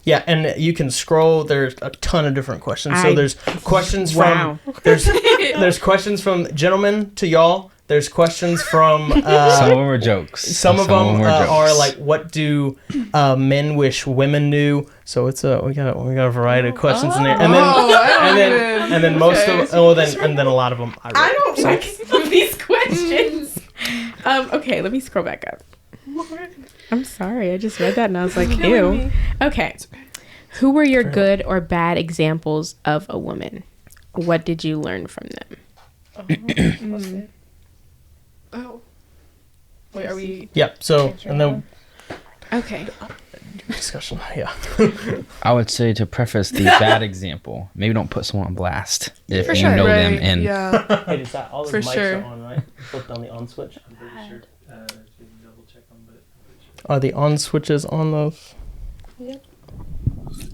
Yeah, and you can scroll. There's a ton of different questions. So there's questions from there's questions from gentlemen to y'all. There's questions from some of them are jokes. Some of them are like, what do men wish women knew? So it's we got a variety of questions in there, and then most of then a lot of them I don't like some of these questions. Okay, let me scroll back up. I'm sorry, I just read that and I was like, ew. Okay. Who were your good or bad examples of a woman? What did you learn from them? Oh. Wait, are we... Yeah, so, and then... Okay. Discussion, yeah. I would say, to preface the bad example, maybe don't put someone on blast if you know them. And yeah. Hey, is that all the mics are on, right? Flipped on the on switch? I'm pretty sure. Double check them, but I'm pretty sure. Are the on switches on those? Yep.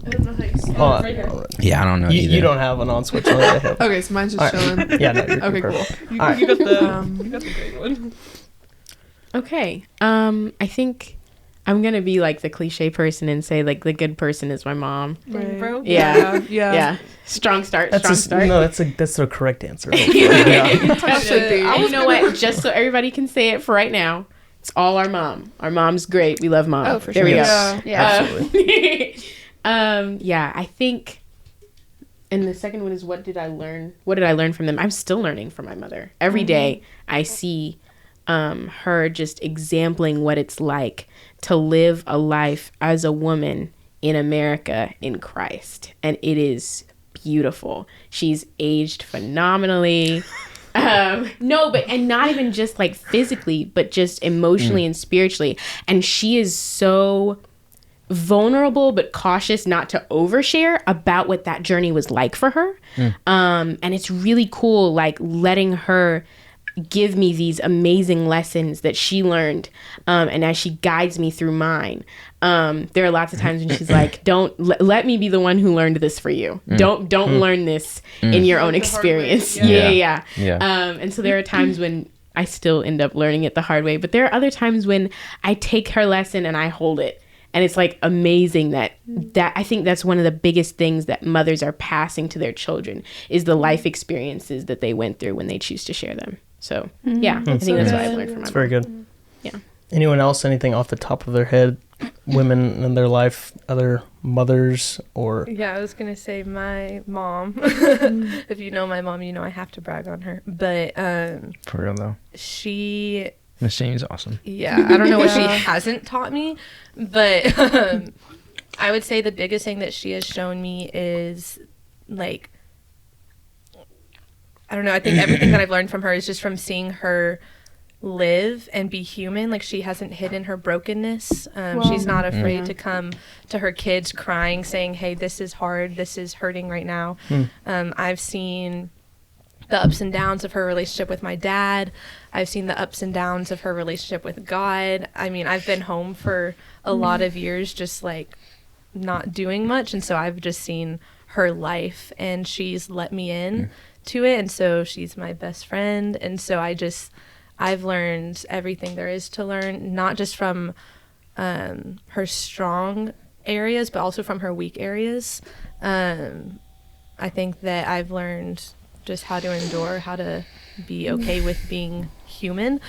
I don't know how you see it. Right here. yeah, I don't know either. You don't have an on switch on it. Okay, so mine's just chilling. Yeah, no, you're Okay, perfect. cool. You got the green one. Okay. I think I'm going to be like the cliche person and say like the good person is my mom. Right. Bro. Yeah. Strong start. That's the correct answer. You know what? Just so everybody can say it for right now, it's all our mom. Our mom's great. We love mom. Oh, for there sure. we Yeah. go. Absolutely. Yeah, I think. And the second one is, what did I learn? What did I learn from them? I'm still learning from my mother. Every day I see her just exempling what it's like to live a life as a woman in America in Christ. And it is beautiful. She's aged phenomenally. No, but and not even just like physically, but just emotionally and spiritually. And she is so vulnerable but cautious not to overshare about what that journey was like for her. And it's really cool, like letting her give me these amazing lessons that she learned, and as she guides me through mine. There are lots of times when she's like, don't let me be the one who learned this for you. Don't learn this in your own experience. Yeah. And so there are times when I still end up learning it the hard way, but there are other times when I take her lesson and I hold it. And it's like amazing that I think that's one of the biggest things that mothers are passing to their children is the life experiences that they went through when they choose to share them. So yeah, I think that's what I've learned from my mom. That's very good. Yeah. Anyone else? Anything off the top of their head? Women in their life, other mothers, or Yeah, I was gonna say my mom. If you know my mom, you know I have to brag on her. But For real though, she Miss Jamie's awesome. Yeah, I don't know what she hasn't taught me, but I would say the biggest thing that she has shown me is, like, I don't know, I think everything that I've learned from her is just from seeing her live and be human. Like, she hasn't hidden her brokenness. She's not afraid to come to her kids crying, saying, hey, this is hard, this is hurting right now. I've seen the ups and downs of her relationship with my dad. I've seen the ups and downs of her relationship with God. I mean, I've been home for a lot of years just like not doing much, and so I've just seen her life, and she's let me in to it, and so she's my best friend. And so I've learned everything there is to learn, not just from her strong areas, but also from her weak areas. I think that I've learned just how to endure, how to be okay with being human.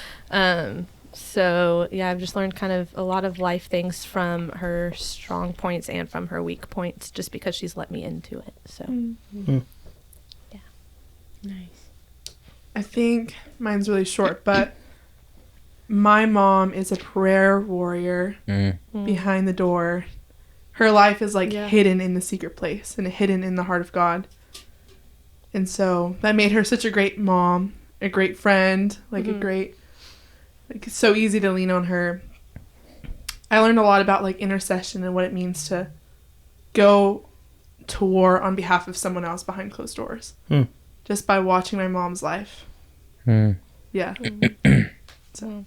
So yeah, I've just learned kind of a lot of life things from her strong points and from her weak points, just because she's let me into it. So yeah. Nice. I think mine's really short, but my mom is a prayer warrior behind the door. Her life is like hidden in the secret place and hidden in the heart of God. And so that made her such a great mom, a great friend, like a great, like, it's so easy to lean on her. I learned a lot about like intercession and what it means to go to war on behalf of someone else behind closed doors. Just by watching my mom's life. Yeah. So.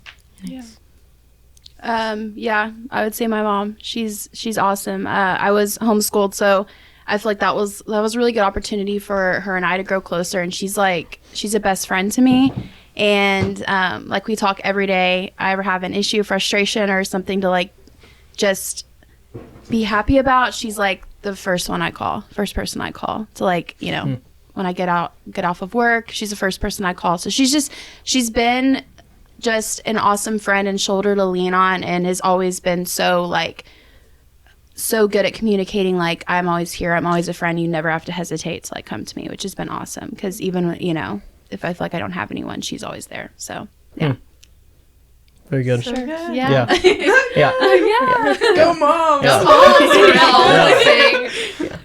Yeah, I would say my mom. She's awesome. I was homeschooled, so I feel like that was a really good opportunity for her and I to grow closer. And she's a best friend to me. And like we talk every day. I ever have an issue, frustration, or something to like just be happy about, she's like the first person I call to, like, you know, when I get off of work, she's the first person I call. So she's been just an awesome friend and shoulder to lean on, and has always been so good at communicating, like, I'm always here, I'm always a friend, you never have to hesitate to, like, come to me, which has been awesome, because even, you know, if I feel like I don't have anyone, she's always there. So yeah. Very good. Sure. Yeah. Yeah. Yeah. Go mom. Yeah.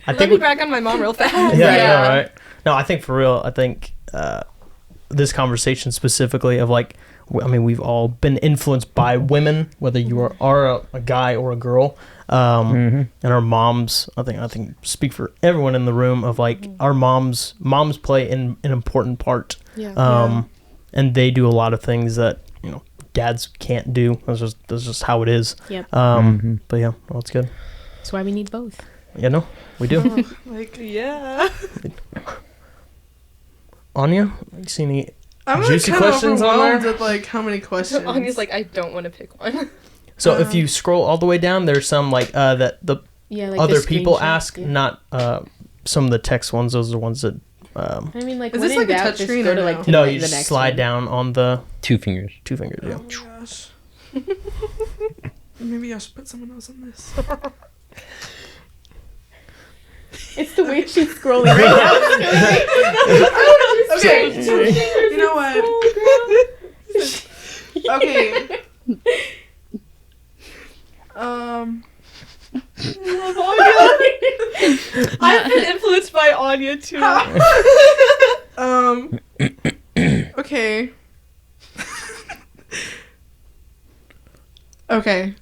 I Let think me brag on my mom real fast. yeah, right. No, I think for real, I think this conversation specifically of, like, I mean, we've all been influenced by women, whether you are a guy or a girl, and our moms. I think speak for everyone in the room of, like, our moms play an important part, and they do a lot of things that, you know, dads can't do. That's just how it is. Yep. But yeah, well, it's good. That's why we need both. Yeah, no, we do. Like, yeah. Anya, you see any I'm juicy like, kind questions of on there? overwhelmed with, like, how many questions. Anya's like, I don't want to pick one. So if you scroll all the way down, there's some, like, that the Like other the people screenshot, ask, not some of the text ones. Those are the ones that. I mean, like, Is when this in like a doubt, touch just screen go or to, no? like, to No, the you just next slide one. down on the 2 fingers. 2 fingers. Yeah. Oh my gosh. Maybe I should put someone else on this. It's the way she's scrolling right now. Okay. You know what? Okay. I've been influenced by Anya too. Okay. Okay.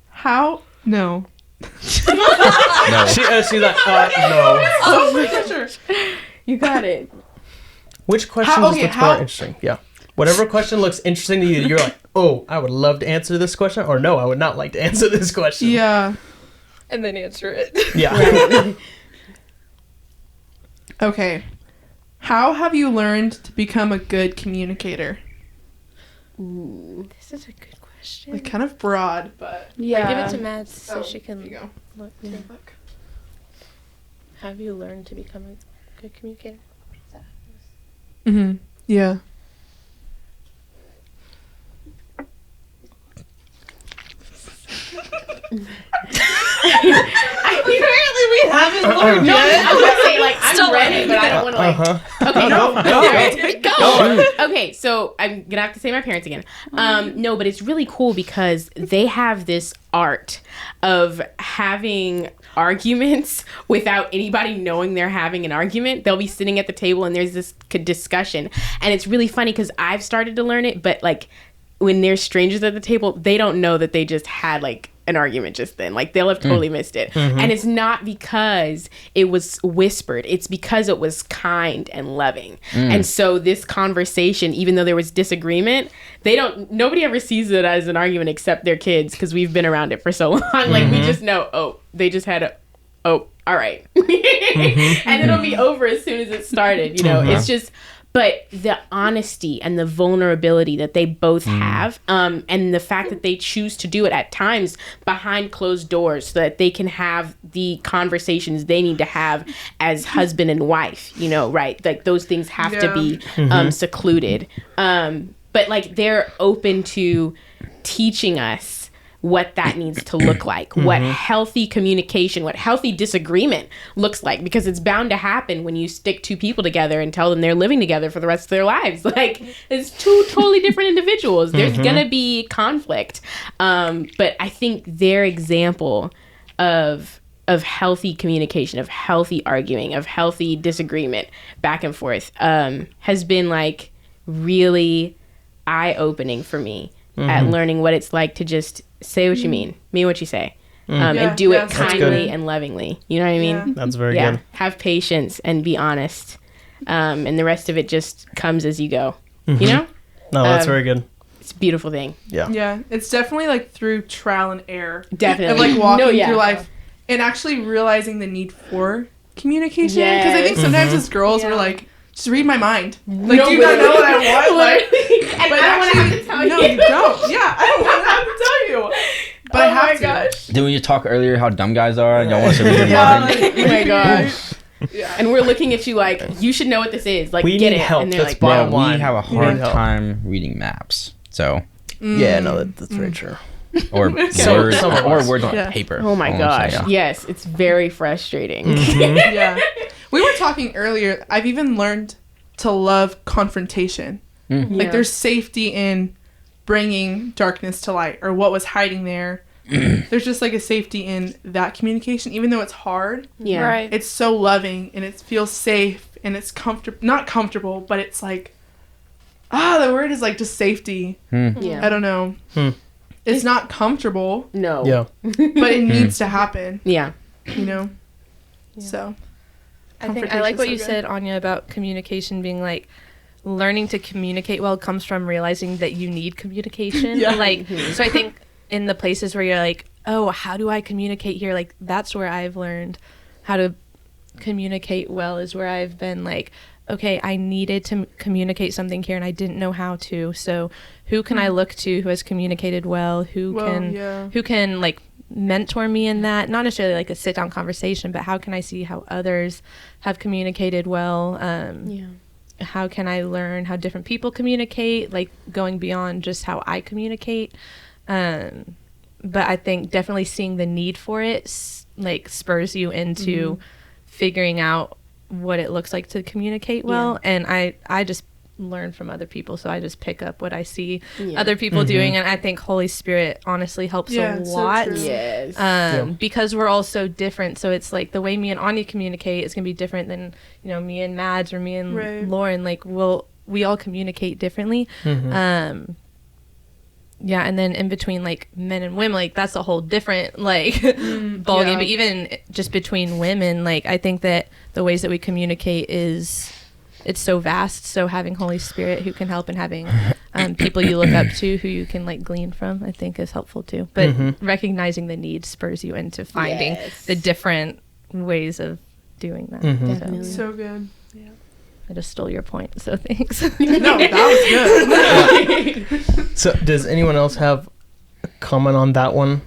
How? No. No. She's like, no. Oh my gosh. You got it. Which question How- just okay, looks how- more interesting? Yeah. Whatever question looks interesting to you, you're like, oh, I would love to answer this question, or no, I would not like to answer this question. Yeah. And then answer it. Yeah. Okay. How have you learned to become a good communicator? This is a good question. Like, kind of broad, but Yeah. Give it to Mads so she there can you go. look. Look. Have you learned to become a good communicator? Mm-hmm. Yeah. Apparently we haven't learned No, yet. I was gonna say, like, I'm Still ready, learning. but I don't want to, like. Okay, okay, so I'm gonna have to say my parents again. No, but it's really cool because they have this art of having arguments without anybody knowing they're having an argument. They'll be sitting at the table and there's this discussion, and it's really funny because I've started to learn it, but, like, when there's strangers at the table, they don't know that they just had, like, an argument just then. Like, they'll have totally missed it. And it's not because it was whispered. It's because it was kind and loving. And so this conversation, even though there was disagreement, nobody ever sees it as an argument except their kids, because we've been around it for so long. Like, we just know, oh, they just had all right. And it'll be over as soon as it started, you know. It's just... But the honesty and the vulnerability that they both have, and the fact that they choose to do it at times behind closed doors so that they can have the conversations they need to have as husband and wife, you know, right? Like, those things have to be secluded. But, like, they're open to teaching us what that needs to look like, what healthy communication, what healthy disagreement looks like, because it's bound to happen when you stick two people together and tell them they're living together for the rest of their lives. Like, it's two totally different individuals. There's gonna be conflict. But I think their example of healthy communication, of healthy arguing, of healthy disagreement back and forth, has been, like, really eye-opening for me at learning what it's like to just say what you mean what you say, and do it kindly and lovingly. You know what I mean? Yeah. That's very good. Have patience and be honest, and the rest of it just comes as you go. You know? No, that's very good. It's a beautiful thing. Yeah. Yeah. It's definitely, like, through trial and error. Definitely. And, like, walking through life and actually realizing the need for communication. Because I think sometimes as girls we're like, just read my mind. Like, do you not know what I want? Like, and but I don't want to have to tell no, you. you don't. Yeah, I don't want to have to tell you. But I Oh my have to. gosh. Did we talk earlier how dumb guys are and y'all want us to read your Yeah, mind? like, Oh my gosh. yeah. And we're looking at you like, you should know what this is. Like, We get need it. help. And they're That's like, bottom Well, we line. have a You need hard help. time reading maps. So, Yeah, no, that's very true. or So- words, some of or us. words on Yeah. paper. oh my All I'm gosh. saying. Yes, it's very frustrating. Yeah. We were talking earlier. I've even learned to love confrontation. Like Yeah. there's safety in bringing darkness to light or what was hiding there. There's just like a safety in that communication, even though it's hard. Yeah. Right. It's so loving and it feels safe and it's comfortable. Not comfortable, but it's like, the word is like just safety. Yeah. I don't know. It's not comfortable, No. Yeah. but it needs to happen. Yeah. You know. So. I think I like what you Confrontation's so said, Anya, about communication being like learning to communicate well comes from realizing that you need communication. Yeah. Like, so I think in the places where you're like, oh, how do I communicate here? Like, that's where I've learned how to communicate well, is where I've been like, okay, I needed to communicate something here and I didn't know how to. So who can I look to who has communicated well? Who can like mentor me in that? Not necessarily like a sit down conversation, but how can I see how others have communicated well? Yeah. How can I learn how different people communicate, like going beyond just how I communicate? But I think definitely seeing the need for it like spurs you into figuring out what it looks like to communicate well. And I just learn from other people, so I just pick up what I see other people doing, and I think Holy Spirit honestly helps a it's so lot. true. Yes. Because we're all so different, so it's like the way me and Anya communicate is gonna be different than me and Mads or me and Right. Lauren. Like we all communicate differently. Yeah, and then in between like men and women, like that's a whole different like ball game. yeah. But even just between women, like I think that the ways that we communicate it's so vast. So having Holy Spirit who can help and having people you look up to who you can like glean from, I think is helpful too. But recognizing the need spurs you into finding Yes. the different ways of doing that. Definitely. So good. I just stole your point, so thanks. No, that was good. So, does anyone else have a comment on that one?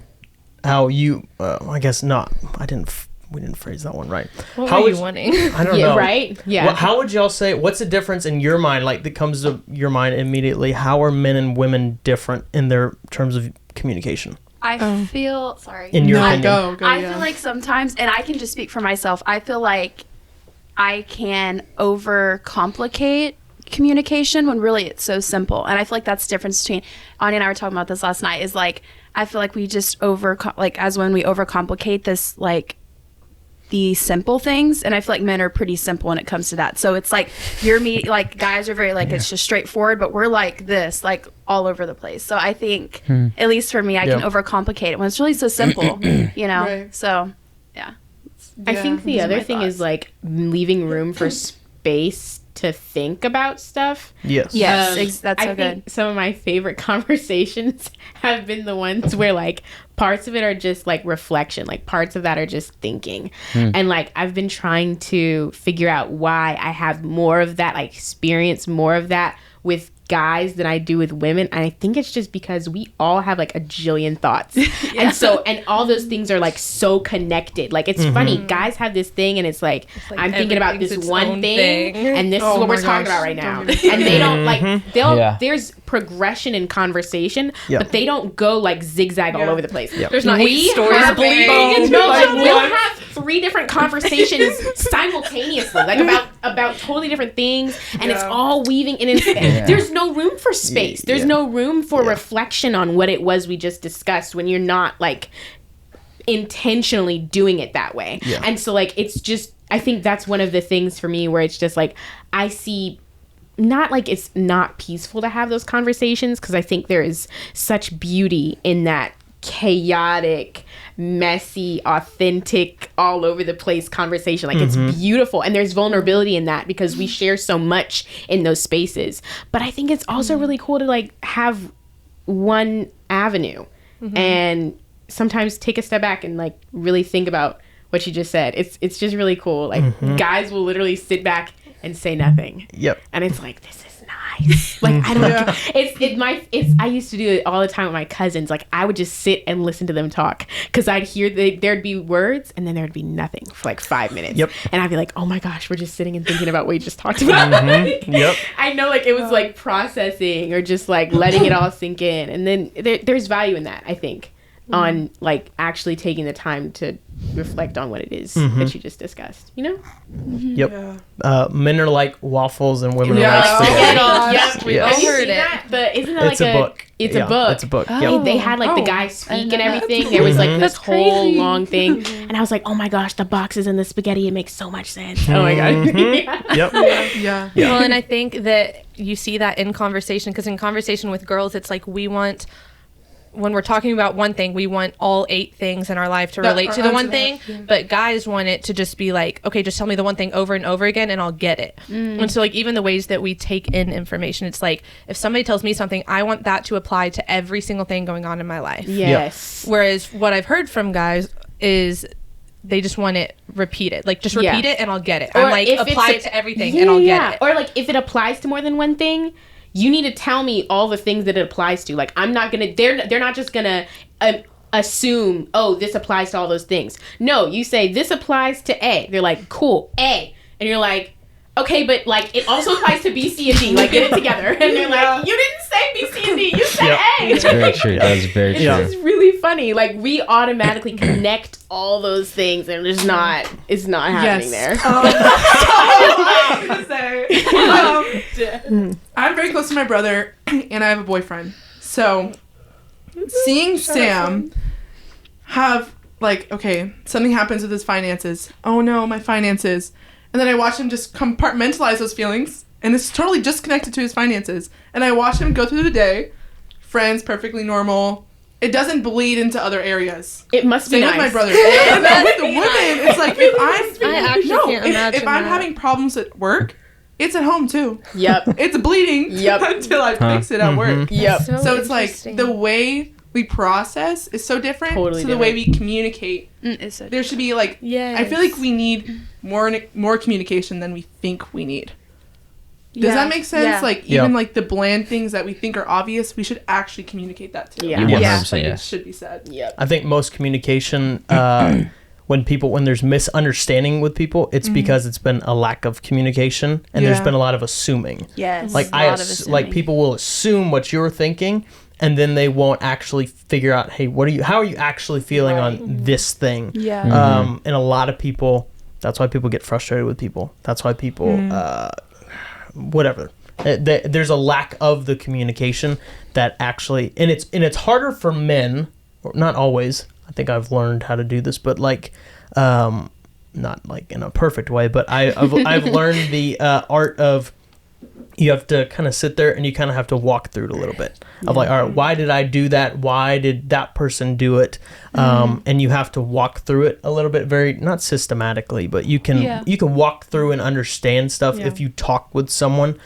How you? I guess not. We didn't phrase that one right. What How were you would- wanting? I don't Yeah, know. right? Yeah. Well, how would y'all say? What's the difference in your mind? Like that comes to your mind immediately. How are men and women different in their terms of communication? I feel sorry. In your No, opinion? go. I yeah. feel like sometimes, and I can just speak for myself, I feel like I can overcomplicate communication when really it's so simple. And I feel like that's the difference between Anya and I were talking about this last night, is like I feel like we just as when we overcomplicate this, like the simple things, and I feel like men are pretty simple when it comes to that. So it's like like guys are very like it's just straightforward, but we're like this, like all over the place. So I think at least for me, I can Yeah. overcomplicate it when it's really so simple, Right. So yeah. I think the those are other my thing is thoughts. like leaving room for space to think about stuff. Yes. Yes, that's I so think good. some of my favorite conversations have been the ones where like parts of it are just like reflection, like parts of that are just thinking. And like I've been trying to figure out why I have more of that, like experience more of that with guys than I do with women. And I think it's just because we all have like a jillion thoughts. And all those things are like so connected. Like it's funny, guys have this thing and it's like I'm thinking about everything's this its one own thing, thing. and this is Oh what we're my talking gosh, about right now. don't even And they don't like Yeah. there's progression in conversation, Yeah. but they don't go like zigzag all Yeah. over the place. There's not 8 stories have- bleeding. No, Like we'll what? have 3 different conversations simultaneously, like about totally different things, and it's Yeah. all weaving in. There's no room for space. There's no room for reflection on what it was we just discussed when you're not like intentionally doing it that way. Yeah. And so like it's just, I think that's one of the things for me where it's just like I see, not like it's not peaceful to have those conversations, because I think there is such beauty in that chaotic, messy, authentic, all over the place conversation. Like it's beautiful, and there's vulnerability in that because we share so much in those spaces. But I think it's also really cool to like have one avenue and sometimes take a step back and like really think about what you just said. It's just really cool. Like guys will literally sit back and say nothing. Yep. And it's like, this is that's nice. Like, I don't, I used to do it all the time with my cousins. Like, I would just sit and listen to them talk because I'd hear there'd be words and then there'd be nothing for like 5 minutes. Yep. And I'd be like, oh my gosh, we're just sitting and thinking about what we just talked about. Yep. I know, like, it was like processing or just like letting it all sink in. And then there's value in that, I think, on like actually taking the time to reflect on what it is that you just discussed, you know? Yep. Yeah. Men are like waffles and women Yeah, are like spaghetti. Yes, we Yes. all heard Heard it. it. But isn't that It's like a book. It's Yeah, a book. It's a book. Oh. Yep. They had like the Oh. guy speak and know that. everything. There was like this That's whole crazy. long thing, and I was like, "Oh my gosh, the boxes and the spaghetti! It makes so much sense." Oh my god! Yep. Yeah. Well, and I think that you see that in conversation, because in conversation with girls, it's like when we're talking about one thing, we want all 8 things in our life to That relate are to the one onto thing. that, But guys want it to just be like, okay, just tell me the one thing over and over again and I'll get it. And so like even the ways that we take in information, it's like if somebody tells me something, I want that to apply to every single thing going on in my life. Yes. Whereas what I've heard from guys is they just want it repeated. Like just repeat it and I'll get it. Or I'm like, if it's apply a- it to everything and I'll get it. Or like if it applies to more than one thing, you need to tell me all the things that it applies to. Like I'm not gonna. They're not just gonna assume. Oh, this applies to all those things. No, you say this applies to A. They're like, cool, A, and you're like, okay, but like it also applies to B, C, and D. Like get it together. And they're like, you didn't say B, C, and D. You said Yep. A. That's very true. That's very true. Yeah. It's really funny. Like we automatically connect all those things, and it's not happening there. I was gonna say, I'm very close to my brother, and I have a boyfriend. So, seeing Sam have like, okay, something happens with his finances. Oh no, my finances, and then I watch him just compartmentalize those feelings, and it's totally disconnected to his finances. And I watch him go through the day, friends, perfectly normal. It doesn't bleed into other areas. It must be Same nice. with my brother. And then with the women, it's like if I actually can't imagine if I'm that. having problems at work, it's at home too. Yep. It's bleeding Yep. until I fix it at work. Yep. So it's like interesting. the way we process is so different Totally to the way we communicate. It's so There should be like, I feel like we need more communication than we think we need. Does that make sense? Yeah. Like Yeah. even like the bland things that we think are obvious, we should actually communicate that too. Yeah. You Yes. 100% Like, it yes. should be said. Yep. I think most communication, when there's misunderstanding with people, it's because it's been a lack of communication and there's Yeah. been a lot of assuming. Yes. Like a lot of assuming. people will assume what you're thinking, and then they won't actually figure out, hey, how are you actually feeling on this thing? Yeah. And a lot of people, that's why people get frustrated with people. That's why people, whatever. There's a lack of the communication that actually, and it's harder for men, or not always. I think I've learned how to do this, but like, not like in a perfect way, but I've learned the art of, you have to kind of sit there and you kind of have to walk through it a little bit of like, all right, why did I do that? Why did that person do it? And you have to walk through it a little bit, very, not systematically, but you can walk through and understand stuff if you talk with someone.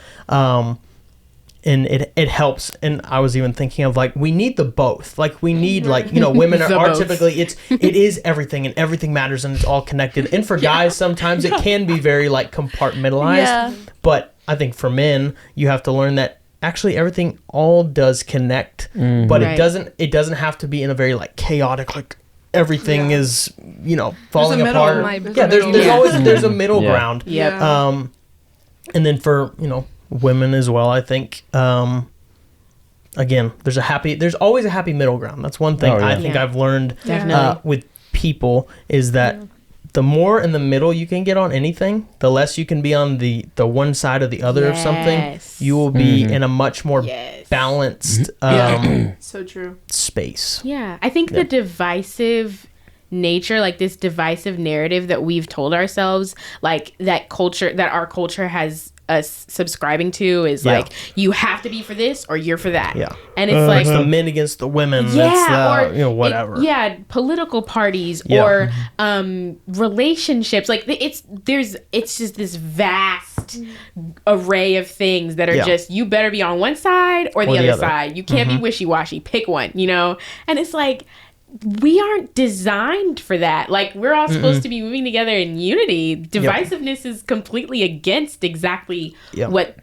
And it helps. And I was even thinking of like, we need the both. Like we need like, women The are both. typically, it is everything and everything matters and it's all connected. And for guys, sometimes it can be very like compartmentalized. Yeah. But I think for men, you have to learn that actually everything all does connect, but Right. it doesn't have to be in a very like chaotic, like everything is, falling middle. apart. My Yeah, there's middle. always there's a middle Yeah. ground. Yep. And then for, women as well, I think, again, there's always a happy middle ground. That's one thing Oh, yeah. I think Yeah. I've learned Definitely. with people is that the more in the middle you can get on anything, the less you can be on the one side or the other of something. Yes. You will be in a much more Yes. balanced So true. space. Yeah, I think the divisive nature, like this divisive narrative that we've told ourselves, like that our culture has us subscribing to is like, you have to be for this or you're for that. Yeah. And it's like, It's the men against the women. yeah, it's the, whatever. political parties Yeah. or relationships. Like it's just this vast array of things that are Yeah. just, you better be on one side or the Or the other other. side. You can't be wishy-washy. Pick one, And it's like, we aren't designed for that. Like, we're all supposed to be moving together in unity. Divisiveness is completely against exactly Yep. what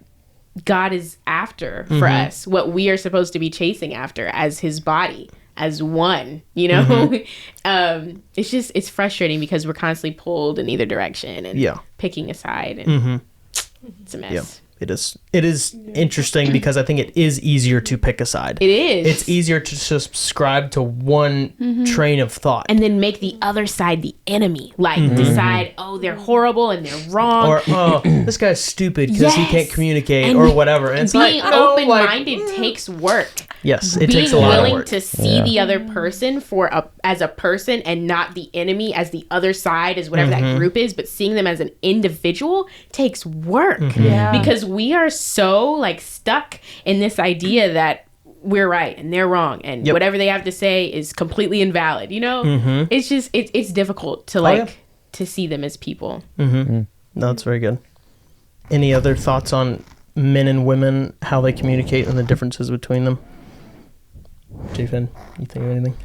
God is after for us, what we are supposed to be chasing after as his body, as one, you know? It's frustrating because we're constantly pulled in either direction and picking a side, and it's a mess. Yeah. It is interesting because I think it is easier to pick a side. It is. It's easier to subscribe to one train of thought. And then make the other side the enemy. Like, decide, oh, they're horrible and they're wrong. Or, oh, this guy's stupid because he can't communicate, And or whatever. And it's being like, no, open-minded takes work. Yes, it Being takes a lot of willing work. to see the other person as a person and not the enemy as the other side, as whatever that group is, but seeing them as an individual takes work. Yeah. Because we are so like stuck in this idea that we're right and they're wrong, and whatever they have to say is completely invalid. You know, it's just it's difficult to to see them as people. No, that's very good. Any other thoughts on men and women, how they communicate, and the differences between them? J-Fin, you think of anything?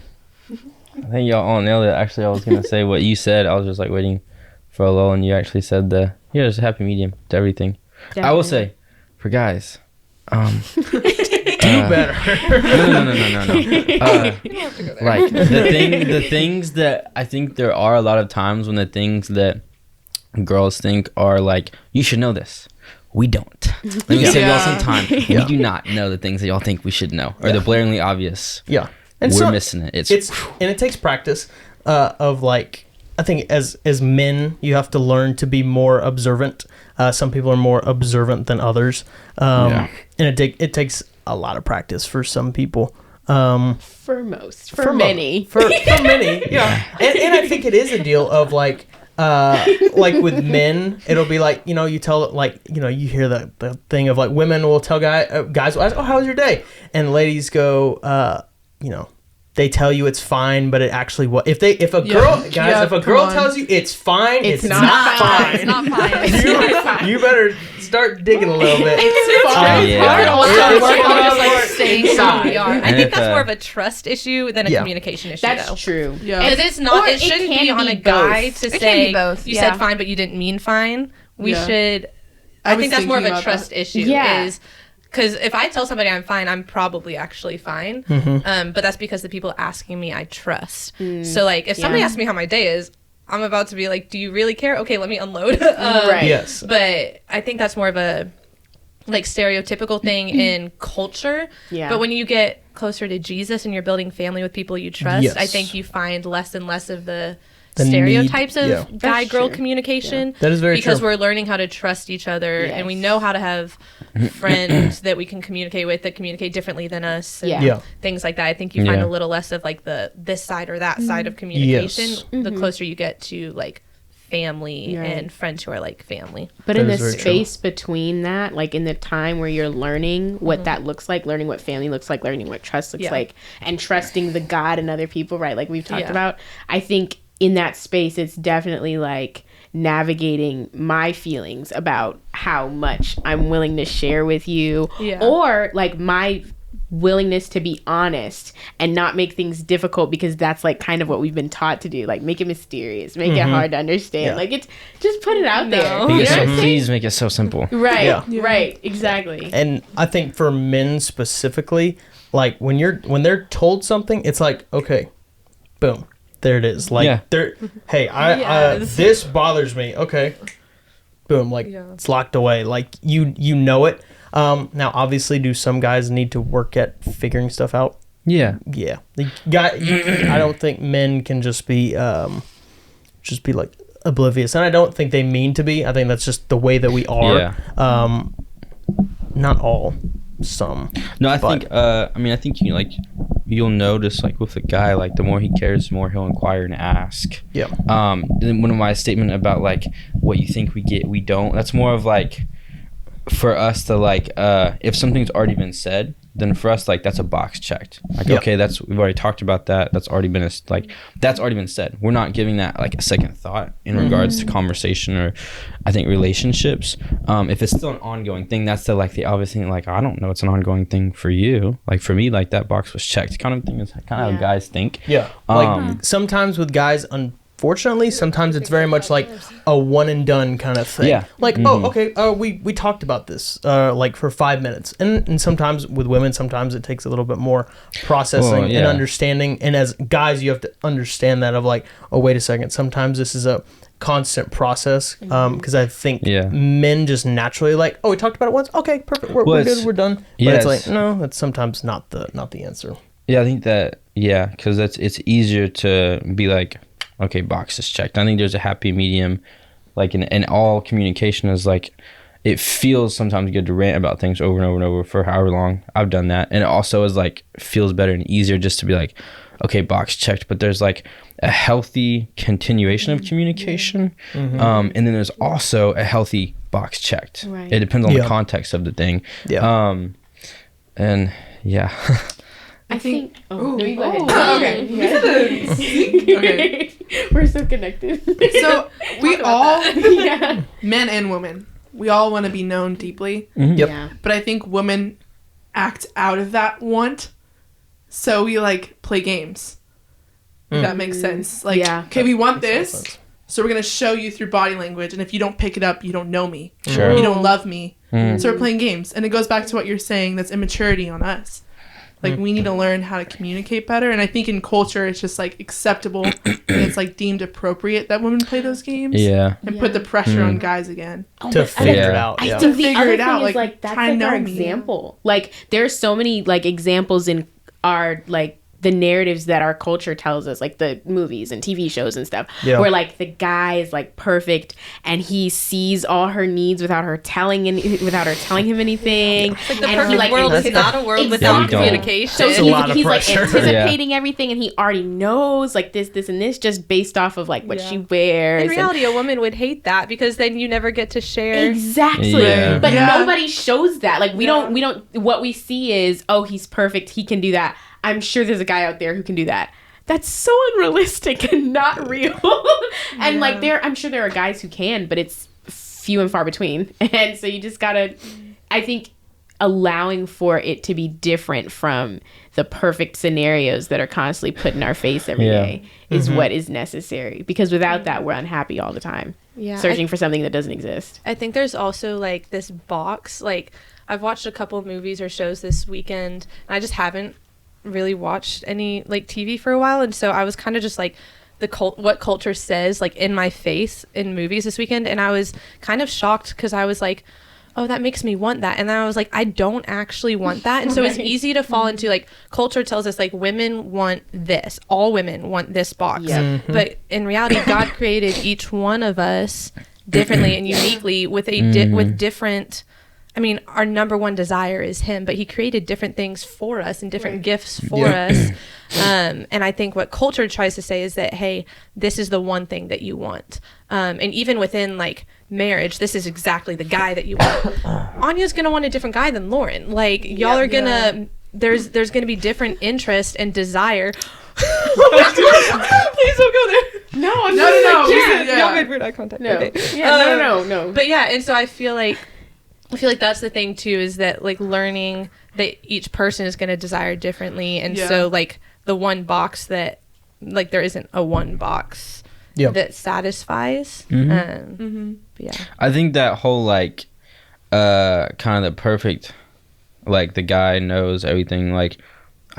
I think y'all all nailed it. Actually, I was going to say what you said. I was just like waiting for a lull, and you actually said there's a happy medium to everything. Definitely. I will say, for guys, Do better. no. Like the things that I think there are a lot of times when the things that girls think are like, you should know this. We don't. Let me save y'all some time. We do not know the things that y'all think we should know, or they're blaringly obvious. Yeah, and We're missing it. It's and it takes practice of like, I think as men you have to learn to be more observant. Some people are more observant than others, and it takes a lot of practice for some people. For most, for many, for many, yeah. And I think it is a deal of like with men, it'll be like, you know, you tell, like, you know, you hear the thing of like women will tell guys will ask, oh, how was your day? And ladies go, you know, they tell you it's fine, but it actually if a girl tells you it's fine, it's not fine. It's not fine. You better start digging a little bit. It's hard. And I think if, that's more of a trust issue than a communication issue. That's though. true. Yeah. Because it's not. Or It shouldn't can be on be a guy both. to It can say be both, you yeah. said fine, but you didn't mean fine. We Yeah. should. I I was think that's more of thinking a about trust that. issue. Yeah. Is because if I tell somebody I'm fine, I'm probably actually fine. But that's because the people asking me I trust. So like, if somebody asks me how my day is, I'm about to be like, do you really care? Okay, let me unload. Right. Yes. But I think that's more of a like stereotypical thing in culture. Yeah. But when you get closer to Jesus and you're building family with people you trust, Yes. I think you find less and less of the The stereotypes need, of guy-girl true. communication. That is very because true. we're learning how to trust each other, Yes. and we know how to have friends that we can communicate with that communicate differently than us. And Yeah. things like that. I think you find Yeah. a little less of like this side or that side of communication Yes. the closer you get to like family Right. and friends who are like family. But That in the is very true. space between that, like in the time where you're learning what that looks like, learning what family looks like, learning what trust looks Yeah. like, and trusting the God and other people, right? Like we've talked Yeah. about. I think in that space, it's definitely like navigating my feelings about how much I'm willing to share with you, Yeah. or like my willingness to be honest and not make things difficult, because that's like kind of what we've been taught to do, like make it mysterious, make it hard to understand. Yeah. Like it's just put it out there. No. You know Make it what so, I'm saying? please make it so simple. Right, Yeah. right, exactly. And I think for men specifically, like when they're told something, it's like, okay, boom, there it is. Like Yeah. hey, Yes. this bothers me. Okay, boom, like Yeah. it's locked away. Like you know it. Now obviously, do some guys need to work at figuring stuff out? Yeah. Yeah, I don't think men can just be like oblivious, and I don't think they mean to be. I think that's just the way that we are. Yeah. Not all, some. No, I But- think. I think you'll notice like with a guy, like the more he cares, the more he'll inquire and ask. Yeah. Then one of my statement about like what you think we get, we don't. That's more of like for us to like if something's already been said, then for us like that's a box checked. Like Yep. okay, we've already talked about that. That's already been that's already been said. We're not giving that like a second thought in regards to conversation or I think relationships. If it's still an ongoing thing, that's the obvious thing. Like I don't know, it's an ongoing thing for you. Like for me, like that box was checked kind of thing is kind of how guys think. Yeah. Like sometimes with guys, unfortunately, sometimes it's very much like a one and done kind of thing. Yeah. Like, we talked about this like for 5 minutes. And sometimes with women, sometimes it takes a little bit more processing and understanding. And as guys, you have to understand that of like, oh, wait a second. Sometimes this is a constant process. Because I think men just naturally like, oh, we talked about it once. Okay, perfect. We're good. We're done. But it's like, no, that's sometimes not the answer. Yeah, I think that, because it's easier to be like, okay, box is checked. I think there's a happy medium, like in all communication is like, it feels sometimes good to rant about things over and over and over for however long. I've done that. And it also is like, feels better and easier just to be like, okay, box checked. But there's like a healthy continuation of communication. And then there's also a healthy box checked. Right. It depends on the context of the thing. And I think. Oh, no, you go ahead. Okay. We're so connected. So we all, men and women, we all want to be known deeply. Yeah. But I think women act out of that want. So we like play games. If that makes sense. Like, okay, we want this. So we're going to show you through body language. And if you don't pick it up, you don't know me. Sure. You don't love me. So we're playing games. And it goes back to what you're saying. That's immaturity on us. Like, we need to learn how to communicate better. And I think in culture, it's just, like, acceptable and it's, like, deemed appropriate that women play those games. And put the pressure on guys again. To figure it out. I think the figure other it thing out, is, like, that's, try like, to our know me. example. Like, there's so many, like, examples in our, like, the narratives that our culture tells us, like the movies and TV shows and stuff, where like the guy is like perfect and he sees all her needs without her telling him anything. Like the perfect world is not a world without communication. So It's a lot of he's like pressure. anticipating everything, and he already knows like this, and this, just based off of like what she wears. In reality, a woman would hate that because then you never get to share. Exactly. But nobody shows that. Like we don't. What we see is, oh, he's perfect. He can do that. I'm sure there's a guy out there who can do that. That's so unrealistic and not real. And like I'm sure there are guys who can, but it's few and far between. And so you just gotta, I think, allowing for it to be different from the perfect scenarios that are constantly put in our face every day is what is necessary. Because without that, we're unhappy all the time. Searching for something that doesn't exist. I think there's also like this box. Like I've watched a couple of movies or shows this weekend, and I just haven't really watched any like TV for a while, and so I was kind of just like what culture says like in my face in movies this weekend, and I was kind of shocked because I was like, oh, that makes me want that, and then I was like, I don't actually want that. And so it's easy to fall into like culture tells us like women want this, all women want this box, but in reality God created each one of us differently and uniquely with with different, I mean, our number one desire is him, but he created different things for us and different gifts for us. And I think what culture tries to say is that, hey, this is the one thing that you want. And even within like marriage, this is exactly the guy that you want. Anya's going to want a different guy than Lauren. Like y'all are going to, there's going to be different interest and desire. Please don't go there. No. Y'all made weird eye contact. No. Okay. No. But yeah, and so I feel like that's the thing too, is that like learning that each person is going to desire differently, and so like the one box that like there isn't a one box that satisfies. But I think that whole like kind of the perfect, like the guy knows everything, like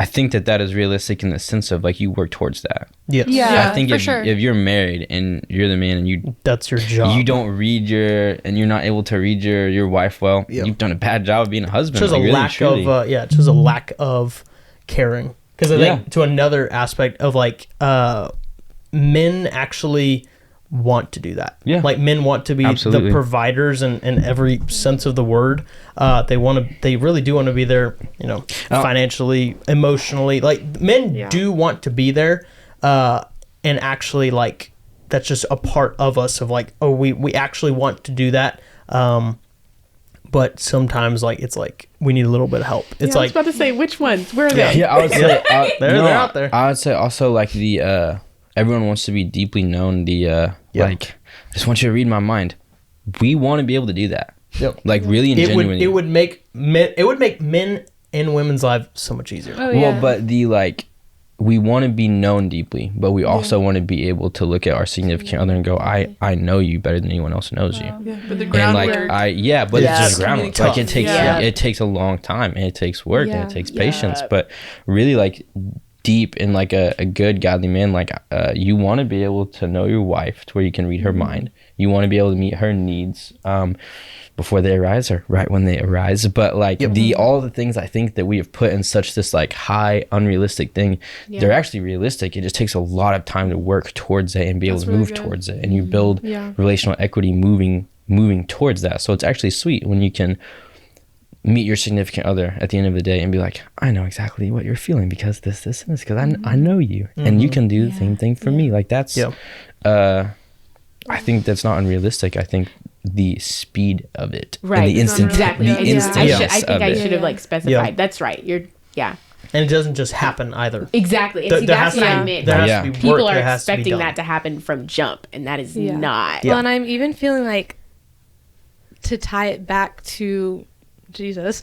I think that is realistic in the sense of like you work towards that. I think if you're married and you're the man and that's your job, you don't read and you're not able to read your wife well, you've done a bad job of being a husband. It's just a lack of caring. Because I think to another aspect of like men actually want to do that. Like men want to be the providers in every sense of the word. They really do want to be there, financially, emotionally. Like men do want to be there, and actually like that's just a part of us of like, oh, we actually want to do that. But sometimes like it's like we need a little bit of help. It's I was about to say, which ones? Where are they? Yeah, I would say they're out there. I would say also like the everyone wants to be deeply known. Like, I just want you to read my mind. We want to be able to do that. Like really and genuinely. It would make men in women's lives so much easier. Well, but the like we want to be known deeply, but we also want to be able to look at our significant other and go, I know you better than anyone else knows you. Yeah, but the And groundwork. like it's just groundwork. Tough. Like it takes a long time, and it takes work, and it takes patience. But really, like deep in like a good godly man, like you want to be able to know your wife to where you can read her mind. You want to be able to meet her needs before they arise or right when they arise. But like all the things I think that we have put in such this like high unrealistic thing, they're actually realistic. It just takes a lot of time to work towards it and be able to move towards it, and you build relational equity moving towards that. So it's actually sweet when you can meet your significant other at the end of the day and be like, I know exactly what you're feeling because this and this, because I know you, and you can do the same thing for me. Like that's I think that's not unrealistic. I think the speed of it, Right. and the instant, Exactly. the instantaneous I think of I it. should have like specified. Yeah. That's right. And it doesn't just happen either. Exactly. And There- see, there that's has what to I be- meant. there has Yeah. to be work People are that has to be expecting done. that to happen from jump, and that is not. Yeah. Well, and I'm even feeling like, to tie it back to Jesus,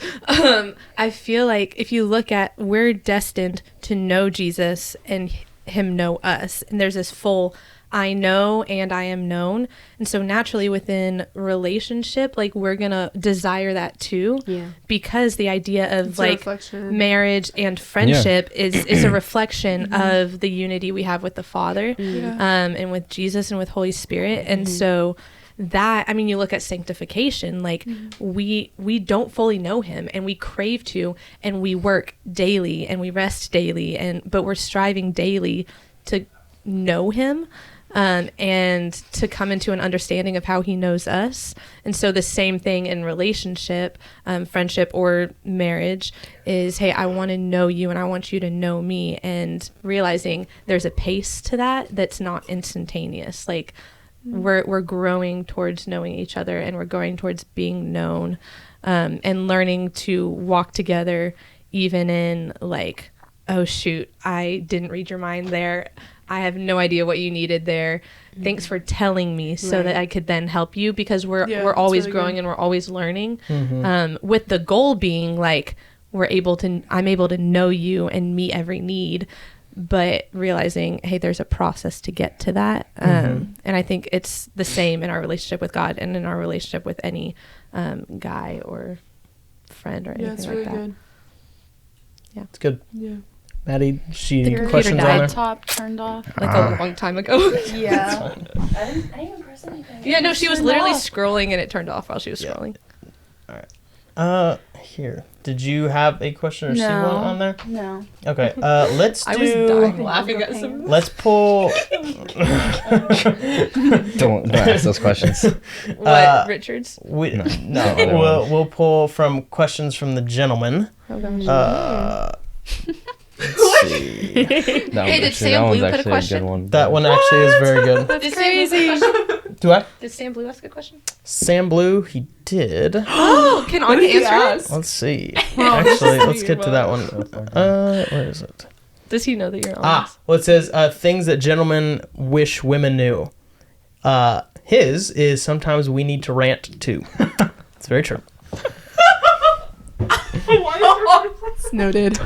I feel like if you look at, we're destined to know Jesus and him know us, and there's this full I know and I am known, and so naturally within relationship, like we're gonna desire that too, because the idea of It's a like reflection. marriage and friendship is a reflection of the unity we have with the Father, and with Jesus and with Holy Spirit, and so that, I mean, you look at sanctification, like we don't fully know him, and we crave to, and we work daily and we rest daily, but we're striving daily to know him, and to come into an understanding of how he knows us. And so the same thing in relationship, friendship or marriage is, hey, I want to know you and I want you to know me, and realizing there's a pace to that that's not instantaneous. Like we're growing towards knowing each other, and we're going towards being known, and learning to walk together even in like, oh shoot, I didn't read your mind there, I have no idea what you needed there, thanks for telling me so that I could then help you, because we're always really growing good. and we're always learning, with the goal being like I'm able to know you and meet every need, but realizing, hey, there's a process to get to that. And I think it's the same in our relationship with God and in our relationship with any guy or friend or anything it's like really that. good. It's good. Yeah. Maddie, she The any computer questions on died. there? Top turned off. Like a long time ago. Yeah. I didn't even press anything. Yeah, no, she was Turned literally off. scrolling and it turned off while she was scrolling. Here. Did you have a question or see No. one on there? No. Okay. Let's do. I was dying laughing at some. Let's pull. Don't ask those questions. What, Richards? We, No. no, Other we'll pull from questions from the gentleman. Oh gosh. Let's see. Hey, did Sam Blue put a question? That one actually is very good. Did crazy. Do I? Did Sam Blue ask a question? Sam Blue, he did. Oh, can Anya answer it? Let's see. Actually, let's get to that one. Where is it? Does he know that you're on this? Well, it says things that gentlemen wish women knew. His is sometimes we need to rant too. It's very true. It's noted.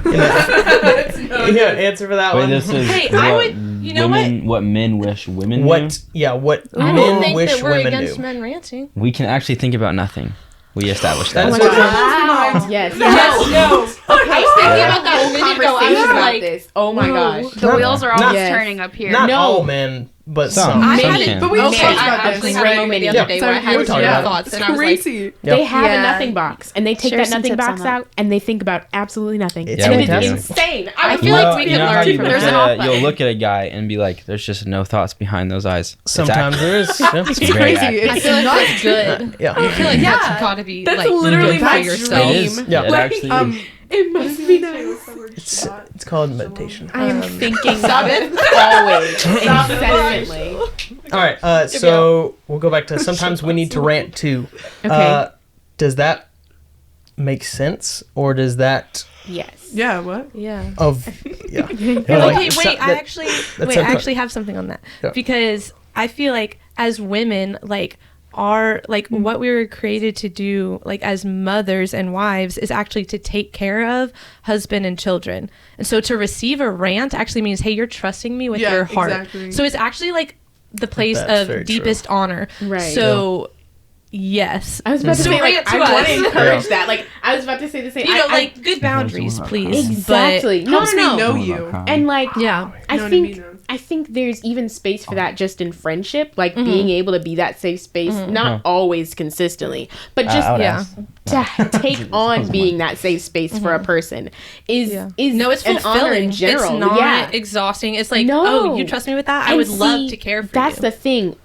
Yeah, answer for that Wait, one. this is Hey, I would- you know what men wish women knew? What? Yeah, what I don't men think wish that we're women against knew. men ranting. We can actually think about nothing. We established that. That's what Wow. Yes. No. I was thinking about that a minute ago. I conversation was about like, this. Oh my gosh. The wheels are almost Yes. turning up here. Not No. all men, but Some. some. I Some had can. it, But we okay, talked I about actually this. had a moment the other Yeah. day where I So had we talked about it. thoughts, It's and I was like, crazy. They have a Yeah. nothing box, and they take Share that some nothing tips box on that. out, and they think about absolutely nothing. It's and it fantastic. is insane. I I feel like we you can know how learn you from look There's an at off a, button. you'll look at a guy and be like, "There's just no thoughts behind those eyes." It's Sometimes there is. Yeah. It's It's very crazy. accurate. I It's feel like not that's good. Yeah. I feel like that's gotta be That's like literally good my for yourself. It is. Yeah. It actually is. It must be nice. It's called meditation. I am thinking Stop of it. it always, incessantly. All right. So we'll go back to sometimes we need to rant too. Okay. Does that make sense, or does that Yes. Yeah, what? Yeah. yeah? Okay, wait. I actually sometimes- have something on that Yeah. because I feel like as women, like our like what we were created to do, like as mothers and wives, is actually to take care of husband and children. And so to receive a rant actually means, hey, you're trusting me with your heart. Exactly. So it's actually like the place That's very of deepest honor. Right. So yes, I was about to So say, like, rant to I want to us. encourage that. Like, I was about to say the same. you know, I- like good boundaries, please. exactly. No, Helps me no, know no. you. And like, Yeah. I Know to be think known. I think there's even space for that just in friendship, like being able to be that safe space, not always consistently, but just I would yeah. ask. to take on being that safe space for a person is is No, it's an honor fulfilling. in general. It's not yeah. exhausting. It's like, No. oh, you trust me with that? I And would love see, to care for that's you. the thing.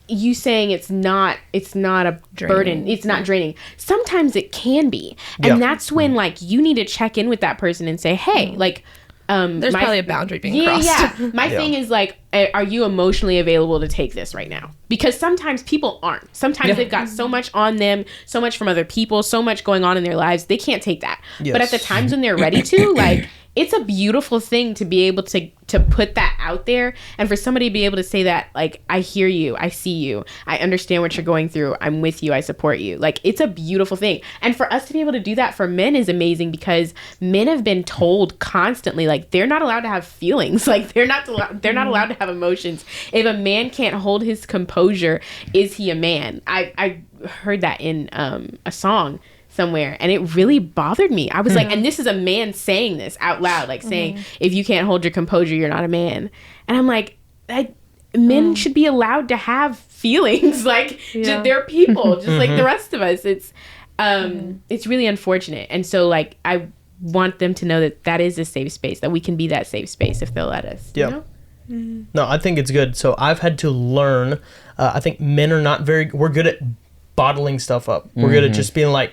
You saying it's not a burden. It's not draining. Sometimes it can be. And Yeah. that's when like you need to check in with that person and say, "Hey, like There's my- probably a boundary being yeah, crossed. yeah. My thing is like, are you emotionally available to take this right now? Because sometimes people aren't. Sometimes they've got so much on them, so much from other people, so much going on in their lives, they can't take that. But at the Yes. times when they're ready to, like, it's a beautiful thing to be able to put that out there, and for somebody to be able to say that, like, I hear you, I see you, I understand what you're going through, I'm with you, I support you. Like, it's a beautiful thing. And for us to be able to do that for men is amazing, because men have been told constantly, like, they're not allowed to have feelings. Like, they're not allowed to have emotions. If a man can't hold his composure, is he a man? I heard that in a song somewhere, and it really bothered me. I was like, and this is a man saying this out loud, like saying, if you can't hold your composure, you're not a man. And I'm like, men should be allowed to have feelings. Like, they're people just like the rest of us. It's really unfortunate. And so, like, I want them to know that that is a safe space, that we can be that safe space if they'll let us. Yeah. You know? No, I think it's good. So I've had to learn. I think men are not we're good at bottling stuff up. We're good at just being like,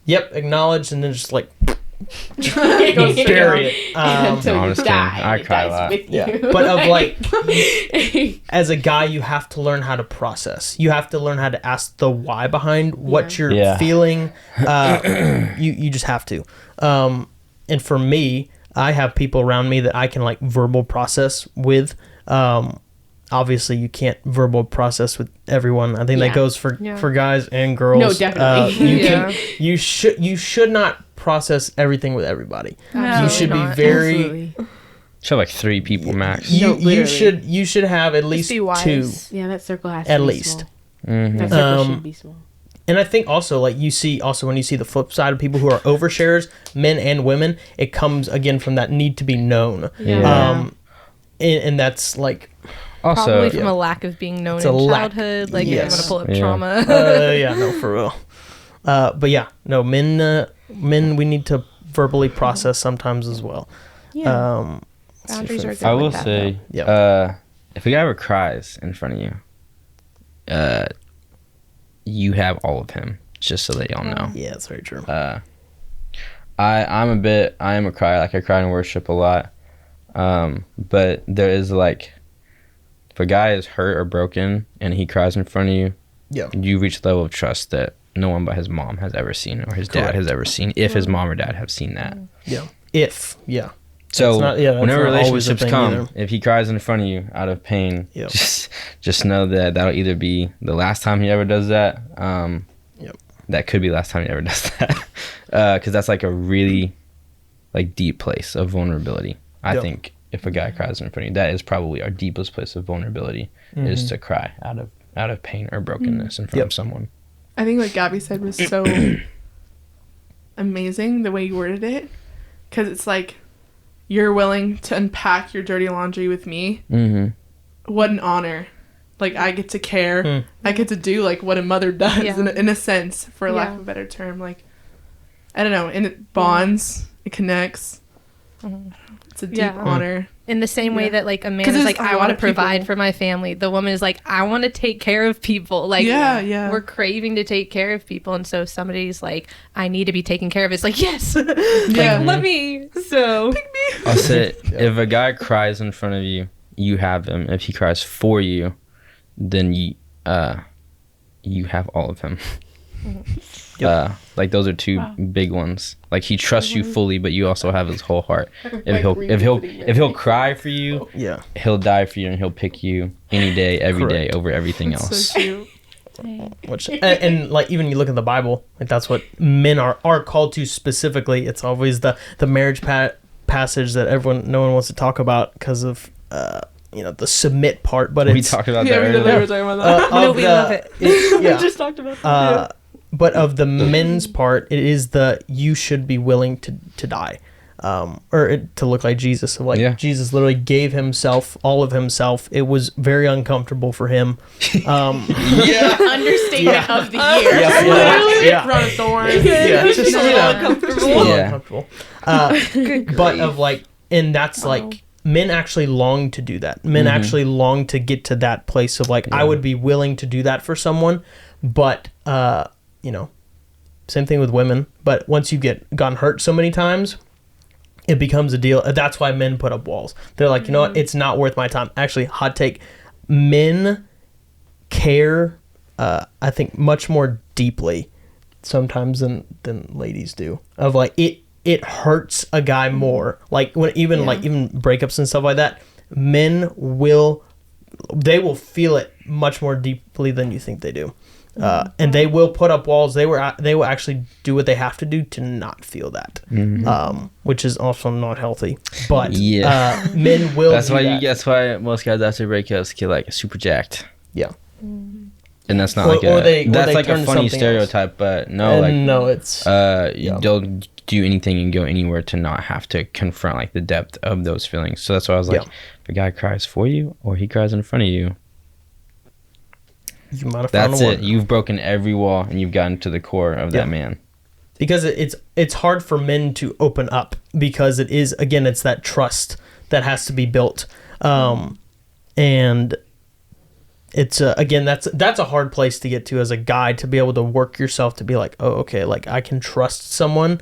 yep, acknowledge, and then just like bury it. Until No, I'm you just die. kidding. I it cry a dies lot. with Yeah. you. But of like, as a guy, you have to learn how to process. You have to learn how to ask the why behind what you're Yeah. feeling. You just have to. And for me, I have people around me that I can like verbal process with. Obviously, you can't verbal process with everyone. I think Yeah. that goes for guys and girls. No, definitely. You should not process everything with everybody. Absolutely You should not. be very. Absolutely. So like 3 people max. No, literally. You should have at least be 2. wise. Yeah, that circle has to At be least. small. Mhm. That circle Um, should be small. And I think also, like, you see also when you see the flip side of people who are oversharers, men and women, it comes again from that need to be known. Yeah. And that's like, Also, Probably from a lack of being known It's in a lack. childhood. Like, Yes. I'm going to pull up Yeah. trauma. yeah, no, for real. But yeah, no, men, we need to verbally process sometimes as well. Yeah. Boundaries are good. I with will that, say, Yeah. if a guy ever cries in front of you, you have all of him. Just so that y'all know. Yeah, that's very true. I am a crier. Like I cry in worship a lot. But there is like, if a guy is hurt or broken and he cries in front of you, Yeah. you reach a level of trust that no one but his mom has ever seen or his dad Correct. has ever seen. If his mom or dad have seen that. Yeah. So That's that's whenever not always a relationships thing come, either. if he cries in front of you out of pain, Yep. just know that that'll either be the last time he ever does that. Yep. That could be the last time he ever does that, because that's like a really like deep place of vulnerability. I Yep. think if a guy cries in front of you, that is probably our deepest place of vulnerability, is to cry out of pain or brokenness in front Yep. of someone. I think what Gabby said was so amazing, the way you worded it, because it's like, you're willing to unpack your dirty laundry with me. Mm-hmm. What an honor. Like, I get to care. I get to do, like, what a mother does, Yeah. in a sense, for lack Yeah. of a better term. Like, I don't know. And it bonds. It connects. It's a deep Yeah. honor. In the same way Yeah. that like a man 'Cause is there's like, a I lot want to of people- provide for my family. The woman is like, I want to take care of people. Like, Yeah. we're craving to take care of people. And so somebody's like, I need to be taken care of. It's like, yes, Yeah. like, let me. So I'll say, if a guy cries in front of you, you have him. If he cries for you, then you have all of him. Like those are 2 big ones. Like he trusts you fully, but you also have his whole heart. If he'll cry for you, Yeah. he'll die for you, and he'll pick you any day, every day Correct. over everything else. So cute. which and like even you look in the Bible, like that's what men are called to specifically. It's always the marriage passage that no one wants to talk about because of the submit part. But We it's talked about that Yeah, we earlier. were talking about that. No, we love it. We yeah. just talked about that. But of the men's part, it is you should be willing to die. To look like Jesus. So like Jesus literally gave himself, all of himself. It was very uncomfortable for him. Understatement of the year. Yeah. Crown of thorns. Yeah, it's just uncomfortable. uncomfortable. But of like, and that's like men actually long to do that. Men actually long to get to that place of like, I would be willing to do that for someone, but same thing with women. But once you gotten hurt so many times, it becomes a deal. That's why men put up walls. They're like, you know what? It's not worth my time. Actually, hot take. Men care, I think, much more deeply sometimes than ladies do. Of like, it hurts a guy more. Like when even breakups and stuff like that, men will feel it much more deeply than you think they do. And they will put up walls. They will actually do what they have to do to not feel that, which is also not healthy. But men will. That's why most guys after breakups get like super jacked. Yeah. And that's not Or that's they like turn a to funny something stereotype, but no, it's they'll do anything and go anywhere to not have to confront like the depth of those feelings. So that's why I was like, if a guy cries for you or he cries in front of you, you might have found that's one. it. You've broken every wall and you've gotten to the core of that man. Because it's hard for men to open up because it's that trust that has to be built, and it's that's a hard place to get to as a guy, to be able to work yourself to be like, oh, okay, like I can trust someone,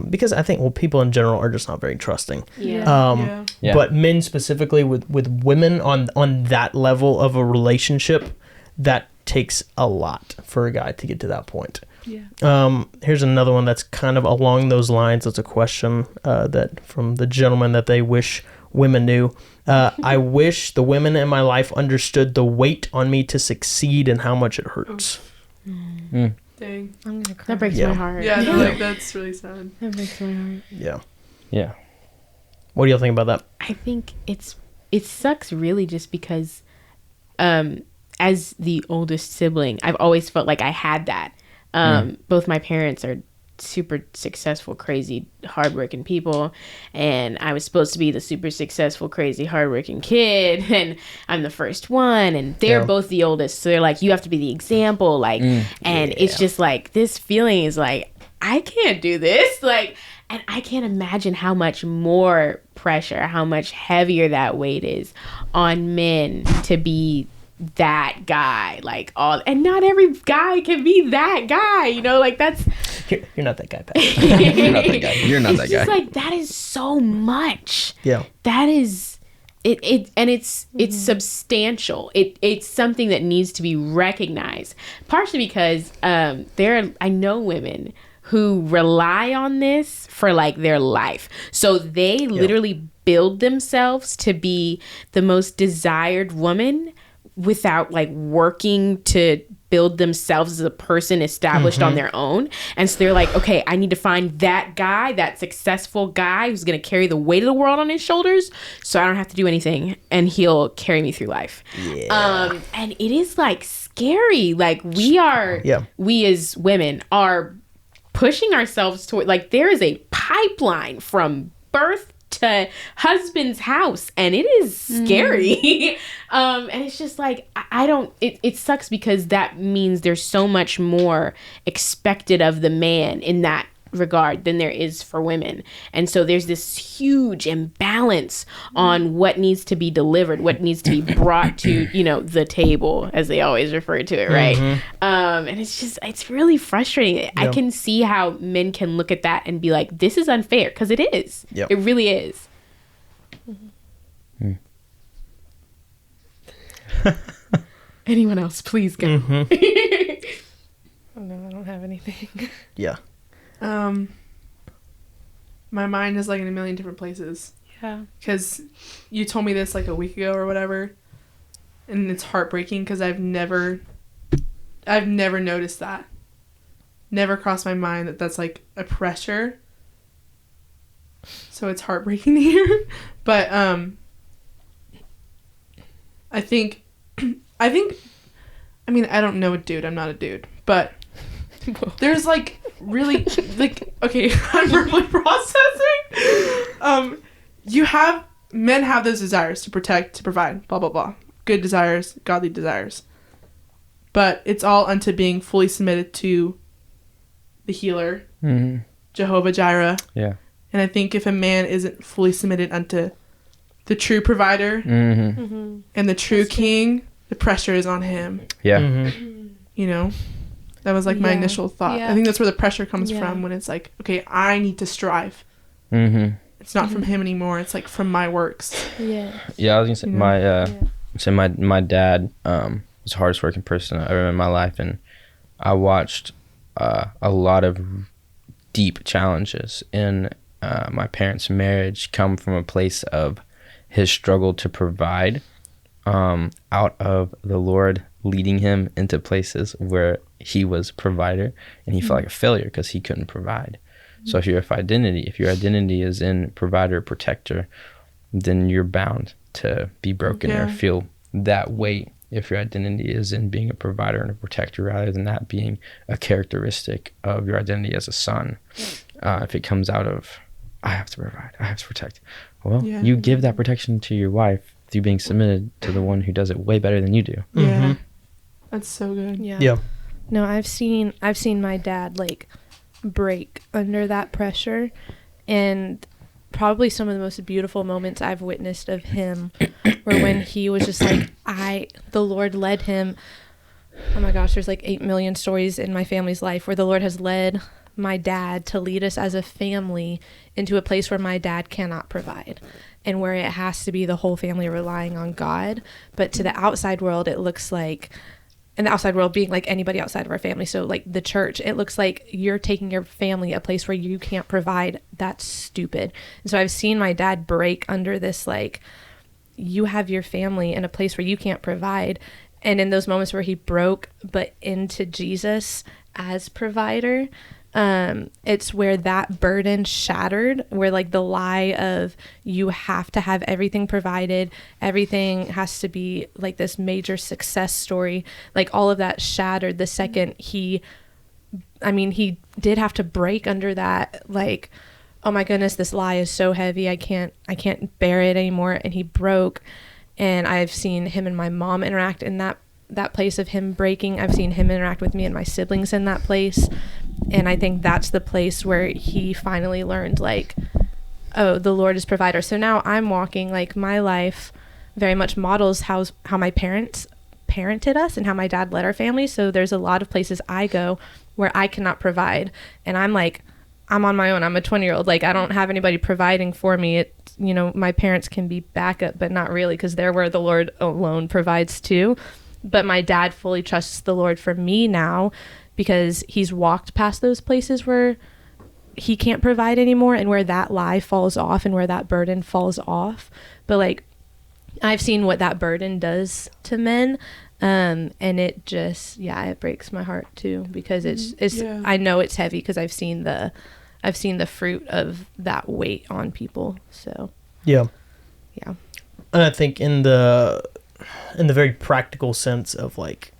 because I think people in general are just not very trusting. But men specifically with women on that level of a relationship, that takes a lot for a guy to get to that point. Here's another one that's kind of along those lines. It's a question that from the gentleman that they wish women knew. I wish the women in my life understood the weight on me to succeed and how much it hurts. Dang. I'm gonna cry. That breaks my heart. Yeah, no, like that's really sad. That breaks my heart. Yeah. What do you think about that? I think it sucks really just because as the oldest sibling, I've always felt like I had that. Both my parents are super successful, crazy, hardworking people, and I was supposed to be the super successful, crazy, hardworking kid, and I'm the first one, and they're both the oldest, so they're like, you have to be the example, like, and it's just like, this feeling is like, I can't do this, like, and I can't imagine how much more pressure, how much heavier that weight is on men to be that guy, like and not every guy can be that guy, like that's you're not that guy, Pat. You're not that guy. You're not that guy. It's like, that is so much. Yeah. That is it and it's substantial. It's something that needs to be recognized. Partially because I know women who rely on this for like their life. So they literally build themselves to be the most desired woman without like working to build themselves as a person established on their own. And so they're like, okay, I need to find that guy, that successful guy who's going to carry the weight of the world on his shoulders so I don't have to do anything and he'll carry me through life. And it is like scary. Like we as women are pushing ourselves toward, like, there is a pipeline from birth to husband's house, and it is scary. And it's just like, it sucks because that means there's so much more expected of the man in that regard than there is for women. And so there's this huge imbalance on what needs to be delivered, what needs to be brought to, the table, as they always refer to it, right? And it's really frustrating. Yeah. I can see how men can look at that and be like, this is unfair, because it is. Yep. It really is. Anyone else, please go. Oh no, I don't have anything. Yeah. My mind is like in a million different places. Yeah. Because you told me this like a week ago or whatever, and it's heartbreaking because I've never I've never noticed that. Never crossed my mind that that's like a pressure. So it's heartbreaking to hear. But I think I mean, I don't know a dude. I'm not a dude. But there's like really like, okay, I'm really processing. Men have those desires to protect, to provide, blah blah blah. Good desires, godly desires. But it's all unto being fully submitted to the healer, Jehovah Jireh. Yeah. And I think if a man isn't fully submitted unto the true provider and the true king, the pressure is on him. Yeah. You know? That was like my initial thought. Yeah. I think that's where the pressure comes from, when it's like, okay, I need to strive. It's not from him anymore. It's like from my works. Yeah. Yeah, I was gonna say my dad was the hardest working person I ever met in my life, and I watched a lot of deep challenges in my parents' marriage come from a place of his struggle to provide, out of the Lord leading him into places where he was provider and he felt like a failure because he couldn't provide. So if your identity is in provider, protector, then you're bound to be broken or feel that weight if your identity is in being a provider and a protector rather than that being a characteristic of your identity as a son. If it comes out of, I have to provide, I have to protect. Well, you give that protection to your wife through being submitted to the one who does it way better than you do. Yeah. That's so good. Yeah. No, I've seen my dad like break under that pressure, and probably some of the most beautiful moments I've witnessed of him were when he was just like, the Lord led him. Oh my gosh, there's like 8 million stories in my family's life where the Lord has led my dad to lead us as a family into a place where my dad cannot provide and where it has to be the whole family relying on God. But to the outside world, it looks like, and the outside world being like anybody outside of our family, so like the church, it looks like you're taking your family a place where you can't provide. That's stupid. And so I've seen my dad break under this, like, you have your family in a place where you can't provide. And in those moments where he broke but into Jesus as provider, it's where that burden shattered, where like the lie of you have to have everything provided, everything has to be like this major success story, like all of that shattered the second he did have to break under that, like, oh my goodness, this lie is so heavy, I can't bear it anymore. And he broke. And I've seen him and my mom interact in that place of him breaking. I've seen him interact with me and my siblings in that place. And I think that's the place where he finally learned, like, oh, the Lord is provider. So now I'm walking, like, my life very much models how my parents parented us and how my dad led our family. So there's a lot of places I go where I cannot provide. And I'm like, I'm on my own. I'm a 20-year-old. Like, I don't have anybody providing for me. It's, you know, my parents can be backup, but not really, because they're where the Lord alone provides too. But my dad fully trusts the Lord for me now, because he's walked past those places where he can't provide anymore and where that lie falls off and where that burden falls off. But like, I've seen what that burden does to men. And it just, it breaks my heart too, because I know it's heavy because I've seen the fruit of that weight on people. So yeah. And I think in the very practical sense of, like,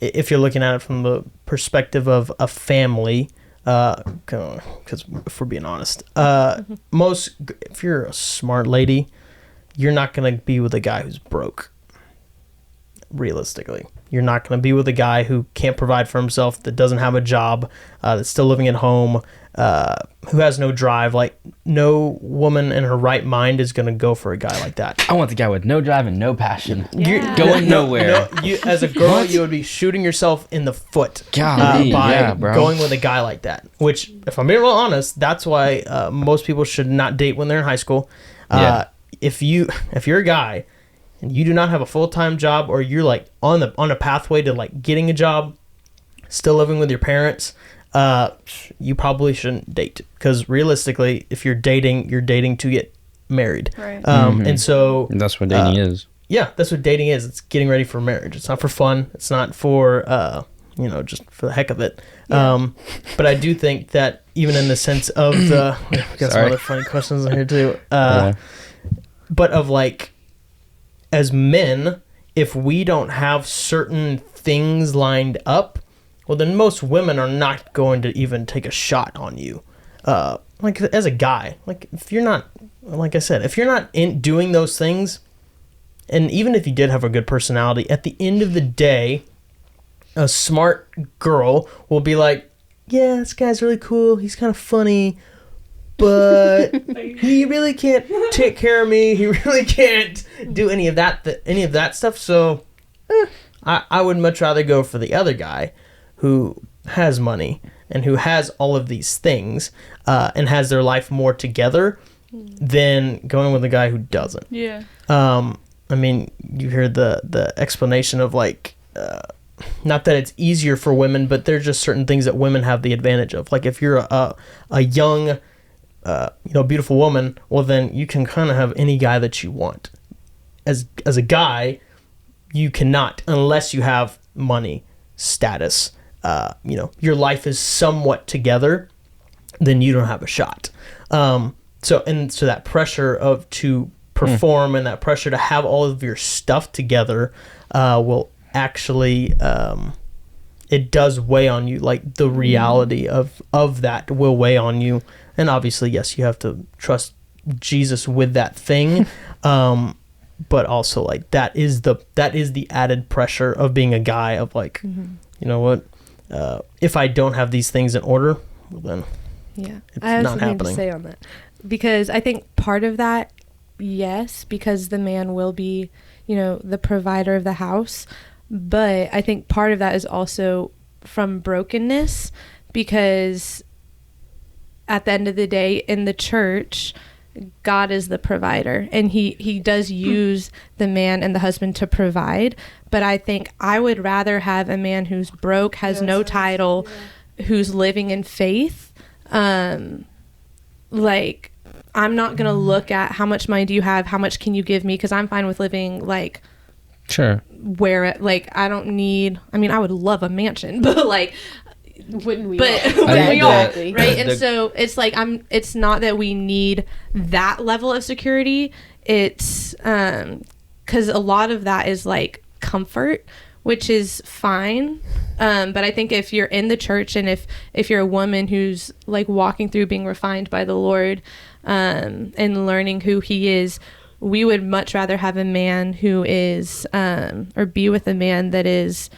if you're looking at it from the perspective of a family, because if we're being honest, if you're a smart lady, you're not going to be with a guy who's broke. Realistically, you're not going to be with a guy who can't provide for himself, that doesn't have a job, that's still living at home, who has no drive. Like, no woman in her right mind is going to go for a guy like that. I want the guy with no drive and no passion. You're going nowhere. You, as a girl, you would be shooting yourself in the foot by going with a guy like that. Which, if I'm being real honest, that's why most people should not date when they're in high school. If you're a guy and you do not have a full-time job, or you're like on a pathway to like getting a job, still living with your parents, you probably shouldn't date, because realistically, if you're dating to get married. Right. And so that's what dating is. Yeah, that's what dating is. It's getting ready for marriage. It's not for fun. It's not for just for the heck of it. But I do think that even in the sense of the, we got some other funny questions in here too. But of like, as men, if we don't have certain things lined up, well, then most women are not going to even take a shot on you. Like as a guy, like if you're not, like I said, if you're not in doing those things, and even if you did have a good personality, at the end of the day, a smart girl will be like, yeah, this guy's really cool. He's kind of funny, but he really can't take care of me. He really can't do any of that stuff. So I would much rather go for the other guy who has money and who has all of these things and has their life more together than going with a guy who doesn't. Yeah. I mean, you hear the explanation of like, not that it's easier for women, but there's just certain things that women have the advantage of. Like if you're a young, beautiful woman, well then you can kind of have any guy that you want. As a guy, you cannot unless you have money, status. Your life is somewhat together, then you don't have a shot. So that pressure to perform and that pressure to have all of your stuff together will actually it does weigh on you. Like the reality of that will weigh on you, and obviously yes, you have to trust Jesus with that thing, but also like that is the added pressure of being a guy of like, you know what, if I don't have these things in order, well then it's I have not something happening. to say on that, because I think part of that, yes, because the man will be, the provider of the house. But I think part of that is also from brokenness, because at the end of the day, in the church, God is the provider, and he does use the man and the husband to provide. But I think I would rather have a man who's broke, has no title, who's living in faith. Like, I'm not going to look at how much money do you have, how much can you give me, because I'm fine with living like, sure, where it, like, I don't need, I mean, I would love a mansion, but like, wouldn't we? But all? we all, Exactly. right? And so it's like, it's not that we need that level of security. It's because a lot of that is like comfort, which is fine. But I think if you're in the church, and if you're a woman who's like walking through being refined by the Lord, and learning who he is, we would much rather have a man who is, or be with a man that is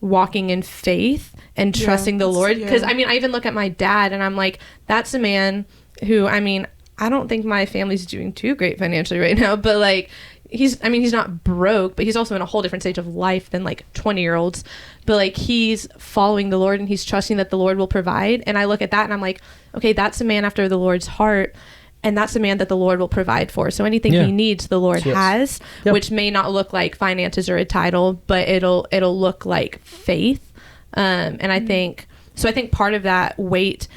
walking in faith and trusting the Lord. Because I mean, I even look at my dad and I'm like, that's a man who, I mean, I don't think my family's doing too great financially right now, but like, he's not broke, but he's also in a whole different stage of life than like 20-year-olds. But like, he's following the Lord and he's trusting that the Lord will provide. And I look at that and I'm like, okay, that's a man after the Lord's heart. And that's a man that the Lord will provide for. So anything he needs, the Lord has, which may not look like finances or a title, but it'll look like faith. And I think part of that weight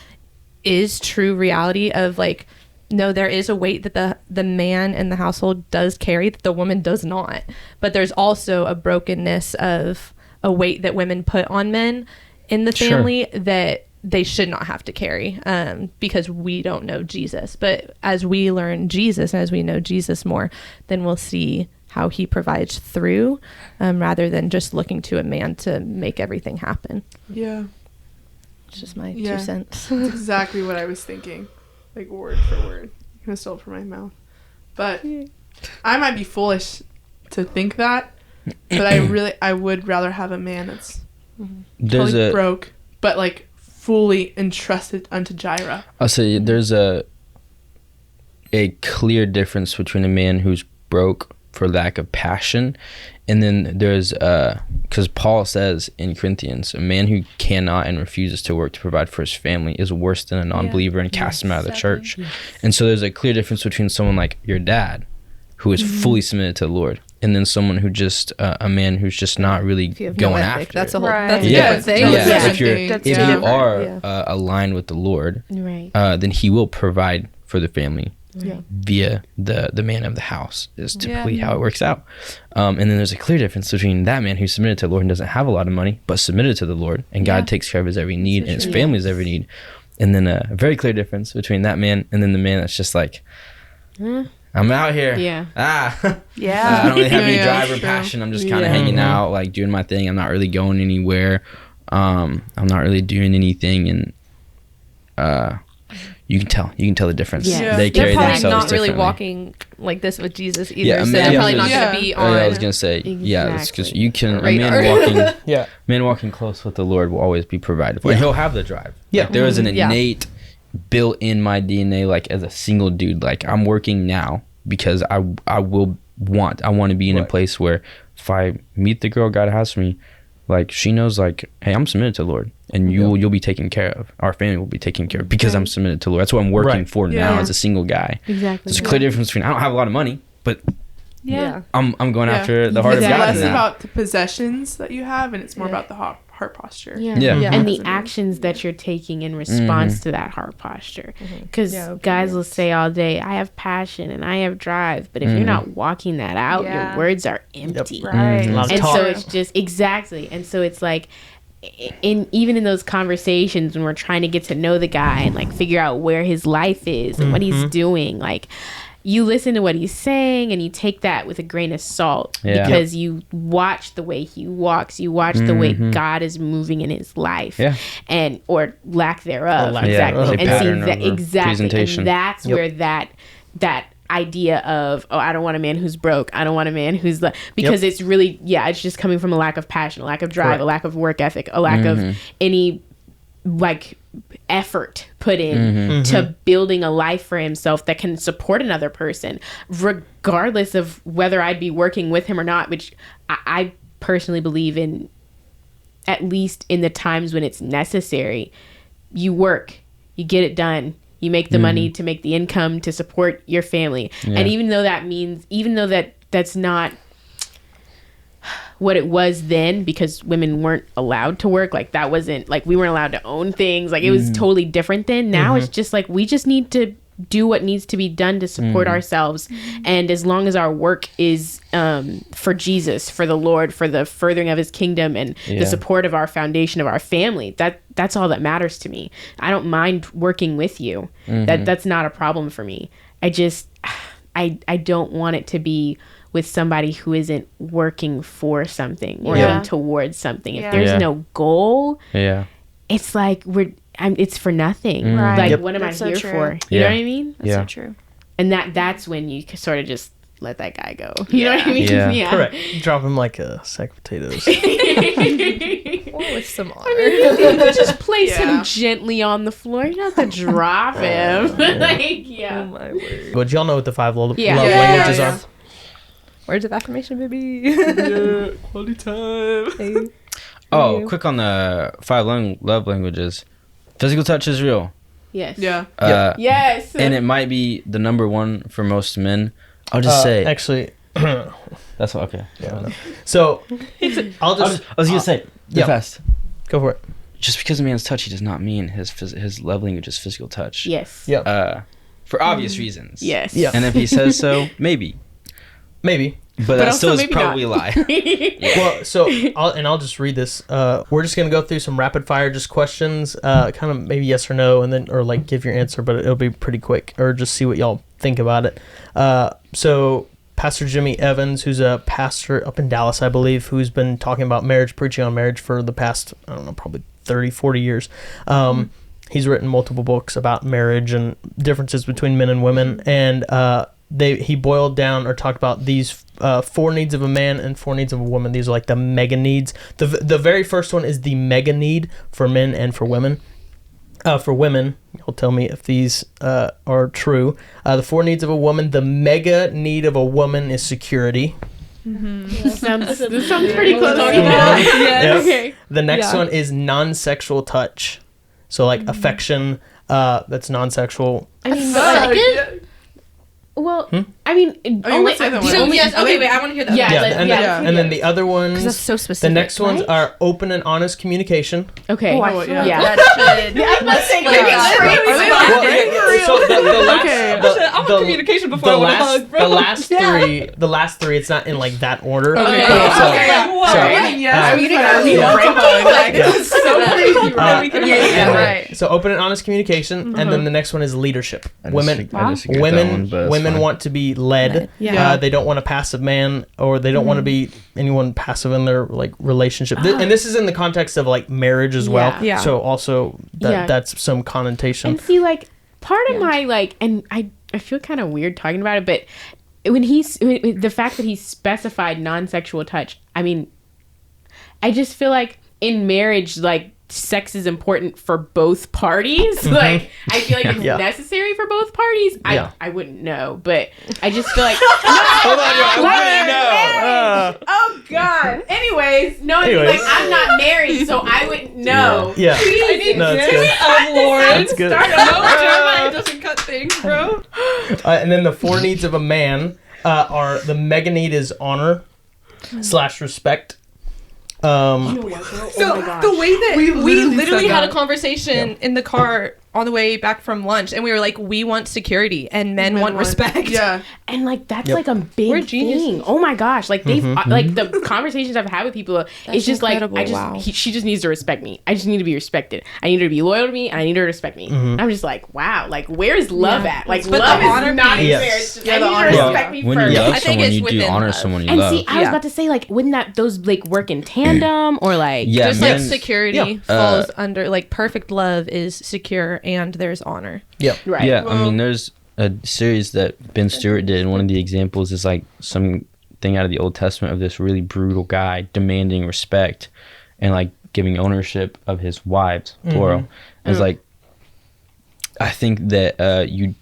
is true reality of like, no, there is a weight that the man in the household does carry that the woman does not. But there's also a brokenness of a weight that women put on men in the family that they should not have to carry, because we don't know Jesus. But as we learn Jesus and as we know Jesus more, then we'll see how he provides through, rather than just looking to a man to make everything happen. Yeah. It's just my 2 cents. That's exactly what I was thinking. Like word for word. I'm going to steal it from my mouth. But I might be foolish to think that, but I would rather have a man that's totally broke, but like fully entrusted unto Jireh. I'll say there's a clear difference between a man who's broke for lack of passion, and then there's because Paul says in Corinthians, a man who cannot and refuses to work to provide for his family is worse than a non-believer and casts him out of the church. And so there's a clear difference between someone like your dad, who is fully submitted to the Lord, and then someone who just a man who's just not really going after that's it. a whole Right. that's a Yeah. different thing. Yeah, Yeah. if you are aligned with the Lord, Right. then he will provide for the family. via the man of the house is typically how it works out. And then there's a clear difference between that man who's submitted to the Lord and doesn't have a lot of money, but submitted to the Lord, and God takes care of his every need and his family's every need. And then a very clear difference between that man and then the man that's just like, I'm out here. Yeah. I don't really have any Yeah, drive or true. passion. I'm just kind of hanging out, like doing my thing. I'm not really going anywhere. I'm not really doing anything. And you can tell the difference. Yeah. They They're carry probably themselves not really differently. walking like this with Jesus either. Yeah, so man, they're yeah, probably not yeah. going to be Oh, yeah, I was on. gonna say, yeah, it's because Exactly. you can a Radar. man walking close with the Lord will always be provided for. And he'll have the drive. Yeah. Like, there is an Yeah. innate built in my DNA, like as a single dude. Like I'm working now because I want to be in a Right. place where if I meet the girl God has for me, like she knows, like, hey, I'm submitted to the Lord, and you'll be taken care of. Our family will be taken care of because I'm submitted to the Lord. That's what I'm working Right. for now as a single guy. Exactly. There's a clear difference between I don't have a lot of money, but Yeah. I'm going Yeah. after the heart It's of God. less in that. about the possessions that you have, and it's more about the heart posture. Yeah. Yeah. And the actions that you're taking in response to that heart posture. Because Yeah, guys will say all day, I have passion and I have drive. But if you're not walking that out, Yeah. your words are empty. Right. A lot of And talk. so it's just, exactly. And so it's like, even in those conversations when we're trying to get to know the guy and like figure out where his life is and what he's doing, like, you listen to what he's saying and you take that with a grain of salt Yeah. because you watch the way he walks, you watch the way God is moving in his life, Yeah. and or lack thereof, Or lack exactly, thereof. and Pattern see that over exactly, presentation. and that's Yep. where that idea of, oh, I don't want a man who's broke, I don't want a man who's because it's really, it's just coming from a lack of passion, a lack of drive, Correct. a lack of work ethic, a lack of any like effort put in to building a life for himself that can support another person, regardless of whether I'd be working with him or not, which I personally believe in. At least in the times when it's necessary, you work, you get it done, you make the money to make the income to support your family. Yeah. And even though that's not what it was then, because women weren't allowed to work, like that wasn't like we weren't allowed to own things, like it was totally different then. Now it's just like we just need to do what needs to be done to support ourselves, and as long as our work is for Jesus, for the Lord, for the furthering of his kingdom and the support of our foundation of our family, that's all that matters to me. I don't mind working with you. That's not a problem for me. I just I don't want it to be with somebody who isn't working for something or Yeah. towards something. If Yeah. there's Yeah. no goal, Yeah. it's like it's for nothing. Right. Like, Yep. what am That's I so here true. for? You know Yeah. what I mean? That's so true. And that's when you sort of just let that guy go. You know what I mean? Yeah. Correct. Drop him like a sack of potatoes. Or with some honor. You just place Yeah. him gently on the floor. You don't have to drop him. Like, Oh yeah. my word. But y'all know what the 5 love Yeah. languages Yeah. are? Words of affirmation, baby. Quality time. Hey. Oh, quick on the 5 love languages. Physical touch is real. Yes. Yeah. Yes. And it might be the number one for most men. I'll just say. Actually, That's okay. so I'll I just was gonna say. yeah. Fast. go for it. Just because a man's touchy does not mean his love language is physical touch. Yes. Yeah. For obvious reasons. Yes. Yeah. And if he says so, maybe. Maybe. But that also still is maybe probably a not. lie. Well, so I'll just read this. We're just gonna go through some rapid fire just questions, kind of maybe yes or no, and then or like give your answer, but it'll be pretty quick, or just see what y'all think about it. So Pastor Jimmy Evans, who's a pastor up in Dallas, I believe, who's been talking about marriage, preaching on marriage for the past, I don't know, probably 30, 40 years. He's written multiple books about marriage and differences between men and women, and he boiled down or talked about these 4 needs of a man and 4 needs of a woman. These are like the mega needs. The very first one is the mega need for men and for women. For women, you'll tell me if these are true. The 4 needs of a woman. The mega need of a woman is security. This sounds pretty close. Yes. Okay. The next Yeah. one is non-sexual touch. So like affection, that's non-sexual. I mean, Yeah. well, I mean, only. what's the other one? So, only- yes, okay, wait, I want to hear that. Yeah, Yeah, like- and, yeah. then, and then the other ones, Because that's so the specific. next ones right? are open and honest communication. Okay. Oh, I Oh, feel yeah. like Yeah. That should. I'm not saying Like, like that's it's really crazy. smart. Well, so the last, Okay, I want communication before I want to hug, bro. The last three, it's not in like that order. Okay. So open and honest communication, and then the next one is leadership. Women want to be led. They don't want a passive man, or they don't want to be anyone passive in their like relationship. And this is in the context of like marriage as well. Yeah. So also that's some connotation. And see, like part of my like, and I feel kind of weird talking about it, but when the fact that he specified non-sexual touch, I mean, I just feel like in marriage, like sex is important for both parties. Like I feel like it's necessary for both parties. I wouldn't know, but I just feel like oh god. Anyways, like I'm not married, so I wouldn't know. Yeah. No, it's good. Lauren. That's good. Jeremiah doesn't cut things, bro. And then the 4 needs of a man are the mega need is honor / respect. The way that we literally had a conversation in the car on the way back from lunch, and we were like, we want security and men want respect. Yeah. And like that's like a big thing. Oh my gosh, like they've like the conversations I've had with people, it's just incredible. like she just needs to respect me. I just need to be respected. I need her to be loyal to me, and I need her to respect me. And I'm just like, wow, like where's love at? Like but love the honor is not piece. there. It's just, I need her to respect me When first. you love I think someone, it's you do within honor love. someone you And love. see, I was about to say, like, wouldn't those like work in tandem or like Just men- like security falls under like perfect love is secure and there's honor. right? Yeah, I mean, there's a series that Ben Stewart did, and one of the examples is like something out of the Old Testament of this really brutal guy demanding respect and like giving ownership of his wives, plural. It's like, I think that you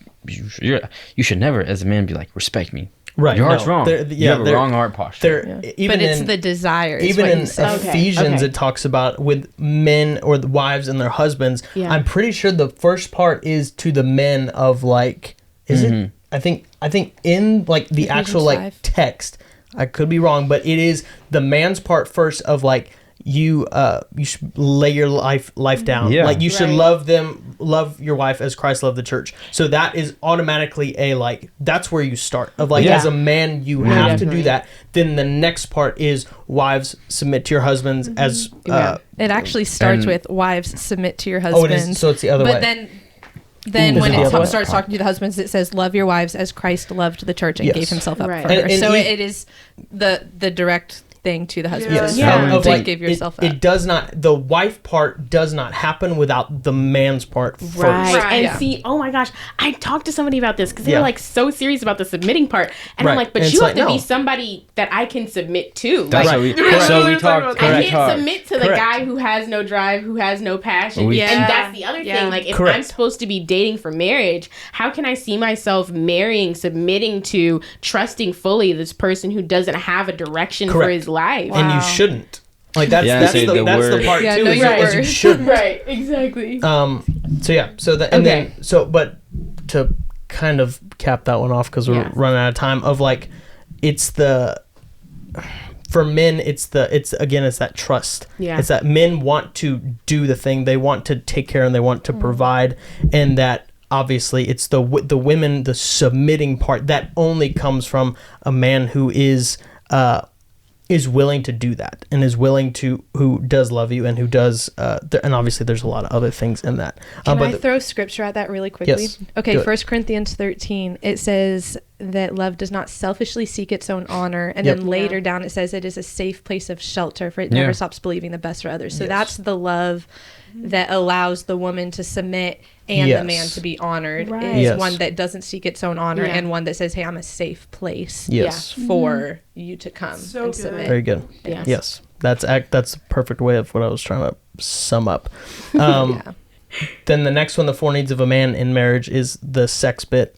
should never, as a man, be like, respect me. Right. Your heart's wrong. They're- You have a wrong heart posture. Even But it's in, the desire. is even what in he said. Ephesians, it talks about with men or the wives and their husbands. Yeah. I'm pretty sure the first part is to the men of like, is it? I think in like the actual like 5. text, I could be wrong, but it is the man's part first of like you should lay your life down. Yeah. Like you should love your wife as Christ loved the church. So that is automatically a like that's where you start of like as a man you have to do that. Then the next part is wives submit to your husbands as It actually starts And- with wives submit to your oh husbands. it is, so it's the other way. But then Ooh, when is it the other way? starts talking to the husbands, it says, "Love your wives as Christ loved the church and Yes. gave Himself up Right. for her." And So you- it is the direct thing to the husband. Yes. Yeah. Of To like, give yourself it up. does not. The wife part does not happen without the man's part first. Right. And Yeah. see, oh my gosh, I talked to somebody about this because they Yeah. were like so serious about the submitting part. And Right. I'm like, but And you it's have to like, be no. somebody that I can submit to. That's Like, what we. Correct. So we Correct. talked. I Correct. can't submit to the Correct. guy who has no drive, who has no passion. We- And that's the other Yeah. thing. Like, if I'm Correct. supposed to be dating for marriage, how can I see myself marrying, submitting to, trusting fully this person who doesn't have a direction for Correct. his life? And you shouldn't. Like that's Yeah, that's say the the word. part Yeah, too. know Is, your is you word. shouldn't. Right, exactly. So yeah. So that and Okay. then so but to kind of cap that one off because we're Yeah. running out of time. Of like, it's the for men. It's that trust. Yeah. It's that men want to do the thing. They want to take care and they want to provide, and that obviously it's the women, the submitting part that only comes from a man who is willing to do that and is willing to, who does love you and who does and obviously there's a lot of other things in that. Can But I throw scripture at that really quickly? Yes, Okay, do it. 1 Corinthians 13, it says that love does not selfishly seek its own honor. And Yep. then later down it says it is a safe place of shelter, for it Yeah. never stops believing the best for others. So Yes. that's the love that allows the woman to submit and Yes. the man to be honored, Right. is Yes. one that doesn't seek its own honor Yeah. and one that says, hey, I'm a safe place yes, for you to come So and good. submit. very good. Yes. Yes, that's the perfect way of what I was trying to sum up. Yeah. Then the next one, the 4 needs of a man in marriage, is the sex bit,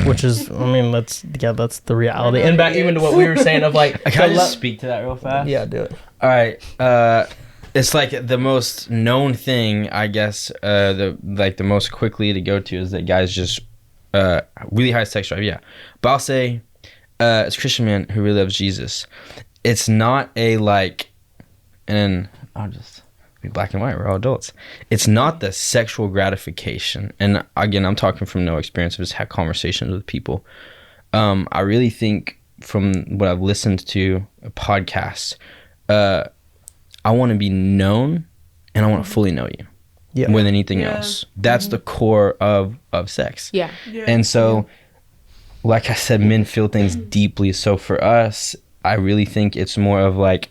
which is, I mean, that's the reality. And back even to what we were saying of like, Can I the just speak to that real fast? yeah, do it. All right. It's like the most known thing, I guess. The most quickly to go to is that guys just really high sex drive. Yeah, but I'll say, as a Christian man who really loves Jesus, it's not a like, and I'll just be black and white. We're all adults. It's not the sexual gratification. And again, I'm talking from no experience. I've just had conversations with people. I really think from what I've listened to podcasts, I want to be known and I want to fully know you. Yeah. More than anything else. That's the core of sex. Yeah. And so, like I said, men feel things deeply. So for us, I really think it's more of like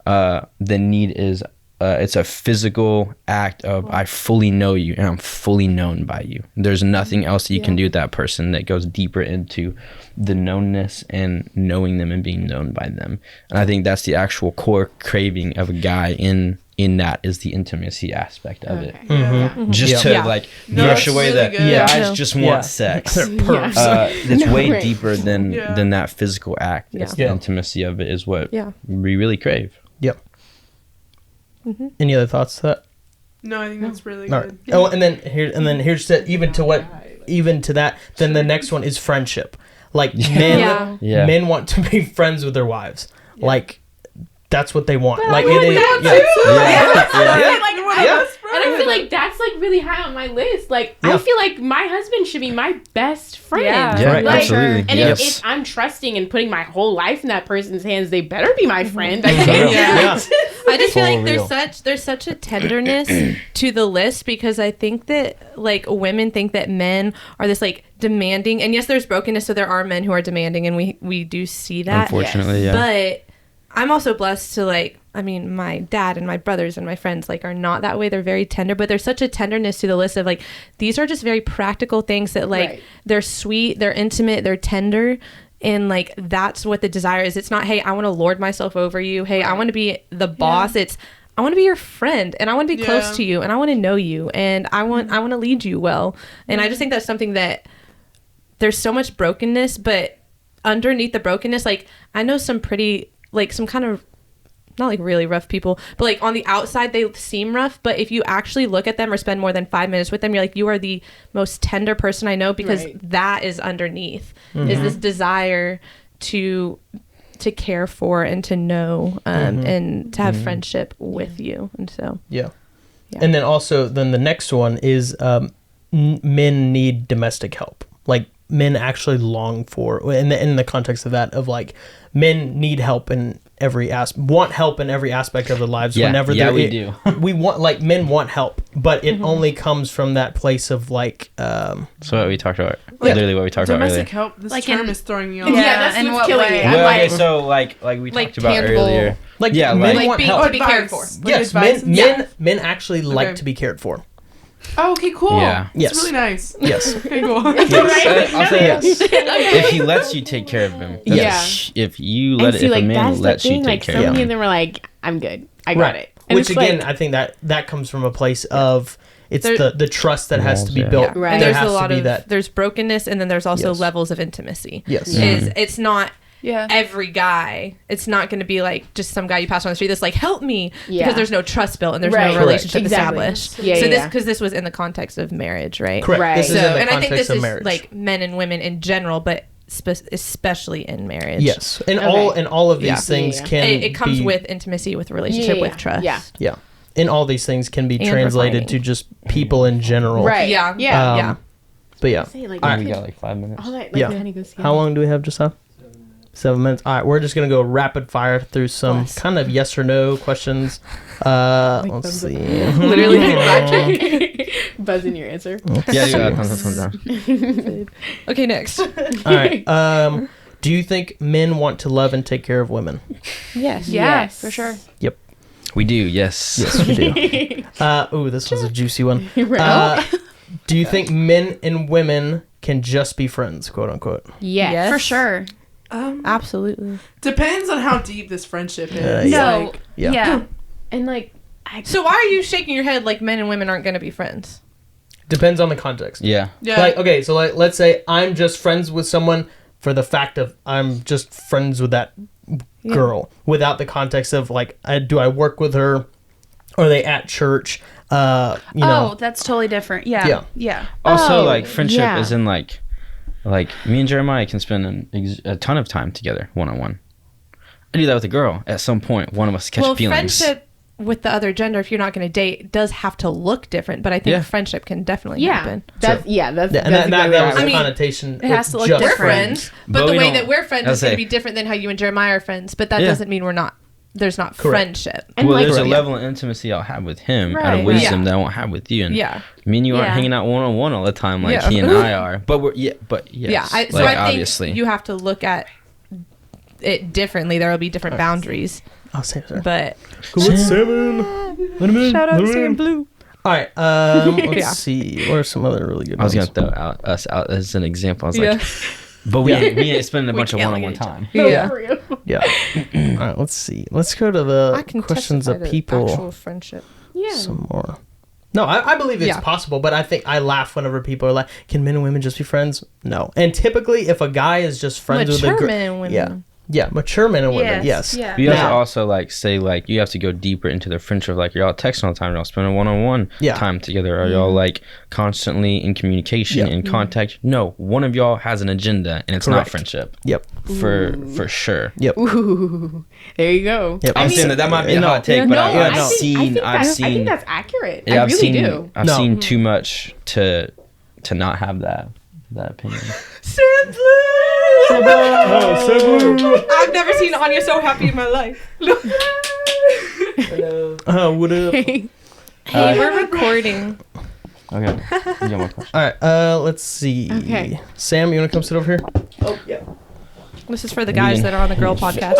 the need is it's a physical act of I fully know you and I'm fully known by you. There's nothing else that you can do with that person that goes deeper into the knownness and knowing them and being known by them. And I think that's the actual core craving of a guy in that is the intimacy aspect of it. Just to like brush away really that guys just want sex. It's way deeper than that physical act. It's the intimacy of it is what we really crave. Yep. Any other thoughts to that? No, I think that's really good. Right. Oh, and then here's even to that. Then the next one is friendship. Like men want to be friends with their wives. Like that's what they want. But like and I feel like that's like really high on my list. Like I feel like my husband should be my best friend. Like, absolutely. And if I'm trusting and putting my whole life in that person's hands, they better be my friend. I just feel like there's such a tenderness to the list because I think that like women think that men are this like demanding, and yes, there's brokenness, so there are men who are demanding, and we do see that. Unfortunately, But I'm also blessed to like, I mean, my dad and my brothers and my friends like are not that way. They're very tender, but there's such a tenderness to the list of like, these are just very practical things that like, they're sweet, they're intimate, they're tender. And like, that's what the desire is. It's not, hey, I want to lord myself over you. Hey, I want to be the boss. It's, I want to be your friend and I want to be close to you and I want to know you and I want to lead you well. And I just think that's something that there's so much brokenness, but underneath the brokenness, like I know some pretty, like some kind of not like really rough people, but like on the outside they seem rough, but if you actually look at them or spend more than 5 minutes with them, you're like, you are the most tender person I know, because that is underneath is this desire to care for and to know and to have friendship with you. And so and then also then the next one is men need domestic help. Like men actually long for in the context of that, of like men need help in every want help in every aspect of their lives. Whenever we do. We want, like, men want help, but it only comes from that place of like so what we talked about literally what we talked about earlier. Domestic help, this like term is throwing me off. That's what's killing me. Okay, so like we talked about earlier, like men want help to be cared for. Yes, men actually like to be cared for. Oh, okay, cool. Yeah. Yes. It's really nice. Yes. Okay, cool. Yes. I'll say yes. If he lets you take care of him. If you let it, if a man lets you take care of him. So many of them were like, I'm good. I got it. And which again, like, I think that comes from a place of it's the trust that has to be built. Right. And there's a lot of there's brokenness, and then there's also levels of intimacy. Yes. It's not every guy. It's not going to be like just some guy you pass on the street that's like, help me, because there's no trust built and there's no relationship established. Because this was in the context of marriage, right? Correct. Right. So, and I think this is marriage. Like men and women in general, but especially in marriage. Yes. And all of these things can it comes with intimacy, with relationship, with trust. Yeah. And all these things can be translated to just people in general. Right. Yeah. But yeah. We got like 5 minutes. How long do we have, just now? 7 minutes. All right, we're just gonna go rapid fire through some kind of yes or no questions. Let's see. Literally, buzz in your answer. Okay, next. All right. Do you think men want to love and take care of women? Yes, for sure. Yep. We do. Yes. Yes, we do. This was a juicy one. Do you think men and women can just be friends, quote unquote? Yes, for sure. Absolutely. Depends on how deep this friendship is. And like, so why are you shaking your head like men and women aren't going to be friends? Depends on the context. Yeah. Like, okay, so like, let's say I'm just friends with someone for the fact of I'm just friends with that girl, without the context of like, do I work with her? Are they at church? You know. That's totally different. Yeah. Also, like friendship is in like me and Jeremiah can spend a ton of time together one-on-one. I do that with a girl. At some point, one of us catch feelings. with the other gender, if you're not going to date, it does have to look different. But I think friendship can definitely happen. That's that was I the mean, connotation. it has to look just different. friends, but the we way don't- that we're friends is I'll going to say- be different than how you and Jeremiah are friends. But that doesn't mean we're not. There's not friendship. And well, like, there's a level of intimacy I'll have with him out Right. of wisdom that I won't have with you. And me and you aren't Yeah. hanging out one-on-one all the time like he and I are. But we're yes. So I think obviously. you have to look at it differently. There will be different boundaries. I'll say that. But Shout out Sam Blue. All right. Let's see. What are some other really good I was ones? gonna throw us out as an example. I was like, but we ain't spending a bunch of one-on-one time. Yeah. All right. Let's see. Let's go to I the can questions of testify to people. actual friendship. Some more. No, I believe it's possible, but I think I laugh whenever people are like, "Can men and women just be friends?" No. And typically, if a guy is just friends with a Mature girl, men and women. yeah, mature men and women, yes. Yeah. But you have to Now- also like say like you have to go deeper into their friendship. Like you're all texting all the time. You're all spending one-on-one time together. Are y'all like constantly in communication in contact? No, one of y'all has an agenda, and it's not friendship. Yep. For sure. Yep. Ooh, there you go. Yep. I'm saying that might be a No. hot take, but I've seen. I think that's accurate. Yeah, I really do. I've seen too much to not have that opinion. I've never seen Anya so happy in my life. What up? Hey, we're recording. Okay. You got more questions? All right. Let's see. Okay. Sam, you want to come sit over here? This is for the guys that are on the girl podcast.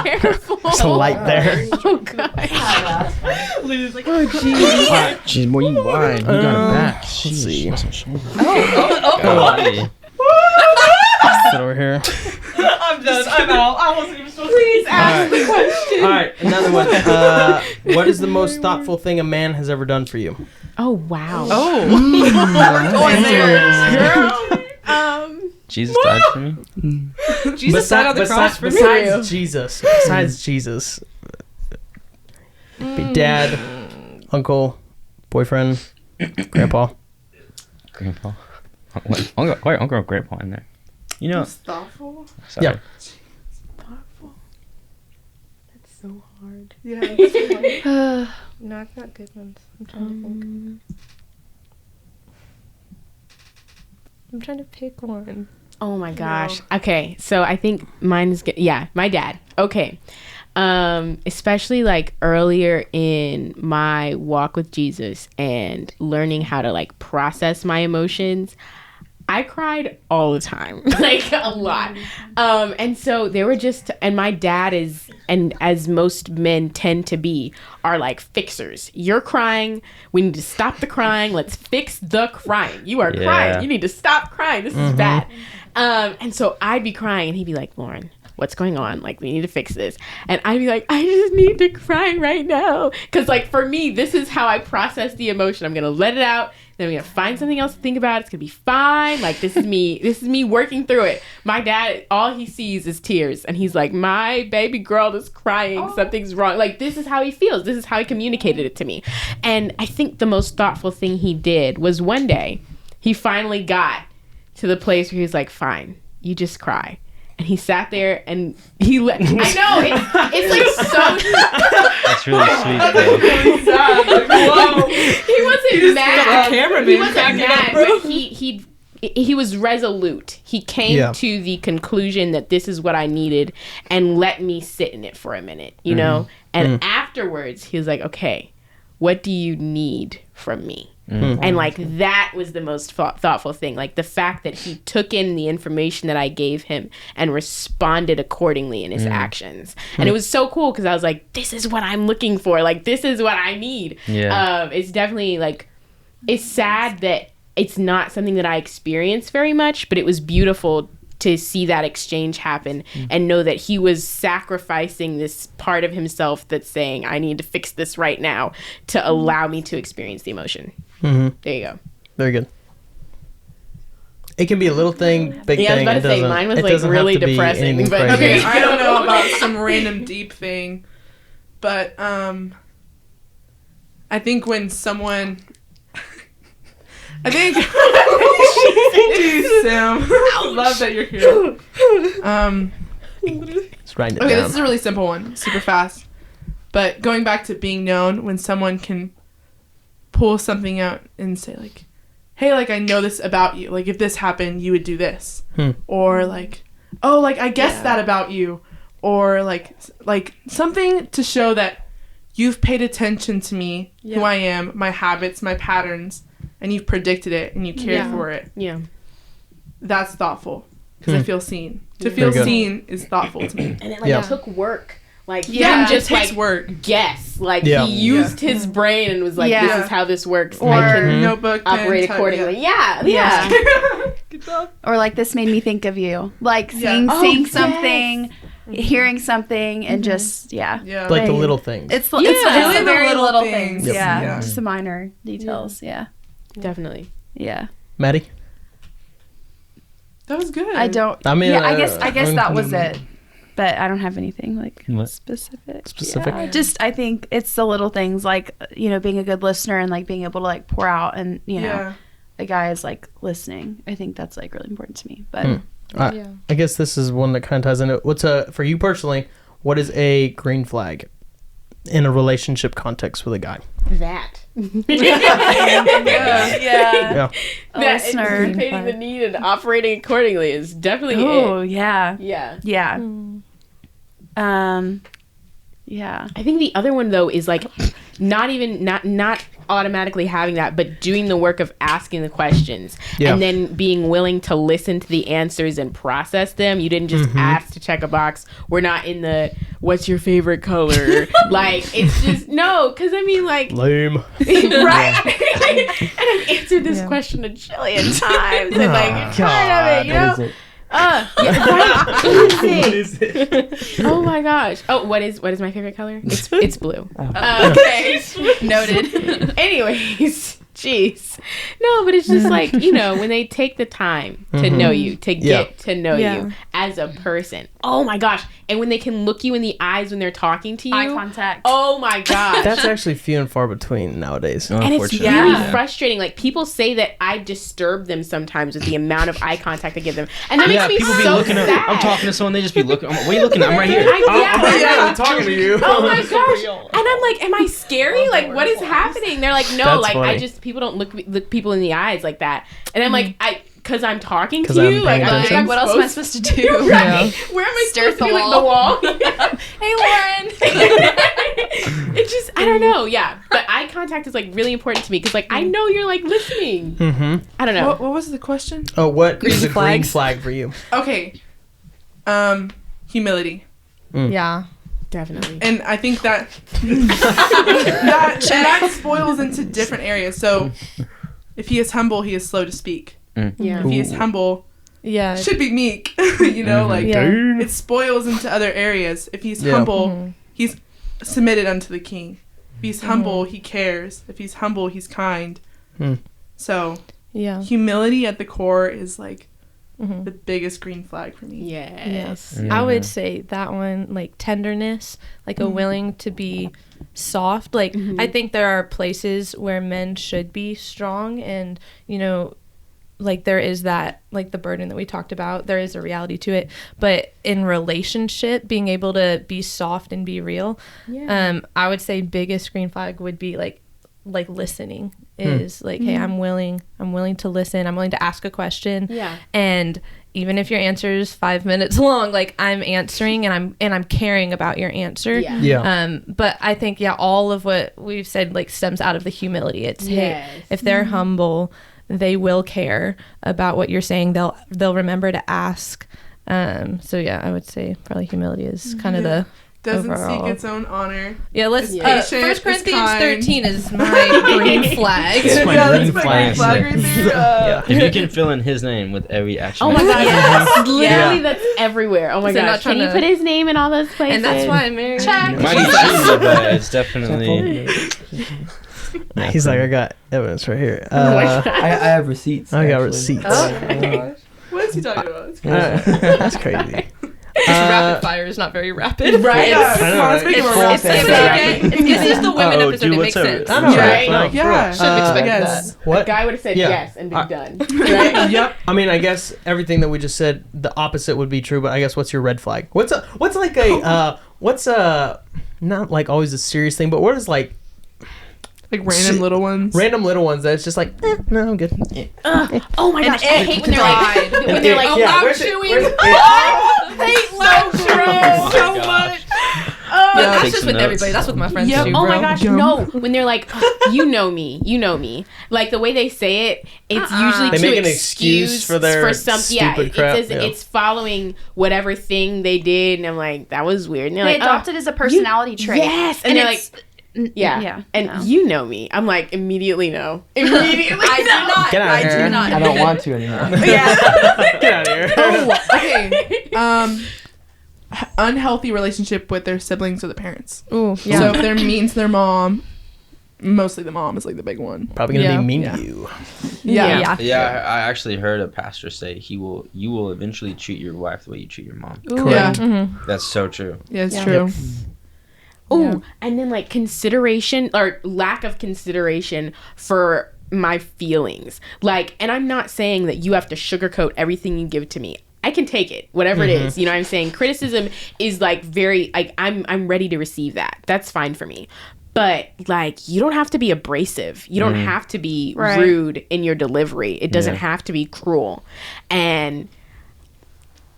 There's a light there. Oh god. Jeez, boy, you wide. You got it back. Let's see. Golly. Sit over here. I'm done. I'm out. I wasn't even supposed to. Please ask the question. All right. Another one. What is the most thoughtful thing a man has ever done for you? Oh wow. Jesus died for me. Jesus died on the cross for me. Besides Jesus. Besides Jesus. Be dad, uncle, boyfriend, grandpa. Grandpa. Uncle and grandpa in there. You know. Thoughtful. Sorry. Yeah. Thoughtful. That's so hard. Yeah. It's so hard. No, I've got good ones. I'm trying to think. I'm trying to pick one. Oh my gosh. Okay, so I think mine's my dad. Okay. Especially like earlier in my walk with Jesus and learning how to like process my emotions, I cried all the time, like a lot. And so they were and my dad is, and as most men tend to be, are like fixers. You're crying. We need to stop the crying. Let's fix the crying. You are crying. You need to stop crying. This is bad. And so I'd be crying and he'd be like, Lauren, what's going on? Like, we need to fix this. And I'd be like, I just need to cry right now. Because, like, for me, this is how I process the emotion. I'm going to let it out. Then I'm going to find something else to think about. It's going to be fine. Like, this is me working through it. My dad, all he sees is tears. And he's like, my baby girl is crying. Something's wrong. Like, this is how he feels. This is how he communicated it to me. And I think the most thoughtful thing he did was one day, he finally got to the place where he was like, fine, you just cry. And he sat there and I know, it's like so. That's really sweet, though. He wasn't mad. He wasn't back mad, but he was resolute. He came to the conclusion that this is what I needed and let me sit in it for a minute, you know? And afterwards, he was like, okay, what do you need from me? And like that was the most thoughtful thing, like the fact that he took in the information that I gave him and responded accordingly in his actions. And it was so cool because I was like, this is what I'm looking for, like this is what I need. It's definitely like, it's sad that it's not something that I experience very much, but it was beautiful to see that exchange happen and know that he was sacrificing this part of himself that's saying, I need to fix this right now to allow me to experience the emotion. There you go. Very good. It can be a little thing, big thing. I was about to say, mine was like really depressing. But okay, I don't know about some random deep thing, but I think when someone, Jeez, Sam, love that you're here. Just writing it Okay, down. this is a really simple one, super fast. But going back to being known, when someone can pull something out and say like, hey, like, I know this about you. Like, if this happened, you would do this. Or like, oh, like, I guessed that about you. Or like something to show that you've paid attention to me, who I am, my habits, my patterns, and you've predicted it and you cared for it. Yeah. That's thoughtful because I feel seen. To feel seen is thoughtful to me. And it took work. Like, yeah, just it takes like work. Guess. Like, he used his brain and was like, this is how this works. Or I can notebook, operate pen, accordingly. type, Yeah. Good job. Or like, this made me think of you. Like, seeing something, hearing something, and just, Like the little things. It's really the very little things. Yep. Yeah. Just the minor details. Yeah. Definitely. Yeah. Maddie? That was good. I don't. I mean, I guess that was it. But I don't have anything like specific. Specific? Just, I think it's the little things, like, being a good listener and like being able to like pour out, and a guy is like listening. I think that's like really important to me. But I guess this is one that kind of ties into what's for you personally. What is a green flag in a relationship context with a guy? That. Yeah. A listener. Anticipating the need and operating accordingly is definitely it. Yeah. Yeah. Yeah. Yeah. I think the other one though is like not automatically having that, but doing the work of asking the questions and then being willing to listen to the answers and process them. You didn't just ask to check a box. We're not in the what's your favorite color? Like, it's just no, because I mean, like, lame. Right? And I've answered this question a jillion times, and like you're tired of it, you know. What is it? Oh my gosh. Oh, what is my favorite color? It's blue. Okay. Noted. Anyways, jeez. No, but it's just like, when they take the time to know you, to get to know you as a person. Oh my gosh. And when they can look you in the eyes when they're talking to you. Eye contact. Oh my gosh. That's actually few and far between nowadays. And it's really frustrating. Like, people say that I disturb them sometimes with the amount of eye contact I give them. And that makes me people be so looking sad. I'm talking to someone, they just be looking. What are you looking at? I'm right here. I'm talking to you. Oh my gosh. And I'm like, am I scary? Like, what is happening? They're like, no, That's like, funny. people don't look people in the eyes like that. And I'm like, because I'm talking to I'm you. Like, paying attention. What else am I supposed to do? Right? Where am I Stare supposed at to the be? Like, the wall? Hey, Lauren. It just, I don't know. Yeah. But eye contact is like really important to me because, like, I know you're like listening. I don't know. What was the question? Oh, what is a green flag for you? Okay. Humility. Yeah. Definitely. And I think that that spoils into different areas. So if he is humble, he is slow to speak. Yeah. If he is humble, should be meek. It spoils into other areas. If he's humble, he's submitted unto the king. If he's humble, he cares. If he's humble, he's kind. So humility at the core is like the biggest green flag for me. Yes. I would say that one, like tenderness, like a willing to be soft. Like, I think there are places where men should be strong, and like there is that, like the burden that we talked about, there is a reality to it. But in relationship, being able to be soft and be real, I would say biggest green flag would be like listening is like, hey, I'm willing to listen. I'm willing to ask a question. Yeah. And even if your answer is 5 minutes long, like I'm answering and I'm caring about your answer. Yeah. But I think, all of what we've said like stems out of the humility. It's hey, if they're humble, they will care about what you're saying. They'll remember to ask. So I would say probably humility is kind of the doesn't overall. seek its own honor. Yeah, let's. Patient, 1 Corinthians 13 is my green flag. That's my green flag. Right there. If you can fill in his name with every action. Oh my god, yes. Literally that's everywhere. Oh my So gosh. Can you put his name in all those places? And that's why I'm married. Mine's easy, but it's definitely. He's like, I got evidence right here. I have receipts. I got actually. receipts. Oh. What is he talking about? That's crazy. Rapid fire is not very rapid. Right? Yeah, I know, right? It's okay. This is the women episode. It makes sense. I know, Right? right? Yeah. Shouldn't expect Yes. that. What? A guy would have said Yeah. yes and been done. Right? Yep. I mean, I guess everything that we just said, the opposite would be true. But I guess what's your red flag? What's not like always a serious thing, but what is like random little ones. Random little ones that's just like, no, I'm good. Oh my gosh, I hate when they're like, loud chewing. hate loud chewing so much. Yeah, that's just with everybody. That's with my friends too, bro. Oh my gosh, no. When they're like, you know me. Like the way they say it, it's usually they to make an excuse for their stupid crap. It's following whatever thing they did, and I'm like, that was weird. And they're They like, adopt it as a personality trait. Yes, and they're like, you know me. I'm like, immediately no. Immediately, I do not. Get out of here. I don't want to anymore. Get out of here. Okay. Unhealthy relationship with their siblings or the parents. Ooh, yeah. So if they're mean to their mom, mostly the mom is like the big one. Probably gonna be mean to you. Yeah. I actually heard a pastor say you will eventually treat your wife the way you treat your mom. Correct. Yeah. That's so true. Yeah, it's true. Oh, and then like consideration or lack of consideration for my feelings. Like, and I'm not saying that you have to sugarcoat everything you give to me. I can take it, whatever it is. You know what I'm saying? Criticism is like very, like, I'm ready to receive that. That's fine for me. But like, you don't have to be abrasive. You don't have to be rude in your delivery. It doesn't have to be cruel. And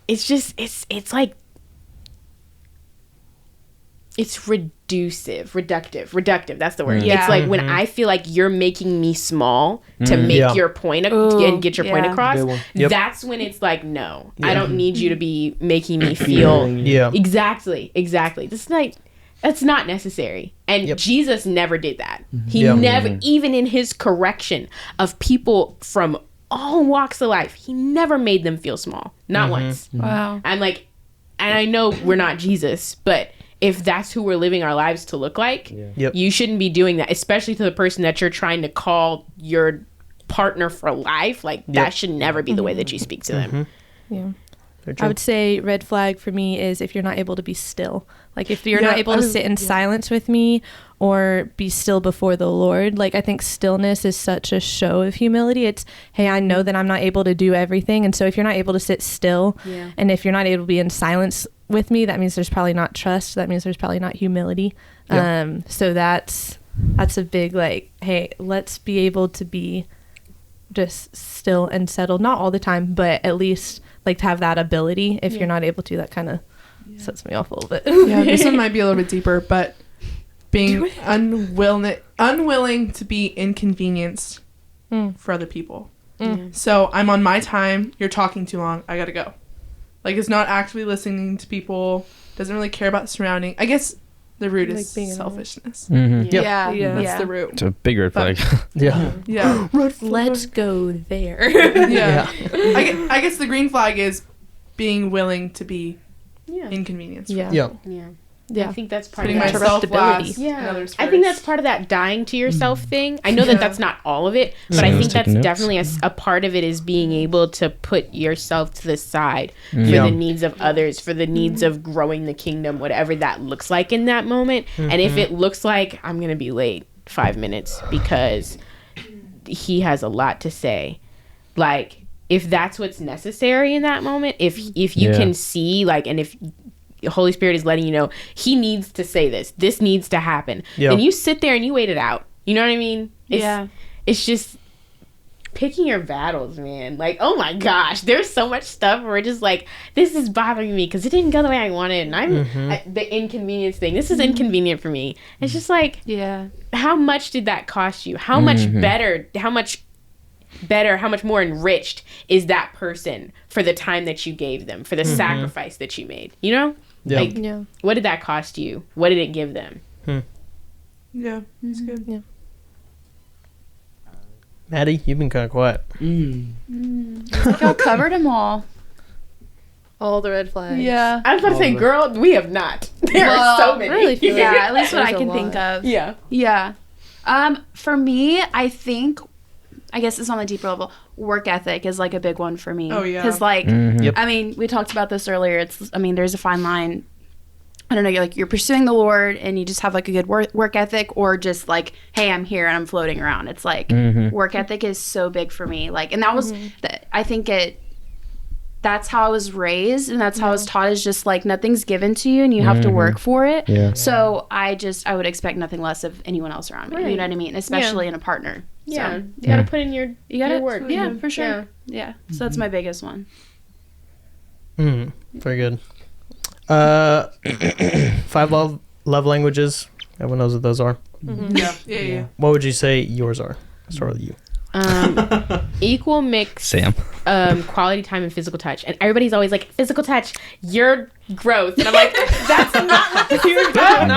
it's just, it's like, it's reductive. That's the word. It's like when I feel like you're making me small to make your point and get your point across. That's when it's like, no, I don't need you to be making me feel. Exactly. This night, that's not necessary. And Jesus never did that. He never, even in his correction of people from all walks of life, he never made them feel small. Not once. Wow. I'm like, and I know we're not Jesus, but if that's who we're living our lives to look like, you shouldn't be doing that, especially to the person that you're trying to call your partner for life. Like, that should never be the way that you speak to them. Yeah. I would say red flag for me is if you're not able to be still. Like, if you're not able to sit in silence with me or be still before the Lord. Like, I think stillness is such a show of humility. It's, hey, I know that I'm not able to do everything. And so if you're not able to sit still and if you're not able to be in silence with me, that means there's probably not trust. That means there's probably not humility. So that's a big, like, hey, let's be able to be just still and settled. Not all the time, but at least like to have that ability. If you're not able to, that kind of sets me off a little bit. This one might be a little bit deeper, but being unwilling to be inconvenienced for other people. So I'm on my time, you're talking too long, I gotta go. Like, it's not actually listening to people, doesn't really care about the surrounding. I guess the root is selfishness. That's the root. It's a big red flag. Let's go there. I guess the green flag is being willing to be inconvenienced. I think that's part Putting of that. myself last. I think that's part of that dying to yourself thing. I know that that's not all of it, but I think that's definitely a part of it is being able to put yourself to the side for the needs of others, for the needs of growing the kingdom, whatever that looks like in that moment. And if it looks like I'm going to be late 5 minutes because he has a lot to say, like, if that's what's necessary in that moment, if you can see, like, and if the Holy Spirit is letting you know he needs to say this needs to happen, then you sit there and you wait it out. You know what I mean? It's just picking your battles, man. Like, oh my gosh, there's so much stuff where it's just like, this is bothering me because it didn't go the way I wanted, and I'm the inconvenience thing. This is inconvenient for me. It's just like, how much did that cost you? How much better, how much more enriched is that person for the time that you gave them, for the sacrifice that you made, you know? What did that cost you? What did it give them? That's good. Maddie, you've been kind of quiet. I think I covered them all. All the red flags. I was about to say, girl, we have not. There are so many. Really at least what I can think of. For me, I guess it's on a deeper level. Work ethic is like a big one for me. Oh, yeah. Because I mean, we talked about this earlier. There's a fine line. I don't know, you're pursuing the Lord and you just have like a good work ethic, or just like, hey, I'm here and I'm floating around. It's like work ethic is so big for me. Like, and that was, I think that's how I was raised, and that's how I was taught, is just like nothing's given to you and you have to work for it. Yeah. So I would expect nothing less of anyone else around me. Right. You know what I mean? Especially in a partner. Yeah. So, You gotta put in your gotta work. Yeah, for sure. Yeah. Yeah. So that's my biggest one. Very good. 5 love languages. Everyone knows what those are. Yeah. What would you say yours are? Let's start with you. Equal mix. Sam. Quality time and physical touch, and everybody's always like, physical touch, you're gross, and I'm like, that's not what this is about.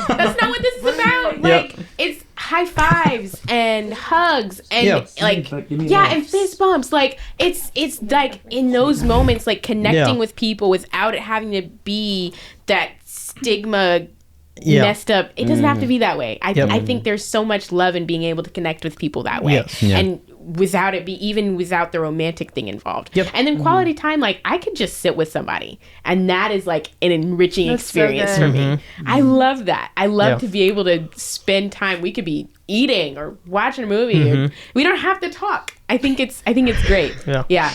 That's not what this is about. Like, it's high fives and hugs and and fist bumps. Like, it's like in those moments, like connecting with people without it having to be that stigma. Messed up. It doesn't have to be that way. I think there's so much love in being able to connect with people that way, and without it be even without the romantic thing involved. And then quality time, like I could just sit with somebody, and that is like an enriching experience for me. I love that. I love to be able to spend time. We could be eating or watching a movie. Or, we don't have to talk. I think it's great. Yeah.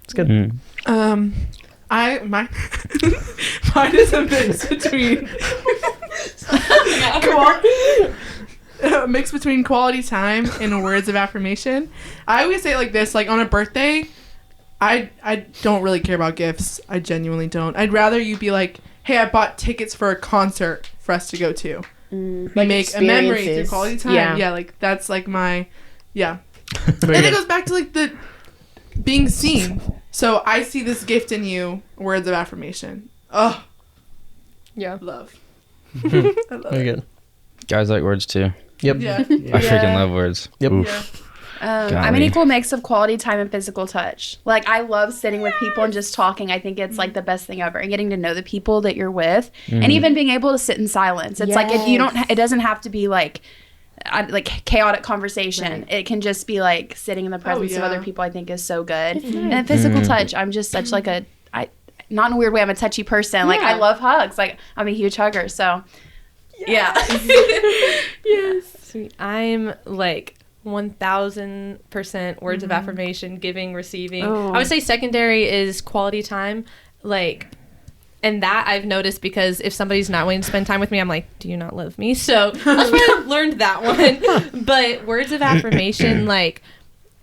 It's good. Mine is a mix between mix between quality time and words of affirmation. I always say it like this, like on a birthday, I don't really care about gifts. I genuinely don't. I'd rather you be like, hey, I bought tickets for a concert for us to go to. Like make a memory through quality time. Yeah, like that's like my and it goes back to like the being seen. So I see this gift in you, words of affirmation. Oh. Yeah. Love. I love Very good. Guys like words too. Yep. Yeah. I freaking love words. Yep. I'm an equal mix of quality time and physical touch. Like, I love sitting with people and just talking. I think it's like the best thing ever, and getting to know the people that you're with, and even being able to sit in silence. It's like, if you don't, it doesn't have to be like chaotic conversation. It can just be like sitting in the presence of other people. I think is so good. And physical touch, I'm just such like not in a weird way, I'm a touchy person. Like, I love hugs. Like, I'm a huge hugger. So Yes. I'm like 1000% words of affirmation, giving, receiving. I would say secondary is quality time. Like, and that I've noticed, because if somebody's not willing to spend time with me, I'm like, do you not love me? So that's why I've learned that one. But words of affirmation, like,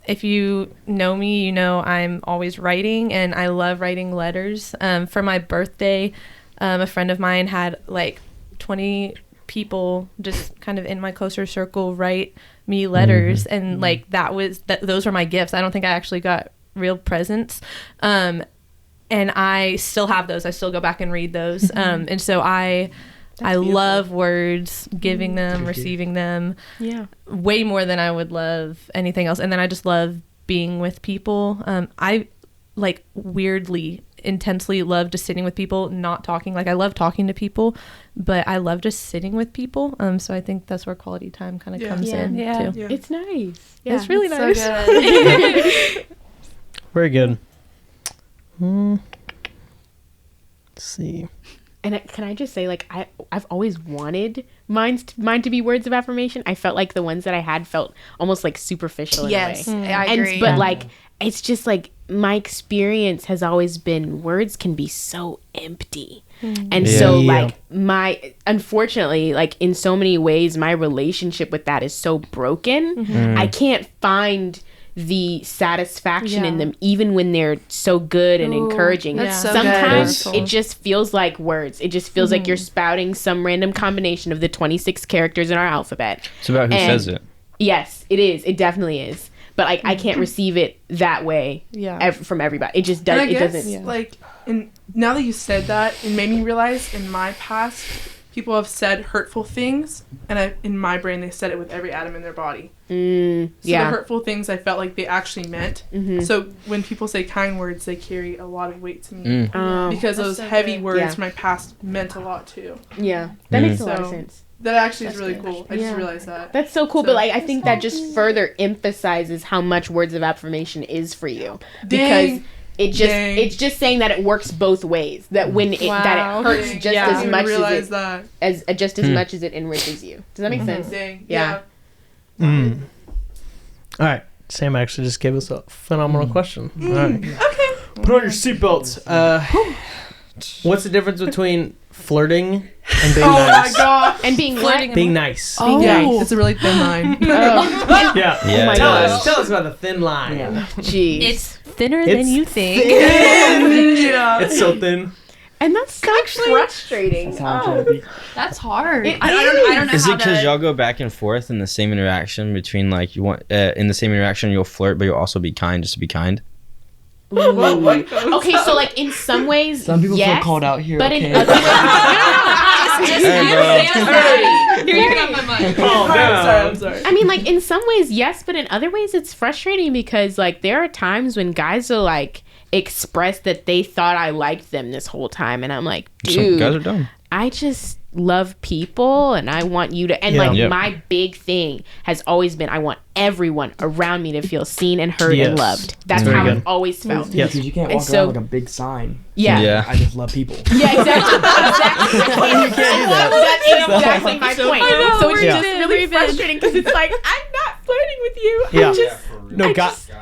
if you know me, you know I'm always writing, and I love writing letters. For my birthday, a friend of mine had like 20 people just kind of in my closer circle write me letters, and like those were my gifts. I don't think I actually got real presents. And I still have those. I still go back and read those. And so I love words, giving them, receiving them. Yeah. Way more than I would love anything else. And then I just love being with people. I like weirdly, intensely love just sitting with people, not talking. Like, I love talking to people, but I love just sitting with people. So I think that's where quality time kind of comes in too. Yeah. It's nice. Yeah, it's really nice. So good. Very good. Let's see. And can I just say, like, I've always wanted mine to be words of affirmation. I felt like the ones that I had felt almost like superficial in a way. I agree. But like, it's just like, my experience has always been words can be so empty. And so like unfortunately, like in so many ways, my relationship with that is so broken. I can't find the satisfaction in them, even when they're so good and encouraging. That's so Sometimes good. it just feels like words. It just feels like you're spouting some random combination of the 26 characters in our alphabet. It's about who says it. Yes, it is. It definitely is. But like, I can't receive it that way from everybody. It just does. And I guess, doesn't. like, and now that you said that, it made me realize in my past, people have said hurtful things, and in my brain, they said it with every atom in their body. So the hurtful things, I felt like they actually meant. So when people say kind words, they carry a lot of weight to me. Because those heavy words from my past meant a lot too. Yeah, that makes a lot of sense. That actually is really cool. I just realized that. That's so cool. But like, I think that just further emphasizes how much words of affirmation is for you. Because it's just saying that it works both ways. That when it hurts just as much as much as it enriches you. Does that make sense? Yeah. All right. Sam actually just gave us a phenomenal question. All right. Okay. Put on your seatbelts. What's the difference between flirting and being nice? my god. And being flirting. Being nice. Being Yeah, nice. it's a really thin line. Oh, Yeah. Yeah, my Tell God. us about the thin line. jeez. It's thinner It's than you think. Yeah. It's so thin. And that's so frustrating. That's hard. It I don't know Is how it because to. y'all go back and forth in the same interaction between like you want in the same interaction you'll flirt but you'll also be kind just to be kind? Okay, so like in some ways, Some people yes, feel called out here. but Okay. in other ways, I'm sorry. I mean, like in some ways, yes, but in other ways, it's frustrating because like there are times when guys are like express that they thought I liked them this whole time, and I'm like, Some dude, guys are dumb. I just love people and I want you to, and Yeah. like Yep. my big thing has always been I want everyone around me to feel seen and heard Yes. and loved. That's Very how good. I've always felt. Yes. Because you can't And walk so- around like a big sign. Yeah. Yeah. I just love people. Yeah, exactly. That's exactly my point. know, So it's we're just just really really frustrating because it's like I'm not flirting with you. Yeah. I just, No,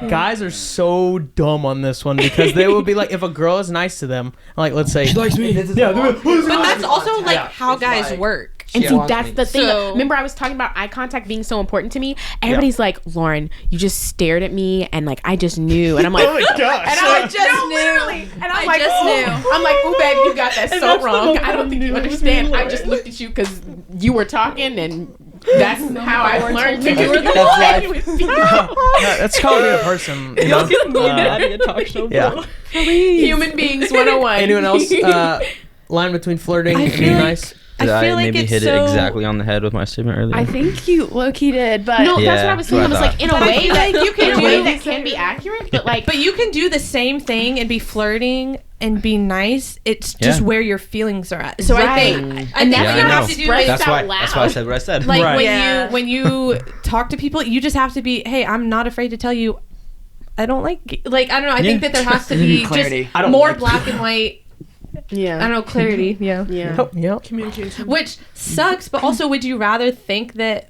guys are so dumb on this one because they will be like, if a girl is nice to them, like let's say, likes me. But that's also like how guys work. and She see, wants that's me. the thing. So- Remember, I was talking about eye contact being so important to me. Everybody's like, Lauren, you just stared at me, and like I just knew, and I'm like, oh my gosh. and I just knew, and I'm like, just knew. I'm like, oh babe, you got that so wrong. I don't think you understand. I just looked at you because you were talking, and that's how I learned to do it. That's called being a person. You know? talk show. Yeah. Human beings 101. Anyone else? Line between flirting and feel being like- nice. Did I I, feel like maybe it's hit so- it exactly on the head with my statement earlier? I think you low-key did, but No, that's Yeah, what I was that's what saying. I It was like thought. in a But I way feel that like you can in a way do- that can be accurate, but like But you can do the same thing and be flirting and be nice. It's just Yeah. where your feelings are at. So I Right. think And think that's you Yeah, I have know. to do Express like That's out why. loud. That's why I said what I said. like Right. when you talk to people, you just have to be, hey, I'm not afraid to tell you I don't like I don't know. I think that there has to be Clarity. just I don't more like black and white. yeah, I don't know, clarity. Yeah. yeah. Yep. Communication. Which sucks, but also would you rather think that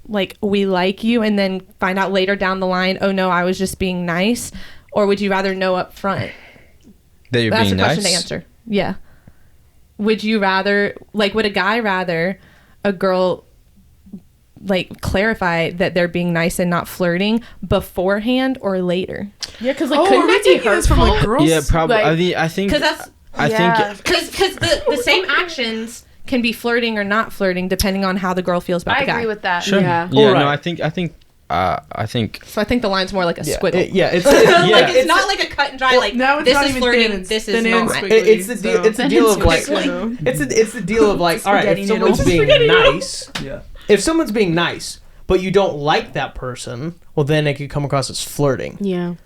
like we like you and then find out later down the line, oh no, I was just being nice? Or would you rather know up front? That you're That's being a question nice. to answer. Yeah. Would you rather, like, would a guy rather a girl, like, clarify that they're being nice and not flirting beforehand or later? Yeah, because like Oh, couldn't are we that be taking this from hurtful? like girls? Yeah, probably. Like- I think. Because that's, I Yeah. think. because the same actions can be flirting or not flirting depending on how the girl feels about I the guy. agree with that. Sure. Yeah. Yeah. Alright. No, I think. So I think the line's more like a squiggle. It's Like, it's not like a cut and dry, like, Now it's this not is even flirting, thin, it's this is thin and not. squiggly. it's the deal. So- It's the deal of like. So- It's the deal of like. All right, if Spaghetti someone's noodles. being nice, Yeah. if someone's being nice, but you don't like that person, well, then it could come across as flirting, Yeah. and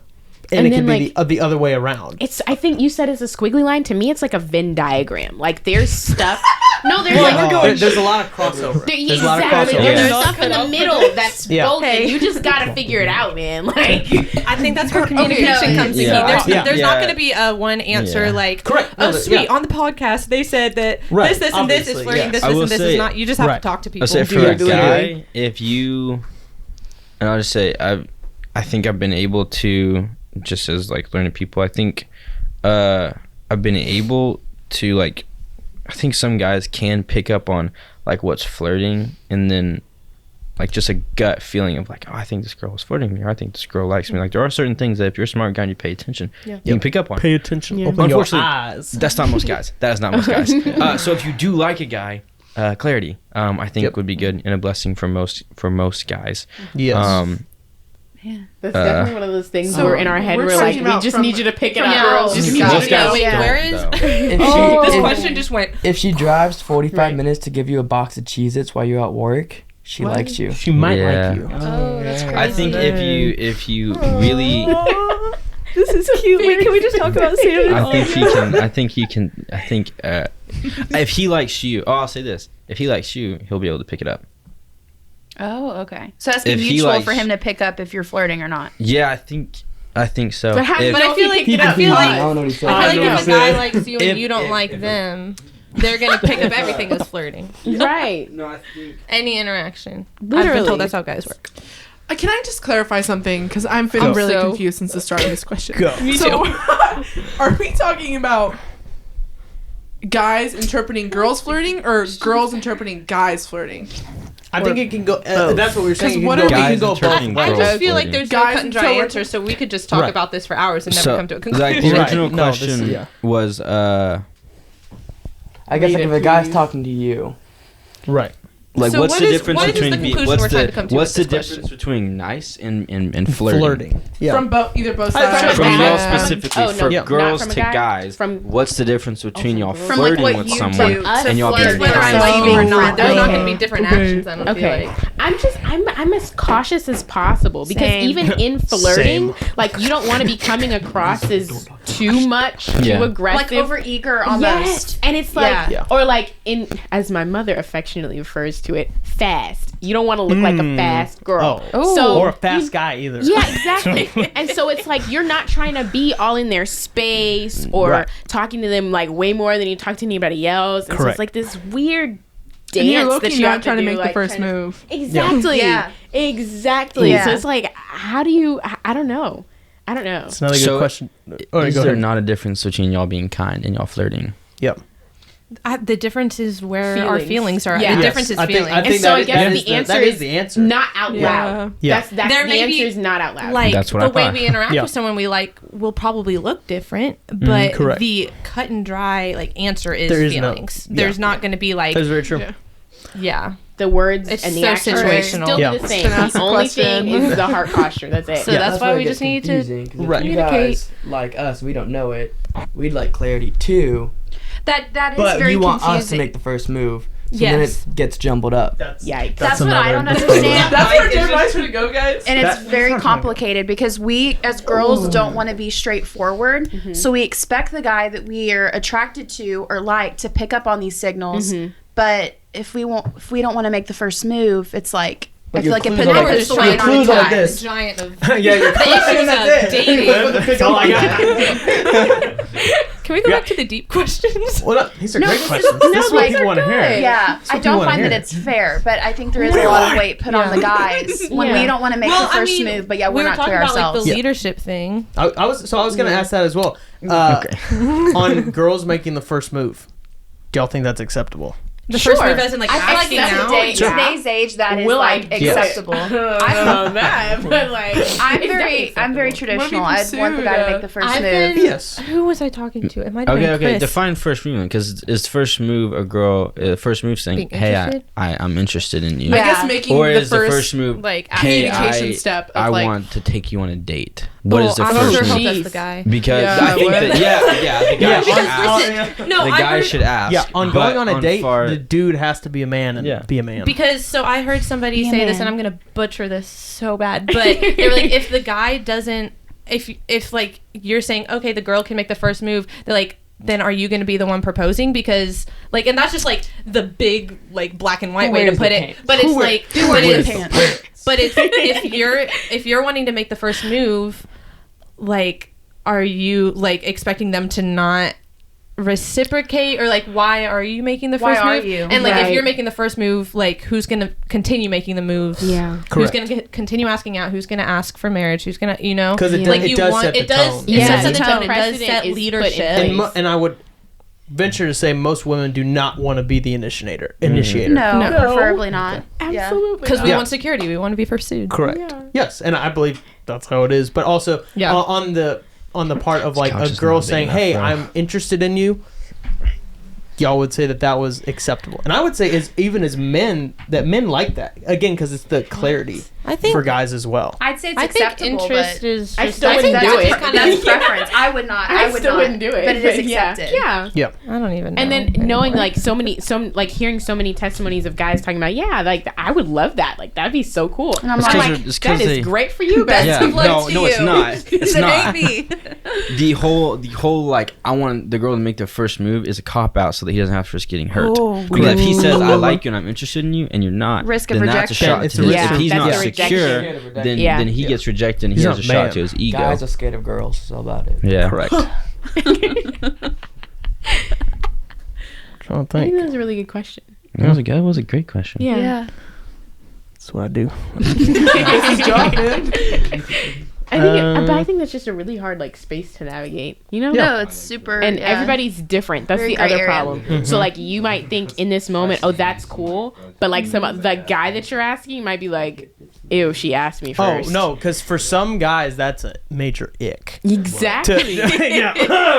And it could then, be the other way around. It's. I think you said it's a squiggly line. To me, it's like a Venn diagram. Like there's stuff. No, there's There's a lot of crossover. There's a lot of exactly. crossover. There's Yeah. stuff in the middle that's Yeah. both. And you just gotta figure it out, man. Like I think that's where communication comes in. Yeah. There's not Yeah. going to be a one answer Yeah. like, Correct. oh, No, sweet, yeah. on the podcast they said that Right. this, and this is Obviously, flirting, yes. this, I will and this say- is not. You just have Right. to talk to people. I'll say Do for you a agree? guy, if you, and I'll just say I think I've been able to, just as like learning people, I think I've been able to like, I think some guys can pick up on like what's flirting and then like just a gut feeling of like, oh, I think this girl is flirting me, or I think this girl likes me. Like there are certain things that if you're a smart guy and you pay attention, you can pick up on. Pay attention. Yeah. Open your Unfortunately, eyes. That's not most guys. That is not most guys. So if you do like a guy, clarity, I think Yep. would be good and a blessing for most guys. Yes. that's definitely one of those things So where in our head we're we're like, talking we about just from- need you to pick it from up. girls. Just You need got you it. to Yeah, go. wait, don't, where is- though. If This she, question just went. if she drives 45 Right. minutes to give you a box of Cheez-Its while you're at work, she likes you. She might Yeah. like you. Oh, that's crazy. I think if you really, This is cute. Wait, can we just talk about Santa? I think he can. If he likes you, I'll say this: if he likes you, he'll be able to pick it up. Oh, okay. So that's be If he mutual likes- for him to pick up if you're flirting or not. Yeah, I think so. But how- If- But I feel like He I feel I like don't know what he said. I feel like if a guy said. likes you and If- you don't like if- them, they're gonna pick up everything as flirting. Right. no, I think. Any interaction. I've been Literally. told that's how guys work. Can I just clarify something? Because I'm really confused since the start of this question. Go. So, are we talking about guys interpreting girls flirting or girls interpreting guys flirting? I think it can go. That's what we were saying. What It are can we- go both I ways. just feel like there's no Guys cut and dry until we're- answer, so we could just talk Right. about this for hours and never So, come to a like conclusion. the Right. original No, this- question yeah. was I guess Read like it, if a guy's please. talking to you, Right. like So what's what the is- difference what is the between conclusion what's we're trying the to come to what's with the this difference between nice and flirting? Flirting. Yeah. From either both I- sides. From a y'all guy. specifically, Oh, no, for not girls from a to guy. guys, From- what's the difference between y'all From, like, flirting what with you someone do us and y'all flirt being with Whether I yourself. like you or not, there's not Okay. going to be different actions. I don't Okay, feel like. I'm as cautious as possible because Same. even in flirting, Same. like you don't want to be coming across as too much, Yeah. too aggressive, Like over eager almost. Yes, and it's like, Yeah. Yeah. or like in, as my mother affectionately refers to it, fast. You don't want to look like a fast girl. Oh. So Or a fast guy either. yeah, exactly. And so it's like you're not trying to be all in their space or Right. talking to them like way more than you talk to anybody else. And so Correct. it's like this weird dance And you're that looking you not have trying to do, make the like, first trying to- move. Exactly. Yeah. Exactly. Yeah. So it's like, how do you? I don't know. I don't know. It's another good So, question. Oh, Is go there ahead. not a difference between y'all being kind and y'all flirting? Yep. The difference is where our feelings are. Yeah. The Yes, difference is I think- feelings. I think And so that I is- guess that the is the- answer that is is the answer. not out Yeah. loud. Yeah. That's There the may answer be, is not out loud. like That's what the I way thought. we interact Yeah. with someone we like will probably look different, but correct. the cut and dry like answer is There is no- feelings. yeah. There's not going to be like That's very true. Yeah. yeah. the words It's and the so actions are situational. still Yeah. the same. Just gonna ask The a only question. thing is the heart posture. That's it. So Yeah. that's why where we it just gets need to confusing, 'cause if Right. you communicate. guys, like us, we don't know it. We'd like clarity too, That is but very you want confusing. us to make the first move. So then Yes. it gets jumbled up. Yikes. That's what I don't another- understand. That's where Jim wants me to go, guys. And it's That- very that's not complicated because we as girls don't want to be straightforward. So we expect the guy that we are attracted to or like to pick up on these signals. But if we don't want to make the first move, it's like I feel your like it clues puts are it like puts this. the Your weight on clues the are like guy. this. Giant of Yeah, you're issues of dating. That's all I got. Can we go Yeah. back to the deep questions? Well, these are No, great this is- questions. no, This is what these people are want to hear. Yeah, I what don't people wanna find that hear. it's fair, but I think there is a lot of weight put on the guys when we don't want to make the first move, but yeah, we're we were not talking clear about ourselves. like the leadership thing. I was going to ask that as well. On girls making the first move, do y'all think that's acceptable? The first move as in like asking out. Today's age, that is Will I like do it? acceptable. I don't know that, but like, I'm very traditional. I'd want the guy to make the first I've move. been- Yes. Who was I talking to? It might have been Okay. Chris. Define first move because is first move a girl? First move saying, Being "Hey, interested? I'm interested in you," I Yeah. guess making or the is the first move like "Hey, communication I step of I like want to take you on a date"? What is the I'm first not sure move? how that's the guy. Because Yeah, I think what? that the guy should ask. Listen, no, The I guy heard, should ask. Yeah, on but going on a date, far- the dude has to be a man and Yeah. be a man. because so I heard somebody Be a say this, man. and I'm gonna butcher this so bad, but they were like, if the guy doesn't, if like you're saying, okay, the girl can make the first move, they're like, then are you going to be the one proposing? Because like, and that's just like the big like black and white way to put it. But it's like, but it's if you're wanting to make the first move, like, are you like expecting them to not reciprocate, or like why are you making the Why first are move? you? And like if Right. you're making the first move, like who's gonna continue making the moves? Yeah. Who's Correct. gonna continue asking out? Who's gonna ask for marriage? Who's gonna Because it, like it you does want set the it does tone. it Yeah, sets the the tone. It does precedent set is put in leadership. place. And I would venture to say most women do not want to be the initiator. No, preferably not. Absolutely. Because we Yeah. want security. We want to be pursued. Correct. Yeah. Yes, and I believe that's how it is. But also Yeah. on the part of like couch a is girl not big saying, enough, "Hey, bro." I'm interested in you." Y'all would say that was acceptable, and I would say even as men men like that again because it's the clarity I think for guys as well. I'd say it's I think acceptable, interest but is. I Just, still I wouldn't think do that's it. just kind that's of. preference. I would not. I would still not. wouldn't do it, But it is yeah. accepted. Yeah. Yeah, I don't even know. And then knowing like like hearing so many testimonies of guys talking about, yeah, like I would love that. Like that'd be so cool. And I'm It's 'cause like, they're- it's 'cause That is they- great for you, Best Beth. Yeah, of luck no, to no, it's you. not. It's It not. ain't me. The whole like I want the girl to make the first move is a cop out so that he doesn't have to risk getting hurt. Because if he says I like you and I'm interested in you and you're not, Risk of then that's a rejection. shot. It's To a his, risk if of- he's that's not a secure, rejection. then Yeah. then he gets rejected and he He's has not a shot man. to his ego. Guys are scared of girls. That's all about it. Yeah, correct. Trying to I think think. that's a really good question. That was a great question. Yeah. yeah. That's what I do. That's his job, man. But I think that's just a really hard like space to navigate. You know? No, it's super. And yeah. everybody's different. That's Very the gray other area. problem. Mm-hmm. So like you might think in this moment, oh, that's cool, but like the guy that you're asking might be like, ew, she asked me Oh first. no, because for some guys that's a major ick. Exactly. Yeah.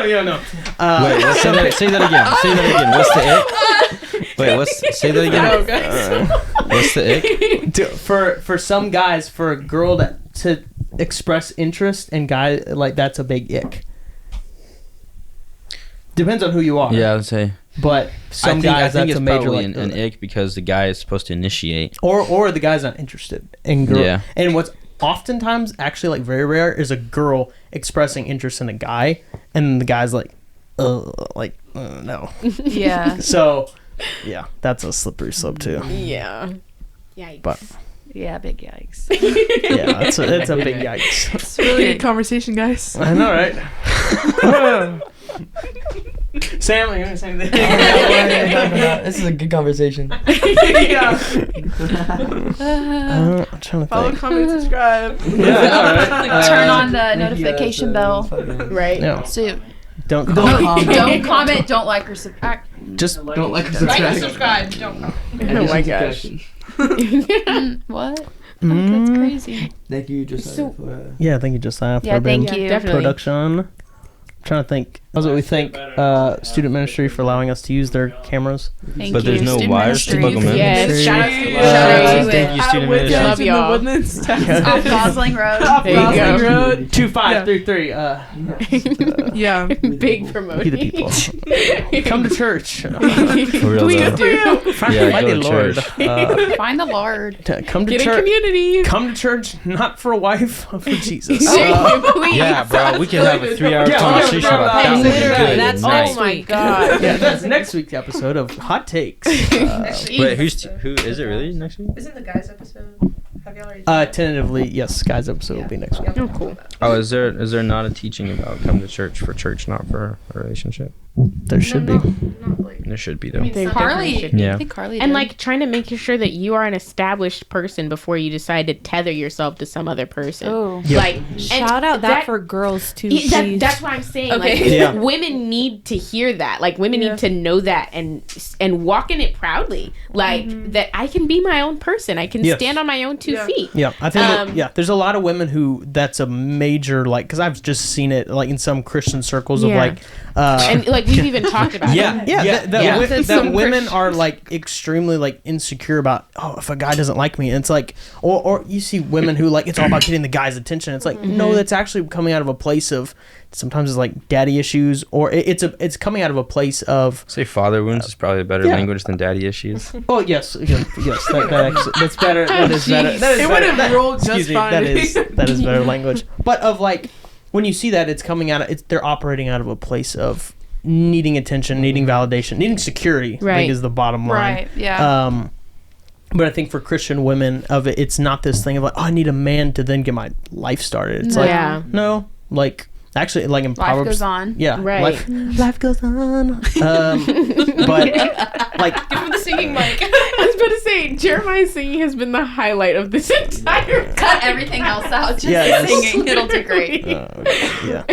Yeah. No. Wait, say that again. Say that again. What's the ick? Wait, say that again. What's the ick? For some guys, for a girl to express interest in guy, like that's a big ick. Depends on who you are. Yeah, I would say. But some I guys think that's it's a major probably like an ick because the guy is supposed to initiate. or the guy's not interested in girl. Yeah. And what's oftentimes actually like very rare is a girl expressing interest in a guy, and the guy's like, no. Yeah. So, yeah, that's a slippery slope too. Yeah. Yikes. But Yeah, big yikes. yeah, it's a big yikes. It's a really good conversation, guys. I know, right? Sam, you gonna say anything? This is a good conversation. Yeah. I'm trying to Follow, think. comment, subscribe. Yeah, I know, right? Turn on the notification bell. Right? Yeah. So Don't don't comment, don't like or subscribe. just Don't like and subscribe. Don't. Oh my gosh. What? Mm. That's crazy. Thank you, just So- for Yeah, thank you, Josiah, for Yeah, being thank you. Definitely. production. I'm trying to think. That's what we thank student ministry for allowing us to use their cameras. Thank But you. there's no Student wires to ministry. plug 'em in. Yes. Shout out to Shout Shout out Thank you, student ministry. Love y'all. Woodlands, Off Texas. Gosling Road. There you go. Road. 2533. Yeah. Big Be the promoting. people. Come to church. For real Please though. do. Yeah, Mighty go to Lord. church. Find the Lord. Come to Get a church. community. Come to church, not for a wife, but for Jesus. Please. Yeah, bro, we can have a 3-hour Yeah, conversation yeah, about yeah, that. literally, Good that's night. Oh my god. Yeah, that's next week's episode of Hot Takes. Wait, who is it really next week? Isn't the guys episode? Have y'all already? Tentatively, yes, guys, episode will be next week. Oh, cool. Oh, is there not a teaching about come to church for church, not for a relationship? There should be. Not like. There should be though. There definitely Carly. should be. Yeah. I think Carly And did. like trying to make sure that you are an established person before you decide to tether yourself to some other person. Oh. Yep. Like and Shout out that for girls too. Yeah, Please. that's what I'm saying. Okay. Like Yeah. women need to hear that. Like women need to know that and walk in it proudly. Like that I can be my own person. I can Yes. stand on my own 2 feet. Yeah, I think Um, there's a lot of women who that's a major like because I've just seen it like in some Christian circles of Yeah. like And like we've even talked about Yeah. it. that Yeah. that Some women Christian- are like extremely like insecure about if a guy doesn't like me and it's like or you see women who like it's all about getting the guy's attention. It's like no, that's actually coming out of a place of sometimes it's like daddy issues or it's coming out of a place of Say father wounds is probably a better Yeah. language than daddy issues. oh yes that's better that is better that is It better. would have rolled just Excuse me, fine. that is better language. But of like when you see that it's coming out of they're operating out of a place of needing attention, needing validation, needing security. I Right. think is the bottom line. Right. Yeah. But I think for Christian women of it, it's not this thing of like, oh, I need a man to then get my life started. It's like, Yeah. no, like actually, like in Life Proverbs, goes on. yeah, Right. life goes on. But like, Give him the singing mic. I was about to say Jeremiah's singing has been the highlight of this entire Cut everything else out. Just Yeah, singing. It'll do great. yeah,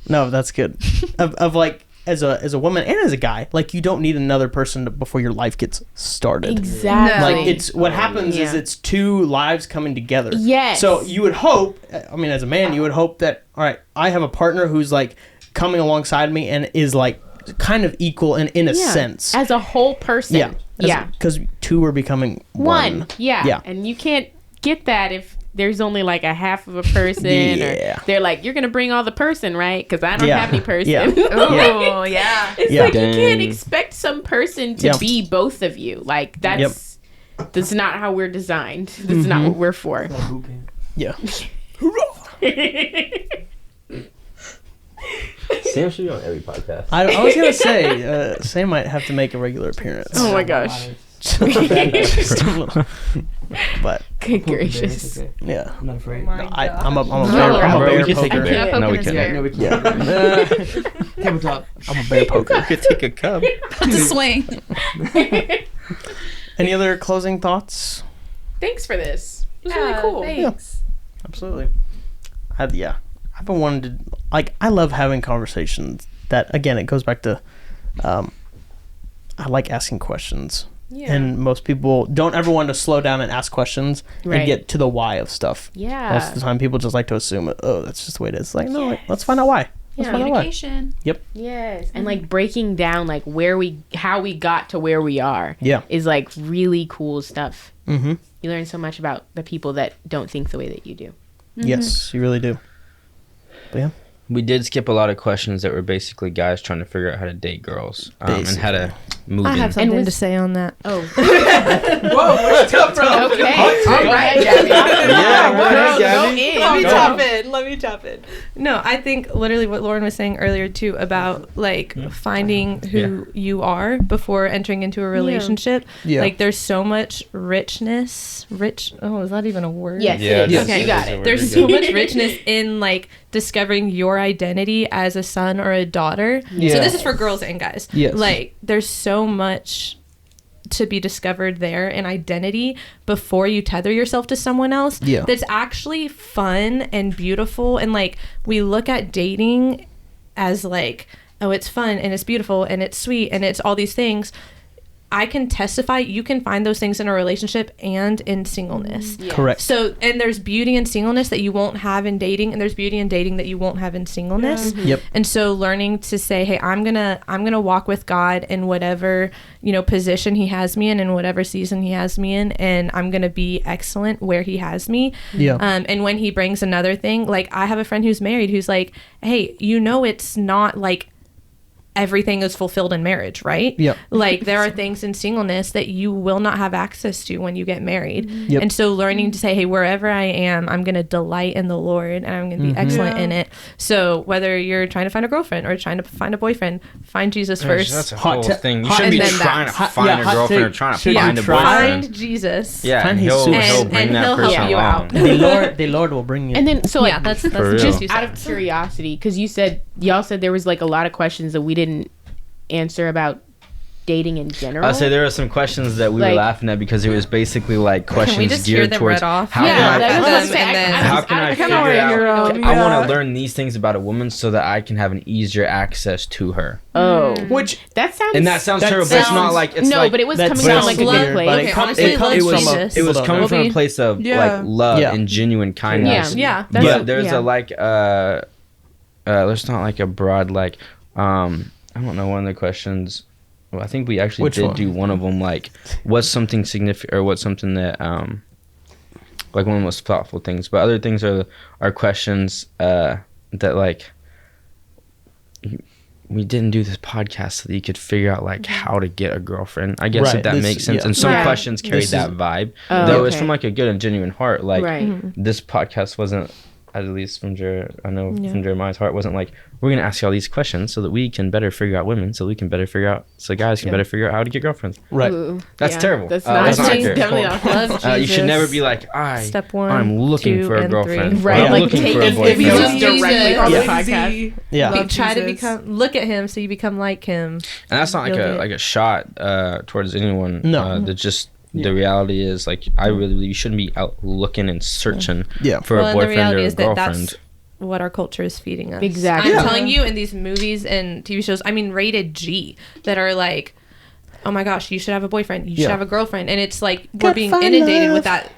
no, that's good. Of like. As a woman and as a guy, like you don't need another person before your life gets started. Exactly. Like it's what happens is Yeah. it's two lives coming together. Yes. So you would hope, I mean, as a man, you would hope that all right, I have a partner who's like coming alongside me and is like kind of equal and in a sense. as a whole person. Yeah. Yeah. Because two are becoming one. Yeah. Yeah. And you can't get that if there's only like a half of a person Yeah. or they're like, you're going to bring all the person, right? Because I don't Yeah. have any person. Yeah. Oh, yeah. It's Yeah. like you can't Dang. expect some person to Yeah. be both of you. Like that's not how we're designed. That's not what we're for. Yeah. Sam should be on every podcast. I was gonna say Sam might have to make a regular appearance. Oh my gosh. Just a little. But Good gracious. Okay. yeah. I'm not afraid. I'm a No, bear bro, we can poker. take a bear. No, we can't. No, we Yeah. can't. Tabletop. I'm a bear poker. We could take a cub. To swing. Any other closing thoughts? thanks for this. It was Yeah, really cool. thanks. Absolutely. I've been wanting to, like, I love having conversations that, again, it goes back to, I like asking questions. Yeah. And most people don't ever want to slow down and ask questions Right. and get to the why of stuff. Yeah. Most of the time, people just like to assume, oh, that's just the way it is. Like, no, like, let's find out why. Let's Yeah. find out why. Communication. Yes. And like breaking down like how we got to where we are Yeah. is like really cool stuff. Mm-hmm. You learn so much about the people that don't think the way that you do. Yes, you really do. But yeah. We did skip a lot of questions that were basically guys trying to figure out how to date girls and how to move I in. have something with- to say on that. Oh. Whoa, where'd you come from? Okay. All right, Gabby. Yeah, go ahead, Go Gabby. in. Let me Go. tap in. Let me tap in. No, I think literally what Lauren was saying earlier too about like finding who you are before entering into a relationship. Yeah. Like there's so much richness. Oh, is that even a word? Yes, Yeah, it is. that's- You got that's a it. word. There's so much richness in like discovering your identity as a son or a daughter. Yeah. So this is for girls and guys. Yes. Like there's so much to be discovered there in identity before you tether yourself to someone else. Yeah. That's actually fun and beautiful. And like we look at dating as like, oh, it's fun and it's beautiful and it's sweet and it's all these things. I can testify you can find those things in a relationship and in singleness. Correct. So, and there's beauty in singleness that you won't have in dating, and there's beauty in dating that you won't have in singleness. Yep. And so learning to say, hey, I'm gonna walk with God in whatever, position he has me in whatever season he has me in, and I'm gonna be excellent where he has me. Yeah. And when he brings another thing, like I have a friend who's married who's like, hey, it's not like everything is fulfilled in marriage, right? Yep. Like there are things in singleness that you will not have access to when you get married. Yep. And so learning to say, hey, wherever I am, I'm going to delight in the Lord and I'm going to be excellent in it. So whether you're trying to find a girlfriend or trying to find a boyfriend, find Jesus first. That's a Hot whole ta- thing. You hot- shouldn't be and then trying to that- find yeah, a hot girlfriend or take. trying to Should find you a try? boyfriend. Find Jesus. Yeah, Find he'll Jesus. bring And that he'll help person you along. out. the Lord will bring you. And then, so like, Yeah, that's For real. just you out said. of curiosity, because y'all said there was like a lot of questions that we didn't answer about dating in general. I'll say there were some questions that we were Like- laughing at because it was basically like Can we questions just hear geared them towards read off? how Yeah, can I that was them, what I was saying. and then- how can I kinda figure wanna out? hear I Yeah. want to learn these things about a woman so that I can have an easier access to her. Oh, Which that sounds. And that sounds That terrible. But it's not sounds- like it's no, like but it was that's coming from like a slow. good place. but Okay, it comes honestly, it love comes from Jesus. a, it was hold on. coming from a Obi. place of Yeah. like love Yeah. and genuine kindness. Yeah. That's But there's yeah. a like there's not like a broad like I don't know, one of the questions. Well, I think we actually Which did one? do one of them, like what's something significant or what's something that like one of the most thoughtful things, but other things are questions that like we didn't do this podcast so that you could figure out like how to get a girlfriend. I guess Right, if that this- makes sense. yeah. And some Right. questions carried This that is- vibe, Oh, though it's okay. from like a good and genuine heart. Like right. this podcast wasn't, at least from Yeah. from Jeremiah's heart, wasn't like we're gonna ask you all these questions so that we can better figure out women, so we can better figure out, so guys can better figure out how to get girlfriends. Right. Ooh, That's terrible. That's That's not. not It's good. definitely not. Love Jesus. You should never be like Step one, I'm looking 2, for a and girlfriend. 3. Right, I'm like looking take for a if boyfriend. you Love just directly Jesus. from the Yeah. podcast. Yeah. Love Try to Jesus. look at him so you become like him. And that's not like You'll a get- like a shot towards anyone. No. That just Yeah. the reality is like I really believe you shouldn't be out looking and searching Yeah. for Well, a and the boyfriend or reality a is that girlfriend. that's what our culture is feeding us. Exactly. I'm Yeah. telling you, in these movies and TV shows, I mean, rated G, that are like, oh my gosh, you should have a boyfriend, you should Yeah. have a girlfriend, and it's like we're Gotta being find inundated love. with that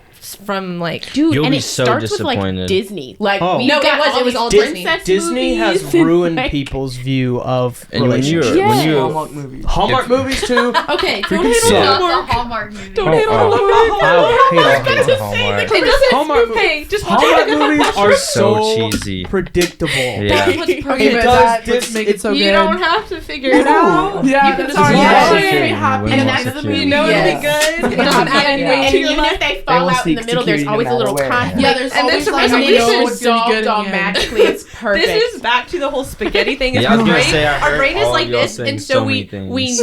from like. Dude, You'll and be it so starts with like disappointed. Disney. Like Oh. we No, got it was all these Disney. princess Disney has movies and, ruined like- people's view of And when you relationships. when you Hallmark movies. Hallmark movies too. Okay, don't Freaking hate suck. on That's Hallmark. a Hallmark movie. Don't hate on I Hallmark. hate all Hallmark. It doesn't. Hallmark Hey, just Hallmark movies are So so cheesy. predictable. Yeah. That's what's Okay, perfect. but does that, this- let's make it so You good. don't have to figure it out. Yeah, You can that's just all watch right. it. Be happy. Women And want that's the security. You know Yes. it'll be good. Don't add And weight to your even life. if they They fall want to out see in the middle, there's always a little conflict. Yeah, there's And always then like and a then know it's what's gonna be good resolved all in the end. magically. It's perfect. This is back to the whole spaghetti thing. Yeah, I was our gonna brain, say, I our heard brain is all like y'all this, saying and so so many we things.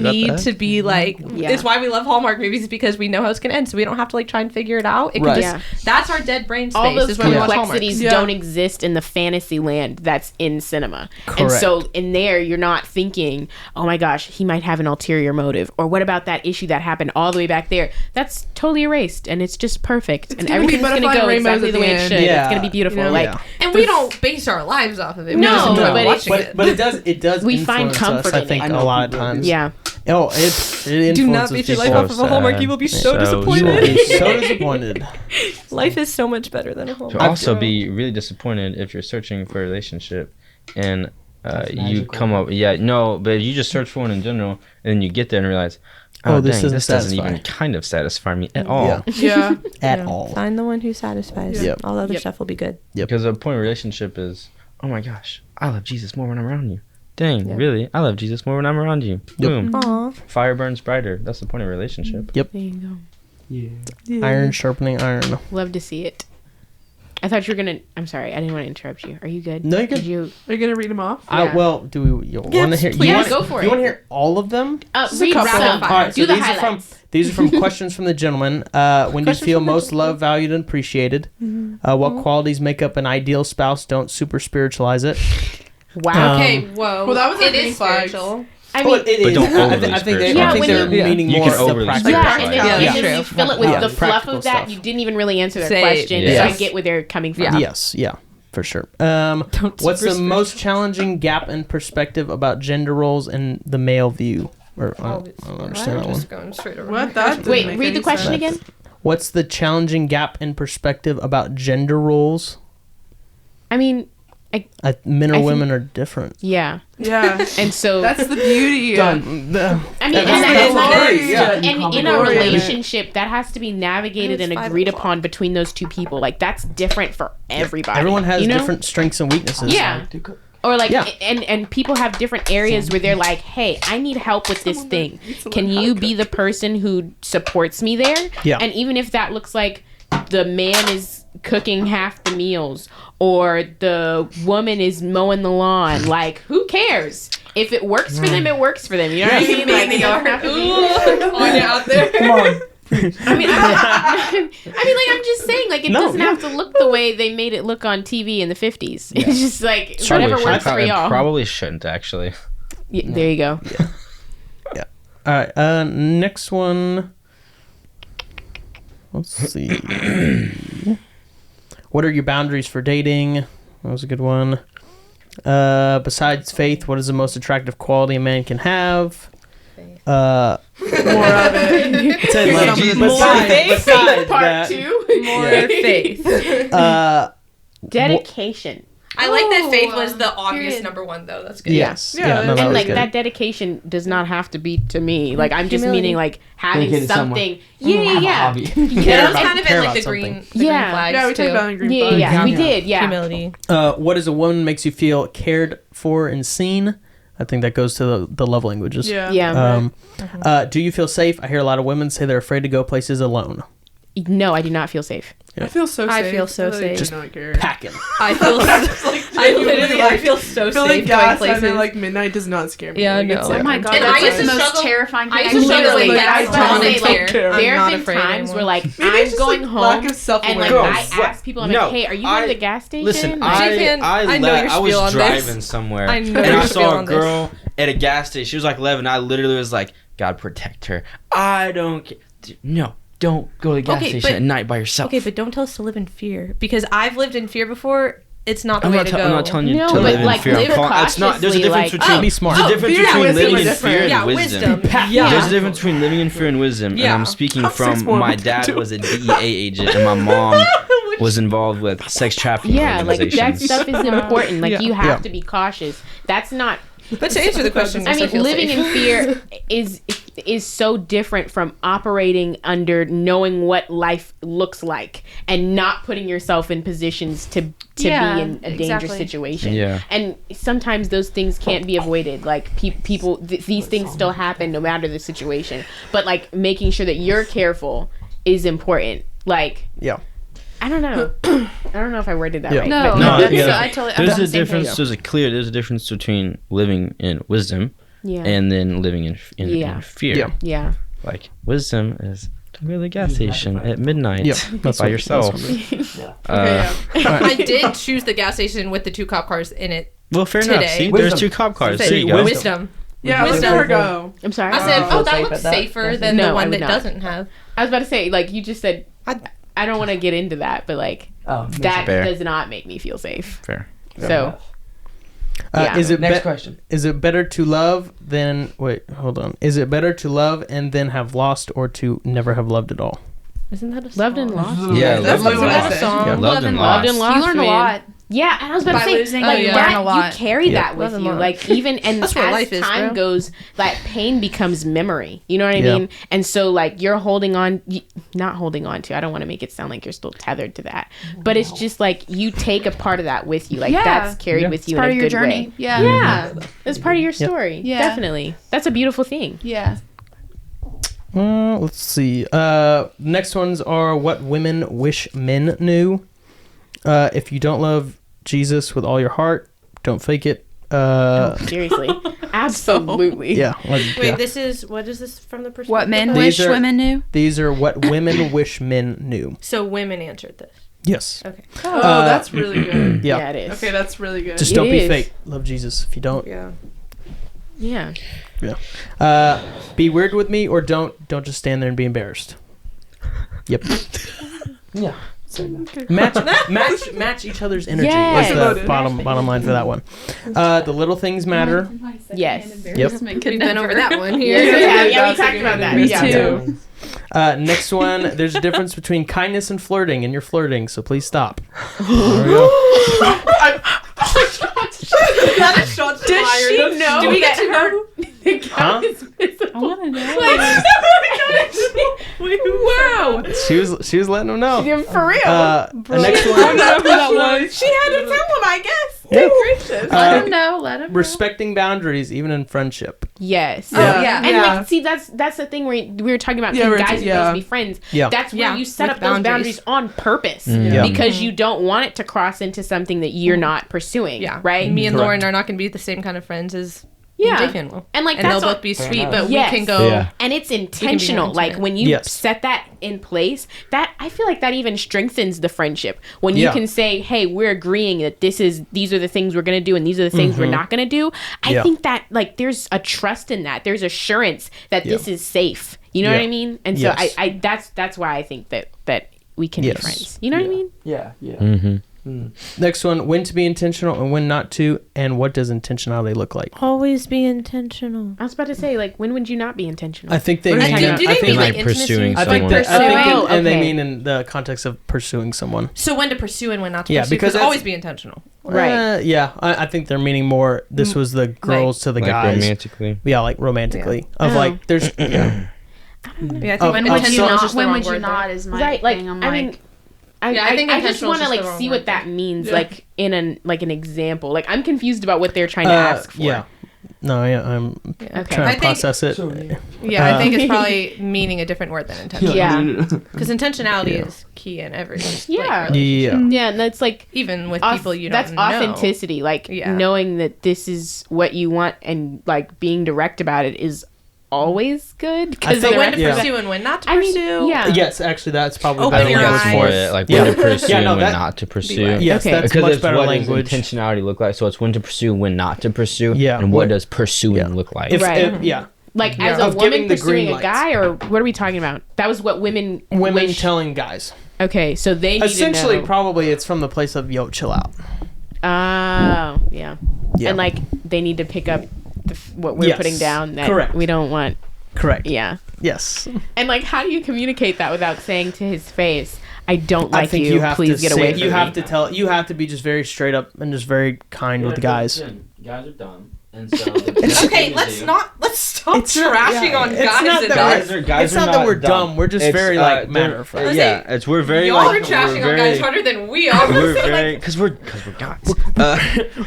need to be like. Yeah. It's why we love Hallmark movies, because we know how it's gonna end, so we don't have to like try and figure it out. It can Right. just, that's our dead brain space. All those is when we watch Hallmark. complexities Yeah. don't exist in the fantasy land that's in cinema. And so in there, you're not thinking, oh my gosh, he might have an ulterior motive. Or what about that issue that happened all the way back there? That's totally erased, and it's just perfect. And gonna be everything's going to butterfly go and rainbows exactly at the the way it end. should. Yeah. It's going to be beautiful. You know? Like, Yeah. And we don't base our lives off of it. We No, just enjoy but watching it's- it. But it does We find influence comfort us, I in think, it. a lot of times. yeah. Oh, it influences Do not base your life people. off of a Hallmark. You will be so You will disappointed. be so disappointed. Life is so much better than a Hallmark. You'll also be really disappointed if you're searching for a relationship and you come up, but if you just search for one in general and then you get there and realize, This dang, doesn't doesn't even satisfy. kind of satisfy me at all. Yeah. Yeah. At Yeah. all. Find the one who satisfies. Yep. All the other Yep. stuff will be good. Because the point of a relationship is, oh my gosh, I love Jesus more when I'm around you. Dang, Yeah. really? I love Jesus more when I'm around you. Yep. Boom. Aw. Fire burns brighter. That's the point of a relationship. There you go. Yeah. Iron sharpening iron. Love to see it. I thought you were going to... I'm sorry. I didn't want to interrupt you. Are you good? No, you're good. Did you... Are you gonna read them off? Yeah. Well, do we want to hear? please. You wanna, Go for You it. want to hear all of them? read couple. some. All right, Do so the these are highlights. These are from questions from the gentleman. When do you feel most loved, valued, and appreciated? What qualities make up an ideal spouse? Don't super spiritualize it. Wow. Okay, whoa. Well, that was it a green is flag. spiritual. I mean, it But is. don't overly I think they, Yeah, I think when they're you- meaning You more can of the overly practical. yeah, spiritualize and it. then, Yeah, and that's then true. you fill it with Yeah, the fluff practical of that. stuff. You didn't even really answer their Say- question, yeah. so I Yes. get where they're coming from. Yeah. Yes, yeah, for sure. What's super the most challenging gap in perspective about gender roles in the male view? Or I don't understand that one. Just going straight over. What? That didn't Wait, make read any the question sense. again. What's the challenging gap in perspective about gender roles? I mean, Men or I think- women are different. yeah. Yeah. And so... That's the beauty. I mean, That's and, the that's glory, yeah. and in a Glory in it. relationship, that has to be navigated and It's 5 agreed o'clock. upon between those two people. Like, that's different for everybody. Everyone has you know? different strengths and weaknesses. Yeah. Or like, Yeah. and people have different areas where they're like, hey, I need help with this thing. Can you be the person who supports me there? Yeah. And even if that looks like the man is cooking half the meals or the woman is mowing the lawn, like, who cares? If it works for them, it works for them. You know what I mean? Like, it doesn't have to be... on out there. Come on. I mean, I'm just saying, like, it No, doesn't yeah. have to look the way they made it look on TV in the 50s. It's just like, Probably whatever works for it y'all. probably shouldn't, actually. Yeah, there you go. All right. Next one. Let's see. What are your boundaries for dating? That was a good one. Besides faith, what is the most attractive quality a man can have? More of it. It said, like, faith. besides Part that, 2. More faith. Dedication. I like that faith was the obvious Period. number one, though. That's good. Yes. Yeah, Yeah. No, that And was like good. that dedication does not have to be to me. Like, I'm just Humility. meaning like having Dedicated something. somewhere. Yeah, Have a yeah. hobby. Yeah, Care that was about- kind of care in like about the green, something. the Yeah. green flags Yeah, we too. talked about it in green Yeah, flags. yeah, we did. Yeah. Humility. What is a woman makes you feel cared for and seen? I think that goes to the love languages. Yeah. Yeah. Do you feel safe? I hear a lot of women say they're afraid to go places alone. No, I do not feel safe. I feel so safe. I feel so really safe. do not care. Packing. I feel. I feel so Filling safe going gas and places. then like midnight does not scare me. Yeah, like, no. it's, Oh Oh my god, And that's I used the to most struggle- terrifying I thing. used to struggle Literally, with I that. was gonna say, Volunteer. like, I'm there not have been afraid times anymore. where like Maybe I'm it's just, going like, home lack of and self-awareness. like Girl, I ask people, I'm no, like, hey, are you going to the gas station? Listen, Like, I know your I spiel was on this. driving somewhere I know and your I spiel saw a on this. girl at a gas station. She was like 11. I literally was like, God protect her. I don't care. No, don't go to the gas Okay, station but- at night by yourself. Okay, but don't tell us to live in fear because I've lived in fear before. It's not the I'm way not, to go. I'm not telling you No, to but, live in like, fear. live It's not. There's a cautiously, difference like- between. Be smart. There's a difference fear and between wisdom living are in different. fear and Yeah, wisdom. Yeah. There's a difference between living in fear and wisdom. Yeah. And I'm speaking Have sex from more my with dad them, was a DEA agent and my mom was involved with sex trafficking yeah, like that organizations. stuff is important. Like Yeah. you have Yeah. to be cautious. That's not. But to answer the question, I yes, mean, feel living safe. in fear is so different from operating under knowing what life looks like and not putting yourself in positions to Yeah, be in a dangerous exactly. situation. Yeah. And sometimes those things can't be avoided. Like these things still happen no matter the situation. But like making sure that you're careful is important. Like, Yeah. I don't know. I don't know if I worded that Yeah. right. No, but No, that's, yeah. I totally. I'm There's on a the same difference. page. There's a difference between living in wisdom yeah. and then living in Yeah. fear. Yeah. yeah. Like wisdom is to go to the gas station at midnight Yeah. That's by what- yourself. that's what I did choose the gas station with the 2 cop cars in it. Well, fair Today. enough. See, Wisdom. there's 2 cop cars. Said There you go. Wisdom. Yeah, look Wisdom. at her go. I'm sorry. I said, feel oh, that safe looks at that. safer than No, the I one would that not. doesn't have. I was about to say, like, you just said, I- I don't want to get into that, but like, Oh, that Fair. does not make me feel safe. Fair. So, yeah. Is it Next question. Is it better to love than wait? Hold on. Is it better to love and then have lost, or to never have loved at all? Isn't that a song? loved and lost. Yeah, That's loved what and I lost. said. Song. Yeah, loved and Loved and lost. lost. You learn a man. lot. Yeah, and I was about By to say, losing, like, you that, learn a lot. you carry Yeah. that with Love and you, loss. like, even, and That's what as life is, time bro. goes, that pain becomes memory. You know what I Yeah. mean? And so, like, you're holding on, not holding on to. I don't want to make it sound like you're still tethered to that, but it's just like you take a part of that with you. Like, Yeah. that's carried Yeah. with It's you part in of a your good journey. way. Yeah. Yeah, it's part of your story. Yeah. Definitely. That's a beautiful thing. Yeah. Let's see. Next ones are what women wish men knew. If you don't love Jesus with all your heart, don't fake it. Seriously, absolutely. Yeah. Wait, yeah. what is this from the perspective? What men of? These wish are- women knew. These are what women wish men knew. So women answered this. Yes. Okay. Oh, Uh, that's really good. Yeah. Yeah, it is. Okay, that's really good. Just It don't be is. fake. Love Jesus. If you don't, Yeah. Yeah. be weird with me or don't just stand there and be embarrassed. Yep. Yeah. match each other's energy. Yes. Is the bottom line for that one. The little things matter. Yes. Yep. We've been over that one Yeah, here. yeah, we talked about that. Me Yeah. too. Next one. There's a difference between kindness and flirting, and you're flirting, so please stop. That is shots Does fired. she That's know Do we get that to her Huh? I want to know. Wow. She was letting them know. Yeah, for real. Next one. She had to tell him, I guess. Yeah. Let Uh, him know. Let him know. respecting boundaries, even in friendship. Yes. Yeah. yeah. And Yeah. like, see, that's the thing where we were talking about Yeah, can we're- guys yeah. supposed to be friends. Yeah. That's where Yeah, you set with up those boundaries boundaries. on purpose Yeah. because you don't want it to cross into something that you're not pursuing. Yeah. Right. Me and Correct. Lauren are not going to be the same kind of friends as Yeah. Jason will. And like And they'll that's all, both be sweet, enough. but Yes. we can go. Yeah. and it's intentional. more Like intimate. when you Yes. set that in place, that I feel like that even strengthens the friendship. When you Yeah. can say, "Hey, we're agreeing that these are the things we're gonna do, and these are the things we're not gonna do." I Yeah. think that like there's a trust in that. There's assurance that Yeah. this is safe. You know what Yeah. I mean? And so Yes. I that's why I think that we can Yes. be friends. You know what I mean? Yeah. Yeah. Mm-hmm. Next one. When to be intentional and when not to, and what does intentionality look like? Always be intentional. I was about to say, like, when would you not be intentional? I think they What are mean. you talking Do they I mean think, like like intimacy? pursuing I think someone. that, I think Oh, and they okay. mean in the context of pursuing someone. So when to pursue and when not to Yeah, pursue. because Because that's- always be intentional. Right. Yeah. I think they're meaning more. This was the girls to the Like guys. romantically. Yeah, like romantically. Of Oh. like, there's. Yeah. Yeah, I think Of- When of would you some- not? just the When wrong would you word there. not? Is my Right, like thing. I'm I like, mean, I Yeah, I think I just intentional want is to just the like wrong see word what that there. means, Yeah. like in an example. Like I'm confused about what they're trying to ask for. Yeah. No, yeah, I'm Okay. trying I to think- process it. Yeah, I think it's probably meaning a different word than intentional. Yeah. Because intentionality Yeah. is key in everything. Yeah. Yeah. Yeah, and that's like Even with auth- people you that's don't know. authenticity. Like Yeah. knowing that this is what you want and like being direct about it is always good. I Because think- But when to Yeah. pursue and when not to I mean, pursue. yeah. Yes, actually, that's probably Open better your language eyes. for For it. it, like Yeah. when to pursue Yeah, no, and when that- not to pursue. Beware. Yes, Okay. that's Because much it's better what language. does intentionality look like? So it's when to pursue, when not to pursue, Yeah. and what does pursuing Yeah. look like? Right. Yeah. like Yeah. as a Of giving woman the green pursuing a lights. guy, or what are we talking about? That was what women Women wish- telling guys. Okay, so they need Essentially, to know. probably it's from the place of yo, chill out. Oh, yeah. Yeah. And like they need to pick up what we're Yes. putting down. That Correct. We don't want. Correct. Yeah. Yes. And like, how do you communicate that without saying to his face, "I don't I like think you. you have Please to get say. away from You me." have to tell. You have to be just very straight up and just very kind with the guys. Guys are dumb, and so Okay, let's stop It's not- trashing yeah, on it's guys. not and that guys we're- are guys it's are not that we're dumb. dumb, we're just very, like, matter of fact. Yeah, it's we're very Y'all like are trashing we're on very, guys harder than we are. we're So, like, very because we're guys.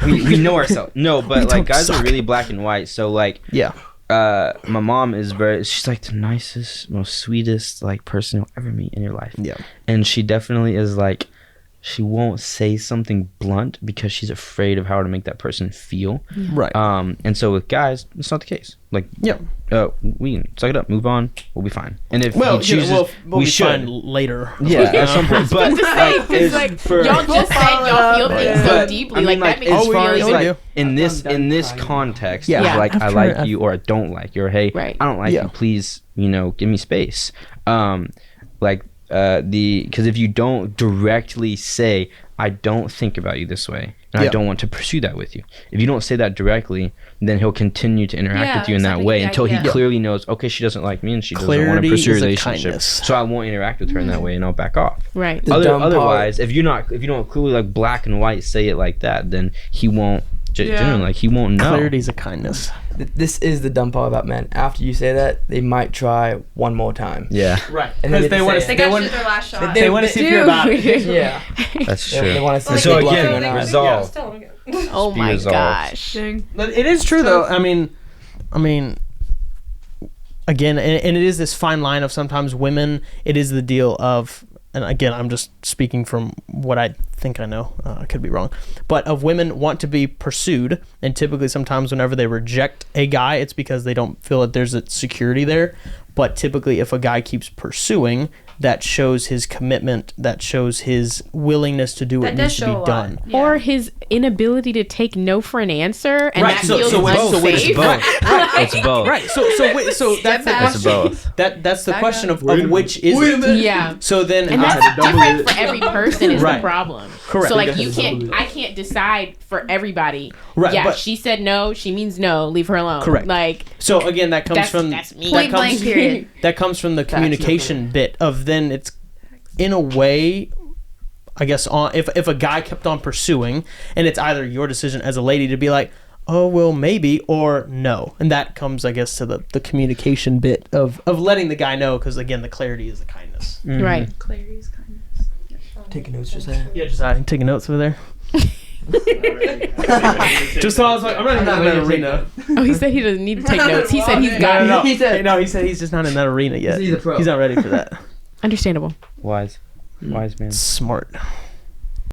We know ourselves. No, but like don't guys are suck. really black and white. So like Yeah. my mom is she's like the nicest, most sweetest like person you'll ever meet in your life. Yeah. And she definitely is like, she won't say something blunt because she's afraid of how to make that person feel. Right. And so with guys, it's not the case. Like, Yeah. We can suck it up, move on, we'll be fine. And if Well, he chooses, we'll we be should. fine later. Yeah, at some point. But It's like y'all just said y'all feel things so But, deeply. I mean, like that makes as me far as really like in this context, Yeah. of like I After- like you or I don't like you, or hey, Right. I don't like Yeah. you, please, give me space. Because if you don't directly say I don't think about you this way and Yeah. I don't want to pursue that with you, if you don't say that directly, then he'll continue to interact with you in that exactly. way Yeah, until he yeah. clearly knows, okay, she doesn't like me and she doesn't want Clarity to pursue a is a relationship, kindness. so I won't interact with her in that way and I'll back off. right. The dumb part- Otherwise, if you don't clearly like black and white say it like that, then he won't. Generally, like he won't know. Clarity is a kindness. This is the dumb part about men. After you say that, they might try one more time. Yeah, Right. And then Because they want to. They got to shoot their last shot. They want to see if you're about it. Yeah. that's They true. want to see Like, if So you're again, bluffing or not. resolve. Oh Be my resolved. gosh. Dang. But it is true though. I mean, again, and it is this fine line of sometimes women. It is the deal of, and again, I'm just speaking from what I think I know. I could be wrong, but of women want to be pursued, and typically sometimes whenever they reject a guy, it's because they don't feel that there's a security there. But typically, if a guy keeps pursuing, that shows his commitment, that shows his willingness to do what That does needs to show a be lot. done. Or his inability to take no for an answer, and Right, that so- feels so it's unsafe. both. It's both. It's both. Right. So that's the back. It's question. both. That's the Back question up. of which is it. Yeah. So then, And that's different for every person is Right. the problem. Correct. So like I can't decide for everybody. Right, Yeah, but- she said no, she means no, leave her alone. Correct. Like so again, that comes that's from that's me. Point blank period. that comes from the communication bit of then it's in a way. I guess if a guy kept on pursuing, and it's either your decision as a lady to be like, oh well maybe, or no, and that comes I guess to the communication bit of letting the guy know, because again the clarity is the kindness. Right. Clary's kindness. Taking notes just there. Yeah, just taking notes over there. Just so I was like, I'm not even in that arena. Oh, he said he doesn't need to take notes. He said he's got No, it. he said he's just not in that arena yet. He's a pro. He's not ready for that. Understandable. Wise man. Smart.